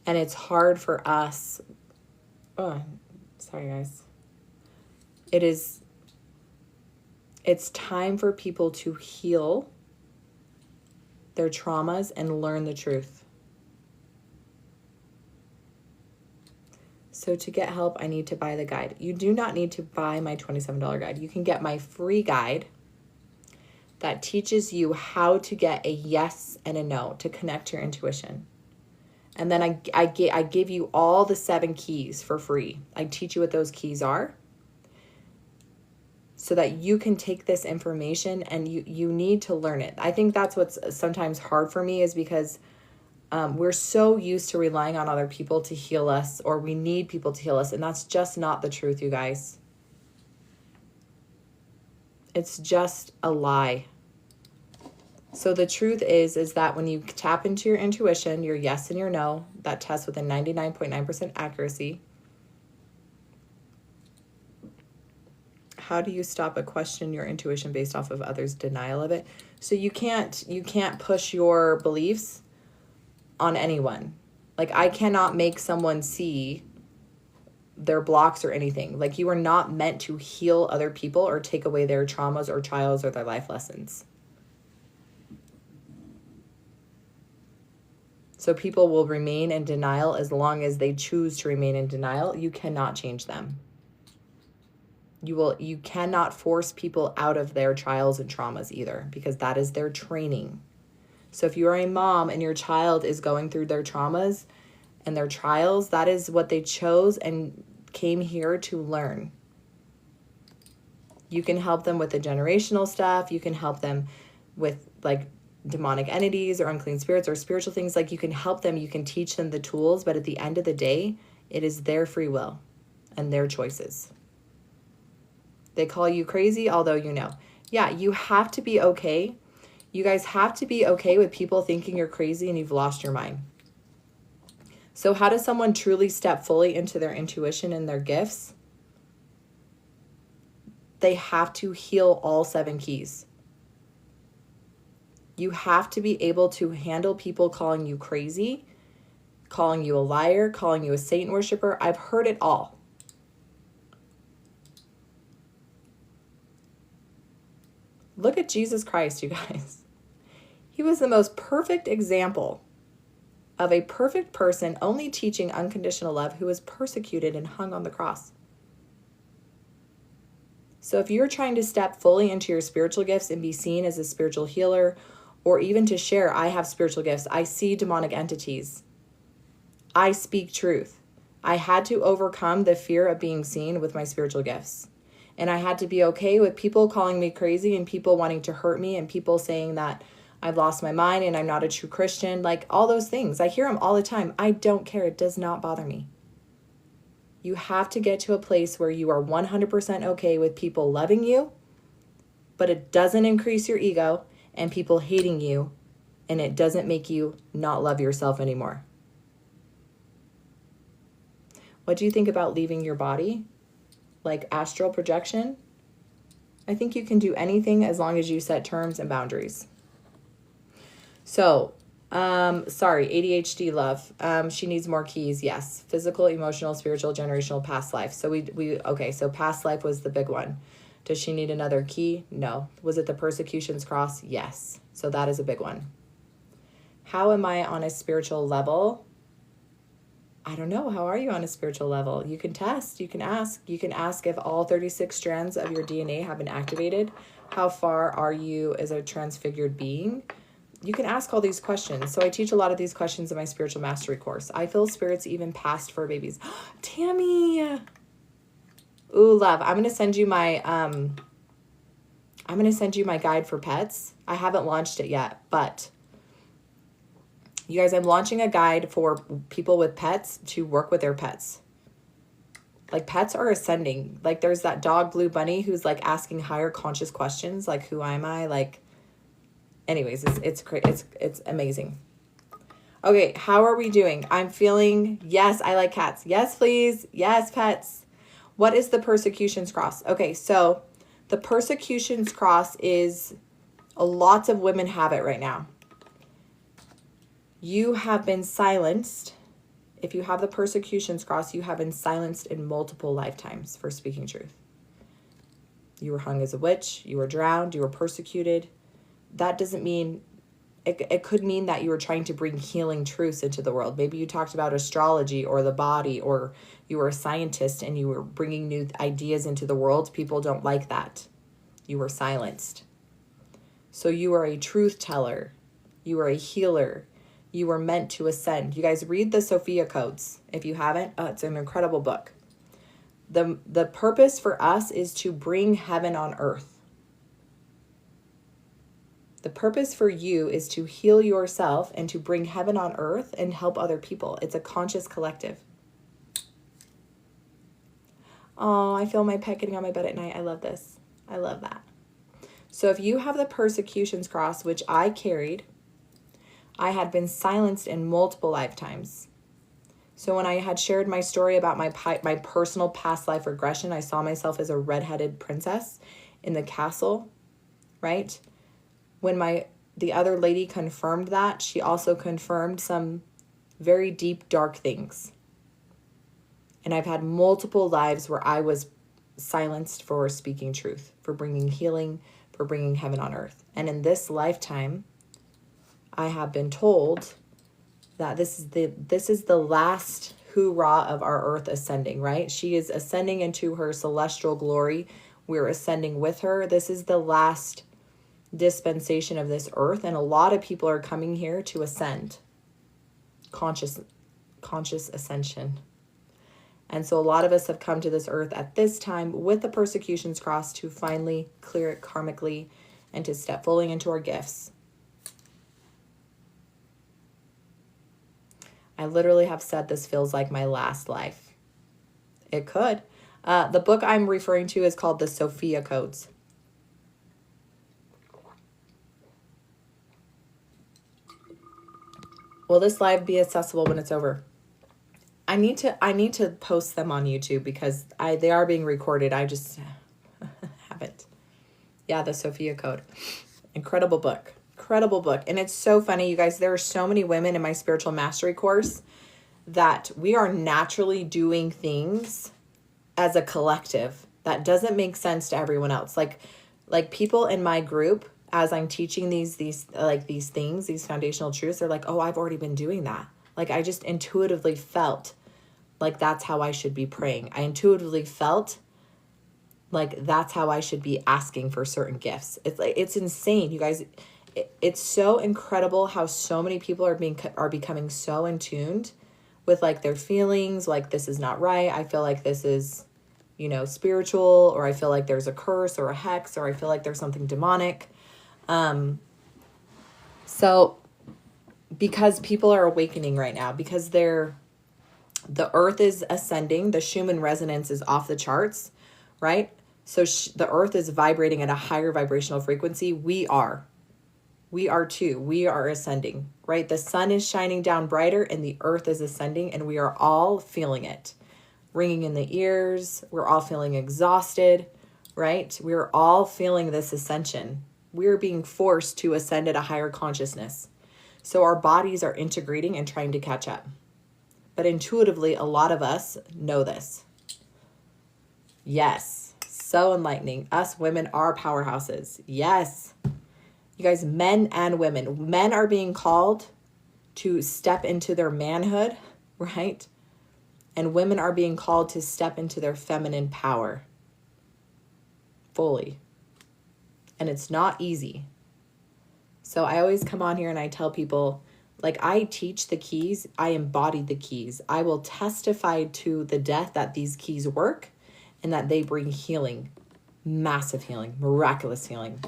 And it's hard for us. Oh, sorry, guys. It's time for people to heal their traumas and learn the truth. So to get help, I need to buy the guide. You do not need to buy my $27 guide. You can get my free guide that teaches you how to get a yes and a no, to connect to your intuition. And then I give you all the 7 keys for free. I teach you what those keys are, so that you can take this information and you need to learn it. I think that's what's sometimes hard for me, is because we're so used to relying on other people to heal us, or we need people to heal us. And that's just not the truth, you guys. It's just a lie. So the truth is that when you tap into your intuition, your yes and your no, that test with a 99.9% accuracy. How do you stop a question your intuition based off of others' denial of it? So you can't push your beliefs on anyone. Like, I cannot make someone see their blocks or anything. Like, you are not meant to heal other people or take away their traumas or trials or their life lessons. So people will remain in denial as long as they choose to remain in denial. You cannot change them. You cannot force people out of their trials and traumas either, because that is their training. So if you are a mom and your child is going through their traumas and their trials, that is what they chose and came here to learn. You can help them with the generational stuff. You can help them with like demonic entities or unclean spirits or spiritual things. Like, you can help them, you can teach them the tools, but at the end of the day, it is their free will and their choices. They call you crazy, although you know. Yeah, you have to be okay. You guys have to be okay with people thinking you're crazy and you've lost your mind. So how does someone truly step fully into their intuition and their gifts? They have to heal all 7 keys. You have to be able to handle people calling you crazy, calling you a liar, calling you a Satan worshiper. I've heard it all. Look at Jesus Christ, you guys. He was the most perfect example of a perfect person only teaching unconditional love who was persecuted and hung on the cross. So if you're trying to step fully into your spiritual gifts and be seen as a spiritual healer, or even to share, I have spiritual gifts, I see demonic entities, I speak truth, I had to overcome the fear of being seen with my spiritual gifts. And I had to be okay with people calling me crazy and people wanting to hurt me and people saying that I've lost my mind and I'm not a true Christian. Like all those things. I hear them all the time. I don't care. It does not bother me. You have to get to a place where you are 100% okay with people loving you, but it doesn't increase your ego, and people hating you, and it doesn't make you not love yourself anymore. What do you think about leaving your body? Like astral projection? I think you can do anything as long as you set terms and boundaries. So, sorry, ADHD love. She needs more keys. Yes. Physical, emotional, spiritual, generational, past life. So okay. So past life was the big one. Does she need another key? No. Was it the persecution's cross? Yes. So that is a big one. How am I on a spiritual level? I don't know. How are you on a spiritual level? You can test. You can ask. You can ask if all 36 strands of your DNA have been activated. How far are you as a transfigured being? You can ask all these questions. So I teach a lot of these questions in my spiritual mastery course. I feel spirits even past fur babies. Tammy. Ooh, love. I'm going to send you my guide for pets. I haven't launched it yet, but you guys, I'm launching a guide for people with pets to work with their pets. Like pets are ascending. Like there's that dog Blue Bunny who's like asking higher conscious questions. Like, who am I? Like, anyways, it's amazing. Okay, how are we doing? I'm feeling, yes, I like cats. Yes, please. Yes, pets. What is the persecution's cross? Okay, so the persecution's cross is, lots of women have it right now. You have been silenced. If you have the persecution's cross, you have been silenced in multiple lifetimes for speaking truth. You were hung as a witch. You were drowned. You were persecuted. That doesn't mean, it could mean that you were trying to bring healing truths into the world. Maybe you talked about astrology or the body, or you were a scientist and you were bringing new ideas into the world. People don't like that. You were silenced. So you are a truth teller. You are a healer. You were meant to ascend. You guys read the Sophia Codes. If you haven't, it's an incredible book. The purpose for us is to bring heaven on earth. The purpose for you is to heal yourself and to bring heaven on earth and help other people. It's a conscious collective. Oh, I feel my pet getting on my bed at night. I love this. I love that. So if you have the persecution's cross, which I carried, I had been silenced in multiple lifetimes. So when I had shared my story about my personal past life regression, I saw myself as a redheaded princess in the castle, right? When the other lady confirmed that, she also confirmed some very deep, dark things. And I've had multiple lives where I was silenced for speaking truth, for bringing healing, for bringing heaven on earth. And in this lifetime, I have been told that this is the last hoorah of our earth ascending, right? She is ascending into her celestial glory. We're ascending with her. This is the last dispensation of this earth, and a lot of people are coming here to ascend. Conscious ascension. And so a lot of us have come to this earth at this time with the persecution's cross to finally clear it karmically and to step fully into our gifts. I literally have said this feels like my last life. It could. The book I'm referring to is called the Sophia Codes. Will this live be accessible when it's over? I need to post them on YouTube because they are being recorded. I just haven't. Yeah, the Sophia Code. Incredible book. Incredible book. And it's so funny, you guys. There are so many women in my spiritual mastery course that we are naturally doing things as a collective that doesn't make sense to everyone else. Like Like people in my group, as I'm teaching these things, these foundational truths, they're like, oh, I've already been doing that. Like I just intuitively felt like that's how I should be praying. I intuitively felt like that's how I should be asking for certain gifts. It's like, it's insane, you guys. It's so incredible how so many people are becoming so in tuned with like their feelings, like this is not right. I feel like this is, you know, spiritual, or I feel like there's a curse or a hex, or I feel like there's something demonic. So because people are awakening right now, because the earth is ascending, the Schumann resonance is off the charts, right? So the earth is vibrating at a higher vibrational frequency. We are too. We are ascending, right? The sun is shining down brighter and the earth is ascending, and we are all feeling it. Ringing in the ears. We're all feeling exhausted, right? We're all feeling this ascension. We're being forced to ascend at a higher consciousness. So our bodies are integrating and trying to catch up. But intuitively, a lot of us know this. Yes. So enlightening. Us women are powerhouses. Yes. You guys, men and women. Men are being called to step into their manhood, right? And women are being called to step into their feminine power fully. And it's not easy. So I always come on here and I tell people, like, I teach the keys, I embody the keys. I will testify to the death that these keys work and that they bring healing, massive healing, miraculous healing.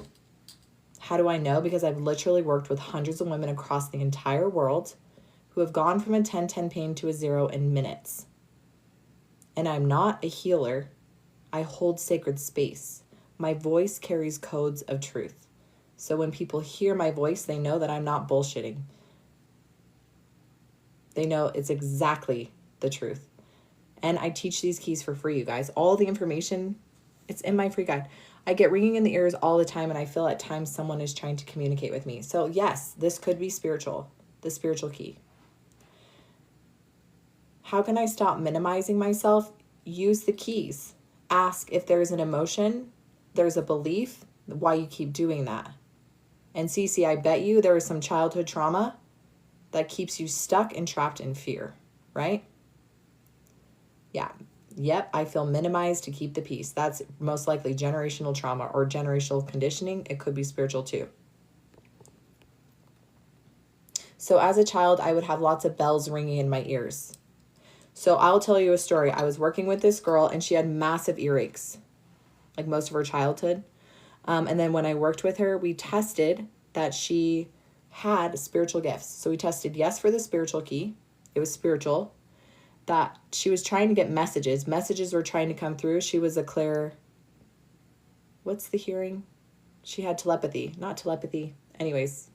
How do I know? Because I've literally worked with hundreds of women across the entire world who have gone from a 10-10 pain to a 0 in minutes. And I'm not a healer. I hold sacred space. My voice carries codes of truth. So when people hear my voice, they know that I'm not bullshitting. They know it's exactly the truth. And I teach these keys for free, you guys. All the information, it's in my free guide. I get ringing in the ears all the time, and I feel at times someone is trying to communicate with me. So yes, this could be spiritual, the spiritual key. How can I stop minimizing myself? Use the keys. Ask if there's an emotion, there's a belief, why you keep doing that. And Cece, I bet you there is some childhood trauma that keeps you stuck and trapped in fear, right? Yeah. Yep, I feel minimized to keep the peace. That's most likely generational trauma or generational conditioning. It could be spiritual too. So as a child, I would have lots of bells ringing in my ears. So I'll tell you a story. I was working with this girl and she had massive earaches, like most of her childhood. And then when I worked with her, we tested that she had spiritual gifts. So we tested yes for the spiritual key. It was spiritual. That she was trying to get messages. Messages were trying to come through. She was a clear, what's the hearing? She had telepathy, not telepathy. Anyways,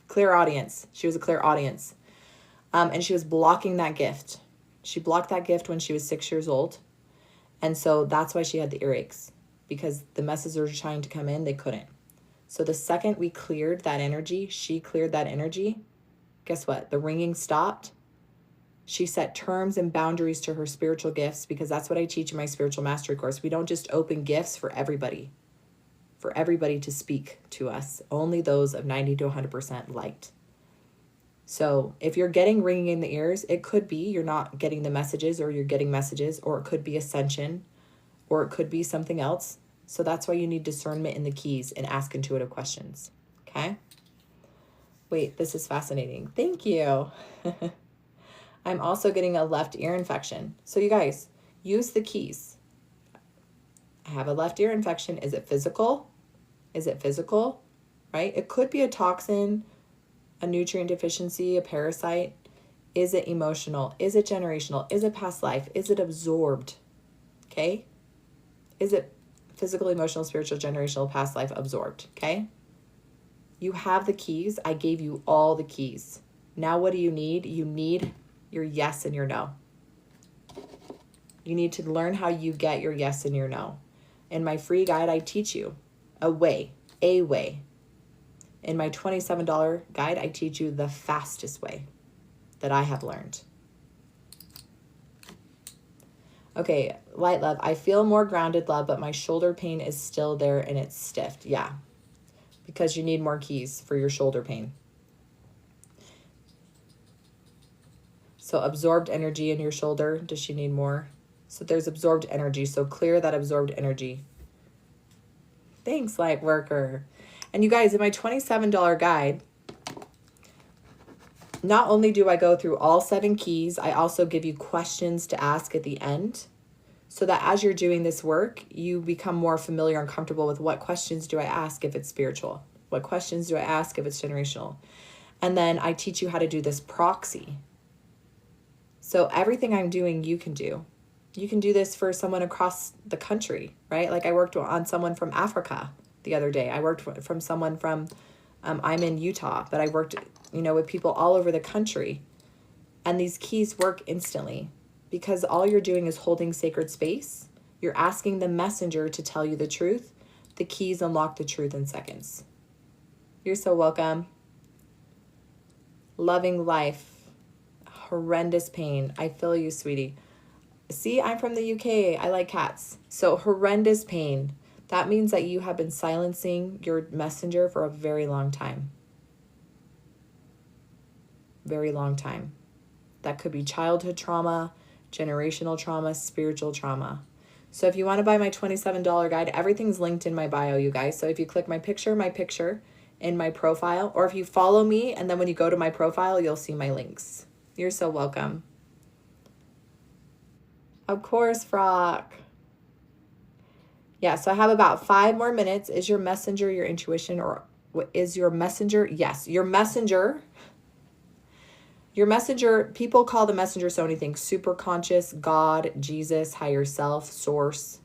clear audience. She was a clear audience. And she was blocking that gift. She blocked that gift when she was 6 years old. And so that's why she had the earaches, because the messages were trying to come in, they couldn't. So the second we cleared that energy, she cleared that energy, guess what? The ringing stopped. She set terms and boundaries to her spiritual gifts, because that's what I teach in my spiritual mastery course. We don't just open gifts for everybody to speak to us, only those of 90 to 100% light. So if you're getting ringing in the ears, it could be you're not getting the messages, or you're getting messages, or it could be ascension, or it could be something else. So that's why you need discernment in the keys and ask intuitive questions. Okay? Wait, this is fascinating. Thank you. I'm also getting a left ear infection. So you guys, use the keys. I have a left ear infection. Is it physical? Is it physical? Right? It could be a toxin, a nutrient deficiency, a parasite. Is it emotional? Is it generational? Is it past life? Is it absorbed? Okay? Is it physical, emotional, spiritual, generational, past life absorbed? Okay? You have the keys. I gave you all the keys. Now what do you need? You need your yes and your no. You need to learn how you get your yes and your no. In my free guide, I teach you a way. In my $27 guide, I teach you the fastest way that I have learned. Okay, light love. I feel more grounded, love, but my shoulder pain is still there and it's stiff. Yeah, because you need more keys for your shoulder pain. So absorbed energy in your shoulder. Does she need more? So there's absorbed energy. So clear that absorbed energy. Thanks, light worker. And you guys, in my $27 guide, not only do I go through all 7 keys, I also give you questions to ask at the end, so that as you're doing this work, you become more familiar and comfortable with what questions do I ask if it's spiritual? What questions do I ask if it's generational? And then I teach you how to do this proxy. So everything I'm doing, you can do. You can do this for someone across the country, right? Like I worked on someone from Africa the other day. I worked from someone from, I'm in Utah, but I worked, with people all over the country. And these keys work instantly because all you're doing is holding sacred space. You're asking the messenger to tell you the truth. The keys unlock the truth in seconds. You're so welcome. Loving life. Horrendous pain. I feel you, sweetie. See, I'm from the UK. I like cats. So horrendous pain. That means that you have been silencing your messenger for a very long time. Very long time. That could be childhood trauma, generational trauma, spiritual trauma. So if you want to buy my $27 guide, everything's linked in my bio, you guys. So if you click my picture in my profile, or if you follow me, and then when you go to my profile, you'll see my links. You're so welcome. Of course, Frock. Yeah, so I have about 5 more minutes. Is your messenger your intuition, or is your messenger? Yes, your messenger. Your messenger, people call the messenger so many things. Super conscious, God, Jesus, higher self, source.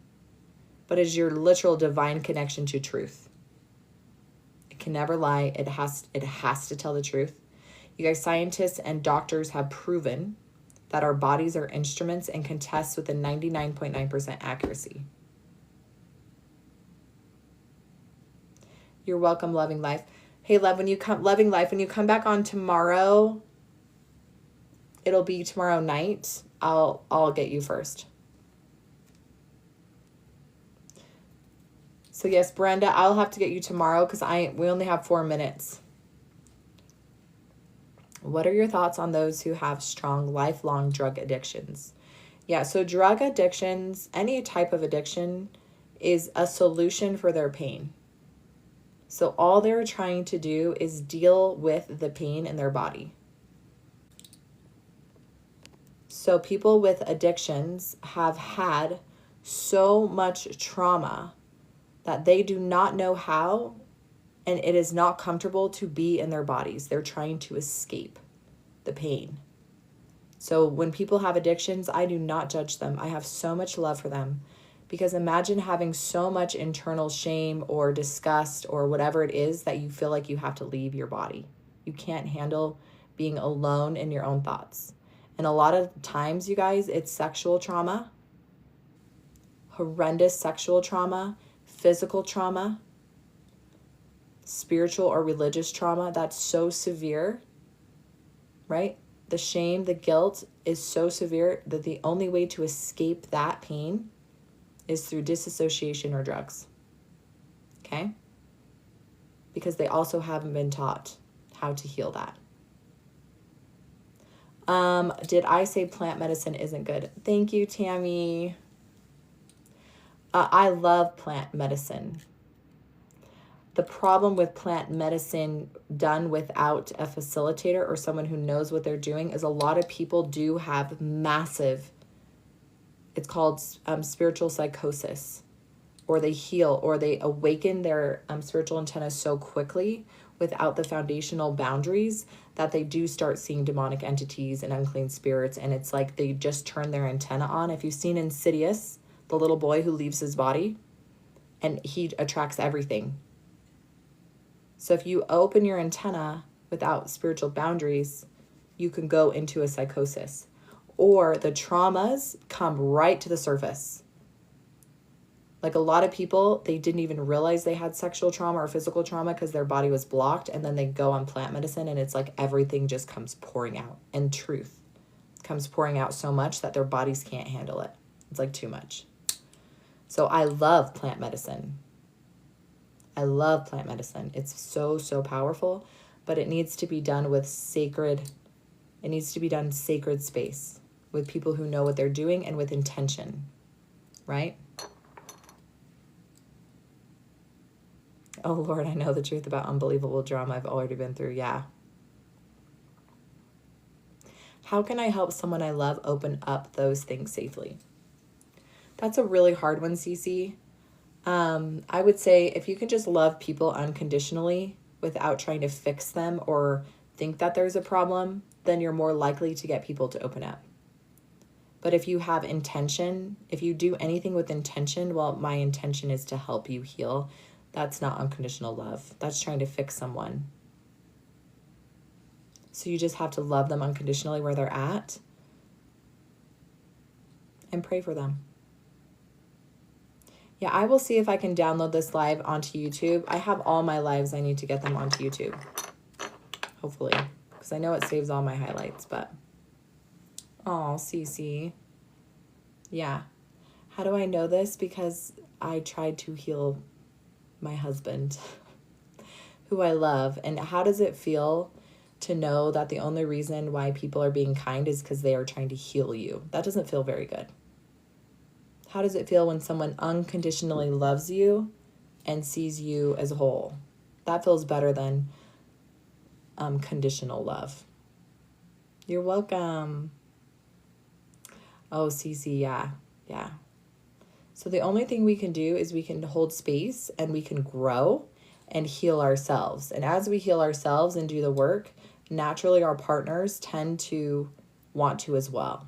But is your literal divine connection to truth. It can never lie. It has to tell the truth. You guys, scientists and doctors have proven that our bodies are instruments and can test with a 99.9% accuracy. You're welcome, loving life. Hey, love, loving life, when you come back on tomorrow, it'll be tomorrow night. I'll get you first. So yes, Brenda, I'll have to get you tomorrow because we only have 4 minutes. What are your thoughts on those who have strong lifelong drug addictions? Yeah, so drug addictions, any type of addiction, is a solution for their pain. So all they're trying to do is deal with the pain in their body. So people with addictions have had so much trauma that they do not know how, and it is not comfortable to be in their bodies. They're trying to escape the pain. So when people have addictions, I do not judge them. I have so much love for them, because imagine having so much internal shame or disgust or whatever it is that you feel like you have to leave your body. You can't handle being alone in your own thoughts. And a lot of times, you guys, it's sexual trauma, horrendous sexual trauma, physical trauma, spiritual or religious trauma that's so severe, right? The shame, the guilt is so severe that the only way to escape that pain is through disassociation or drugs. Okay? Because they also haven't been taught how to heal that. Did I say plant medicine isn't good? Thank you, Tammy. I love plant medicine. The problem with plant medicine done without a facilitator or someone who knows what they're doing is a lot of people do have massive, it's called spiritual psychosis, or they heal or they awaken their spiritual antennas so quickly without the foundational boundaries that they do start seeing demonic entities and unclean spirits. And it's like they just turn their antenna on. If you've seen Insidious, the little boy who leaves his body and he attracts everything. So if you open your antenna without spiritual boundaries, you can go into a psychosis, or the traumas come right to the surface. Like a lot of people, they didn't even realize they had sexual trauma or physical trauma because their body was blocked, and then they go on plant medicine and it's like everything just comes pouring out, and truth comes pouring out so much that their bodies can't handle it. It's like too much. So I love plant medicine. I love plant medicine. It's so, so powerful, but it needs to be done with sacred space with people who know what they're doing and with intention, right? Oh, Lord, I know the truth about unbelievable drama I've already been through. Yeah. How can I help someone I love open up those things safely? That's a really hard one, Cece. I would say if you can just love people unconditionally without trying to fix them or think that there's a problem, then you're more likely to get people to open up. But if you have intention, if you do anything with intention, well, my intention is to help you heal, that's not unconditional love. That's trying to fix someone. So you just have to love them unconditionally where they're at and pray for them. Yeah, I will see if I can download this live onto YouTube. I have all my lives. I need to get them onto YouTube. Hopefully. Because I know it saves all my highlights, but... Oh, Cece. Yeah. How do I know this? Because I tried to heal my husband, who I love. And how does it feel to know that the only reason why people are being kind is because they are trying to heal you? That doesn't feel very good. How does it feel when someone unconditionally loves you and sees you as a whole? That feels better than conditional love. You're welcome. Oh, Cece, yeah. So the only thing we can do is we can hold space and we can grow and heal ourselves. And as we heal ourselves and do the work, naturally our partners tend to want to as well,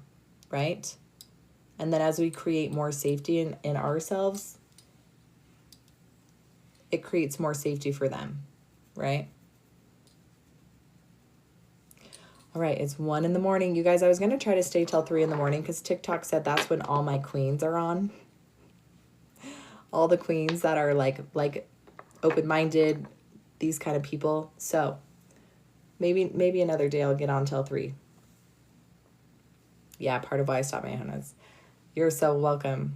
right? And then as we create more safety in ourselves, it creates more safety for them, right? All right, it's 1 a.m. You guys, I was going to try to stay till 3 a.m. because TikTok said that's when all my queens are on. All the queens that are like open-minded, these kind of people. So maybe another day I'll get on till 3. Yeah, part of why I stopped my Jonas. You're so welcome.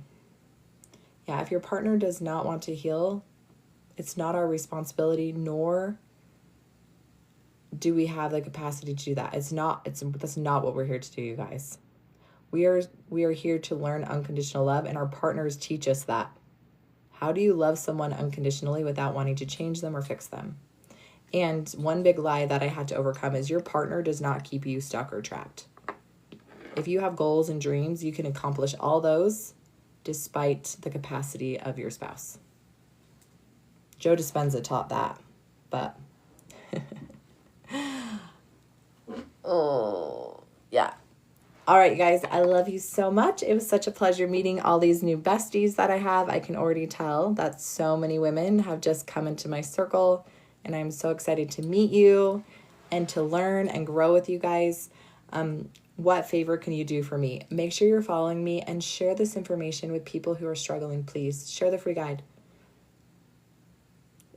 Yeah, if your partner does not want to heal, it's not our responsibility, nor do we have the capacity to do that. That's not what we're here to do, you guys. We are here to learn unconditional love, and our partners teach us that. How do you love someone unconditionally without wanting to change them or fix them? And one big lie that I had to overcome is your partner does not keep you stuck or trapped. If you have goals and dreams, you can accomplish all those despite the capacity of your spouse. Joe Dispenza taught that, but oh, yeah. All right, you guys, I love you so much. It was such a pleasure meeting all these new besties that I have. I can already tell that so many women have just come into my circle, and I'm so excited to meet you and to learn and grow with you guys. What favor can you do for me? Make sure you're following me and share this information with people who are struggling, please. Share the free guide.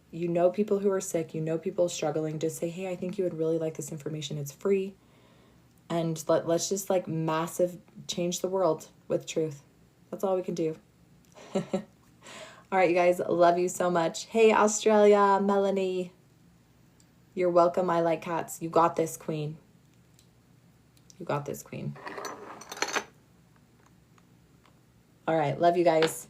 You know people who are sick. You know people struggling. Just say, hey, I think you would really like this information. It's free. And let's just massive change the world with truth. That's all we can do. All right, you guys. Love you so much. Hey, Australia, Melanie. You're welcome. I like cats. You got this, queen. You got this, queen. All right. Love you guys.